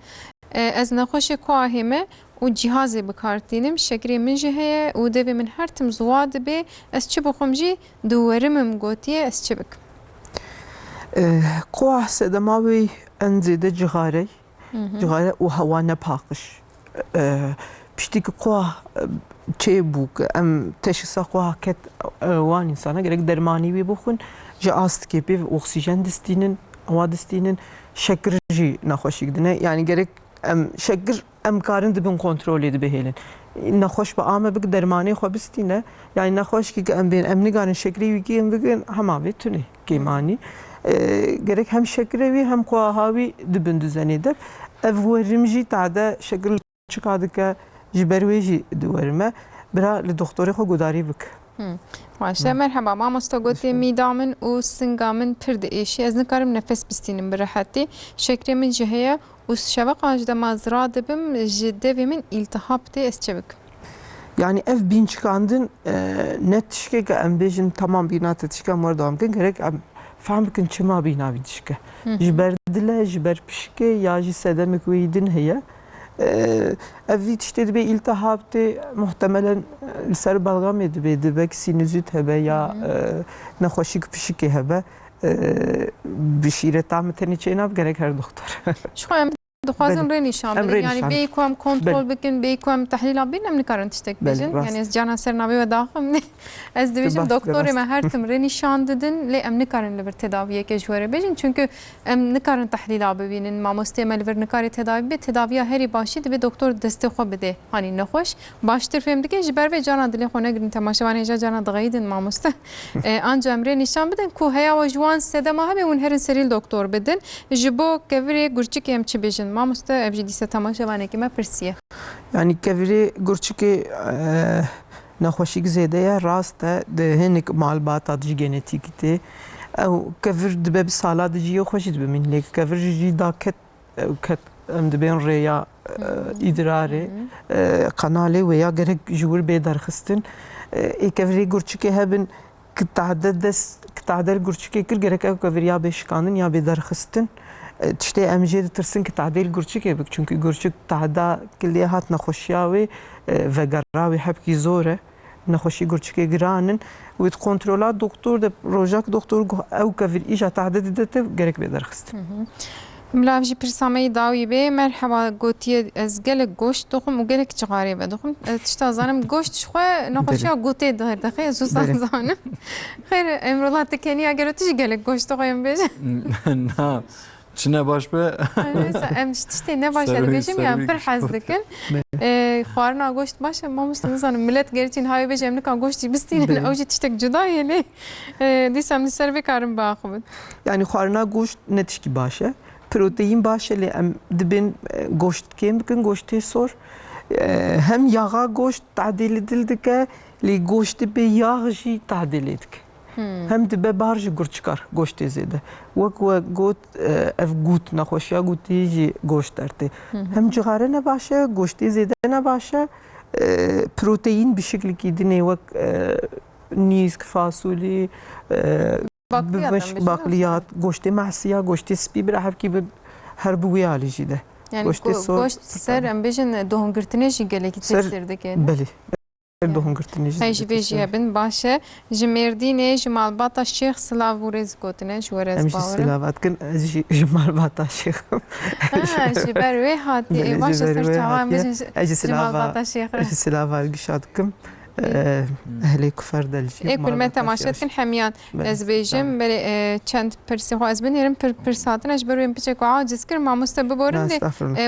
از نخوش کوهمه و جهازی بکارتینم شکری من جهه و دوی من هر تم زواد به از چه بخوام جی دورمم گوتیه از چه بک قوه سدماوی انزیده جغاره و هوا نپاقش پشتی که قوه چه بوک ام تشخیص قوه کت وان انسانه گرک درمانی بی بخون جا آست که بی اکسیژن دستینن هوا دستینن شکر جی نخوشی گدنه یعنی گرک ام شکر ام کارن دبن کنترل دبهلن نخوش با آمه بک درمانی خو بستینه یعنی نخوش که ام بین ام نگارن شکری وی ام بگن هماوی تونه کیمانی gerek hem şekrevi hem kuahavi dibin düzeni de evverimji ta'da şekil çıkadı ki jiberveji duvarme bira li doktori xo gudari bik. Başta merhaba mamosta gote midamın u singamın pir de eşi ez nikarim nefes bistinin bir rahati şekremin ciheye u şevak ajda mazra dibim jiddevimin iltihap de es çevik. Yani ev bin çıkandın net şike ki em bejin tamam binat etişken var devam kin gerek فهم كن شما بينا بيدشكه جبر دله جبر بشكه يا جي سدمك ويدن هي أفي تشتد بي التهاب تي محتملا السر بلغم يدبي دبك سينوزيت هبه يا نخوشيك بشكه هبه بشيره تعمتني چينا بگرك هر دكتور شو دخوازم رني شامل يعني بيكم كنترول بكن بيكم تحليل بينم نكارن تشتك بيجن يعني از جانا سرنابي و داخم از دبيجم دكتور ما her tımreni şandedin le em nikarin li bir tedaviye ke jware bejin çünkü em nikarin tahlil abinin mamoste mel ver nikari tedavi be tedaviya heri başı de doktor deste xo bide hani ne hoş baştır femdike jiber ve cana dile xona girin temaşavan cana dağaydın mamoste anca emre nişan bidin ku haya ve jwan sedema habe un herin seril doktor bidin jibo kevre gurçik em çi bejin mamoste evji dise temaşavan ki me persiye yani kevre gurçik نخوشی زیاده راست ده هنگ معلومات دادی ژنتیکی او کفر دبب سالاد جیو خوشید بمین لیک کفر جی داکت کت ام دبین ریا ادراره قناله و یا گرگ جور به درخستن کفری گرچکی هبن کتعدل گرچکی کر گرگ او کفر یا بشکانن یا به درخستن تشتي امجد ترسن كتعديل گرچکی بک چونکی گرچک تعدا کلی هات نخوشیاوی و گراوی حبکی زوره نخوشی گرچکی گرانن و کنترلات دکتور ده روجاک دکتور او کفر ایجا تعداد دته گرک به درخست ملاف جی پرسامی داوی به مرحبا گوتی از گل گوشت دخم و گل چغاری بدخم تشتا زانم گوشت شخو نخوشی گوتی ده دخی زوسان زانم خیر امروزات کنی اگر تیج گل گوشت دخویم بیش نه چی نباش به ام تشتی نباشه بیشم یا پر حز دکن خارنا گوشت باشه ما مستنزانم ملت گرچین های بیشم نکان گوشتی بستین اوجی تشتک جدایه لی دیسم سر بکارم باخود Yani xwarina goşt ne tişkî baş e. Protein baş e lê em dibin goşt kêm bikin goştê sor. Hem yağa goşt tadîl dil dike lê goştê bê yağ jî tadîlê dike. Hem dibe bar jî gur çıkar goştê zêde. Wek we got ev gut nexweşiya gotê jî goşt dertê. Hem cixare ne baş e, goştê zêde ne baş e. Protein bir şekilde dinê wek nîsk, fasulî, باقلیات گوشت محسیا گوشت سپی بر هر کی به هر بوی عالی جیده yani goşt ser em bejin dohungirtine jî gelekî tefsir dike بله dohungirtine jî hej bejî bin başe ji Mêrdînê ji malbata Şêx Silav û rêz gotine ji werez em jî silavat kin ez jî ji malbata şêxim ji ber wê hatî başe ser çawa em bejin ji malbata Şêx ji silava gişat kim اهلی کفر دلجی یک بر من تماشات کن حمیان از بیشم بر چند پرسی خو از بنیرم پرساتن اش برویم پیچه کو عاجز کر ما مستب بورن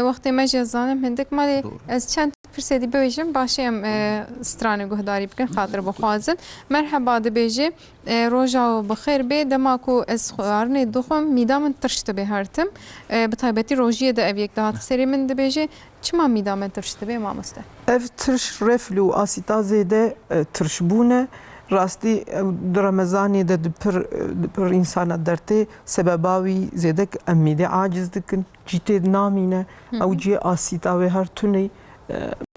وقتی ما جزانم هندک مالی از چند پرسی دی بیشم باشیم استرانه گهداری بکن خاطر بخوازن مرحبا دی بیشی روزا و بخیر به دماکو از خوارن دخم میدامن ترشت به هرتم بطایبتی روزیه ده اویک دهات سری من دی بیشی چما میدامن ترشت به ما مسته ev tırş reflü asitaze de tırş bune rasti Ramazanê de pir insana dertê sebebawi zêdek em mîdê aciz dikin cîtê namîne ew cî asîta wê her tunê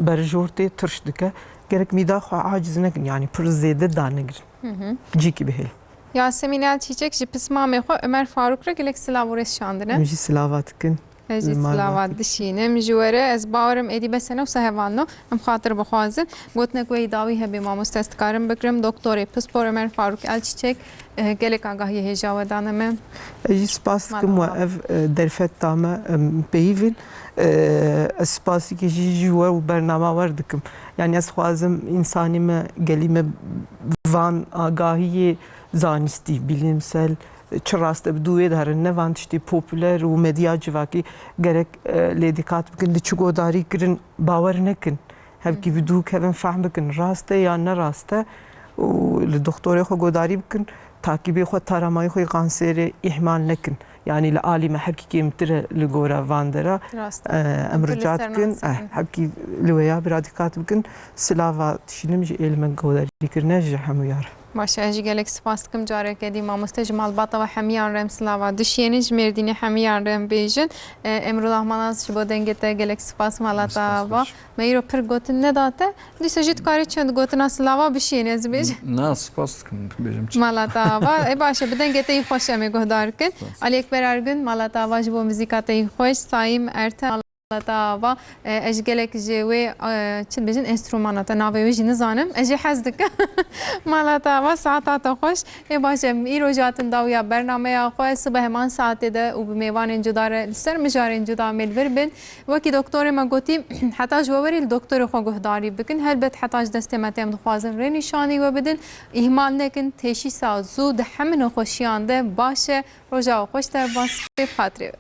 berjortê tırş dike gerek mîda xwe aciz nekin yani pir zêde danegirin cîkî bihêl Yasemin El Çiçek ji pismamê xwe Ömer Faruk re gelek silav û rêz şandine em jî silava dikin Ez silavat dişînim ji were ez bawerim êdî besene û sehevano em xatir bixwazin gotinek wê dawî hebe mamoste ez dikarim bikirim doktorê pispor Ömer Faruk El Çiçek gelek agahiyê hêja we dane me Ez jî spas dikim we ev derfeta me peyivin ez spasîkê jî ji we û bernama wer dikim yani ez xwazim însanî me gelî me van agahiyê zanistî bilimsel çi raste bi duwê de herin nevan tiştê popüler û medya civakî gerek lê dîkat bikin li çi godarî kirin bawer nekin hevkî bi dû kevin fehm bikin rast e ya ne rast e û li doktorê xwe godarî bikin takîbê xwe taramayê xwe kanserê îhmal nekin yani li alî me herkî kêmtir e li gora van de re em rica dikin hevkî li wê ya bi ra dîkat bikin silava tişînim ji êlime godarîkirine ji hemû yar باشه اجی گلک سپاس کم جاره کدی ما مستجمال باتا و حمیان رم سلاوا دشینی جمردینی حمیان رم بیجن امروز مناز شبو دنگته گلک سپاس مالاتا و میرو پر گوتن نداته دیسه جیت کاری چند گوتن سلاوا بشینی از بیج نه سپاس کم بیجم مالاتا و باشه بدنگته ای خوش امی گهدار کن علی اکبر ارگن مالاتا و جبو موزیکات ای خوش سایم ارتن داوا اج gelek ji wê çi bijin enstrûmanata navê wê jî nizanim ez jî hez dikim mala dava saeta te xweş ê baş em îro jatin dawiya bernameya xwe sibeh heman saetê de û bi mêvanên cuda re li ser mijarên cuda mêlvir bin wekî doktorê me gotî heta ji we werî li doktorê xwe guhdarî bikin helbet heta ji destê me têm dixwazin rê nîşanî we bidin îhmal nekin teşîsa zû di hemîn xweşiyan de baş e roja we xweş te bas pê xatirê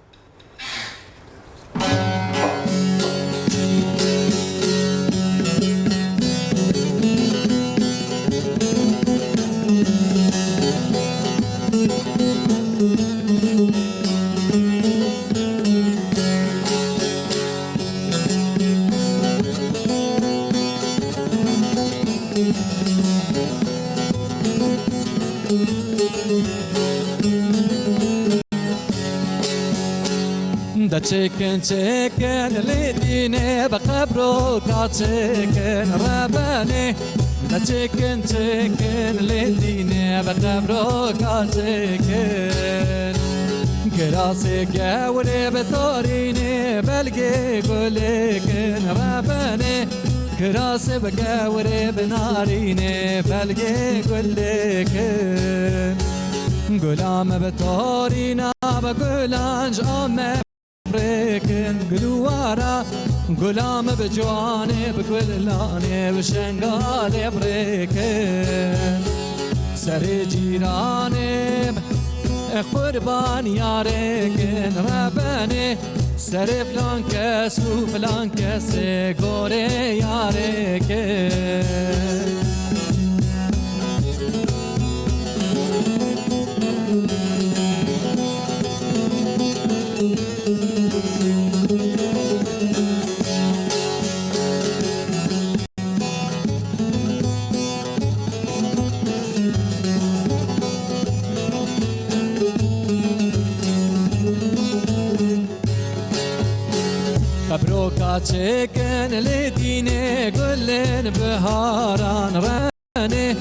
دا چکن چکن لیدینه بقبرو کا چکن ربانه دا چکن چکن لیدینه بقبرو کا چکن کراسی گوره بتارینه بلگه گلکن ربانه کراسی بگوره بنارینه بلگه گلکن گلام بتارینا بگلانج آمه بريكن قلوارا غلام بجواني بقلاني بشنقال بريكن سري جيراني قربان ياركن رباني سري فلان كاس وفلان كاس غوري ياركن قبروكا تشكن لديني قلن بهاران راني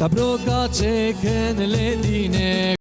قبروكا تشكن لديني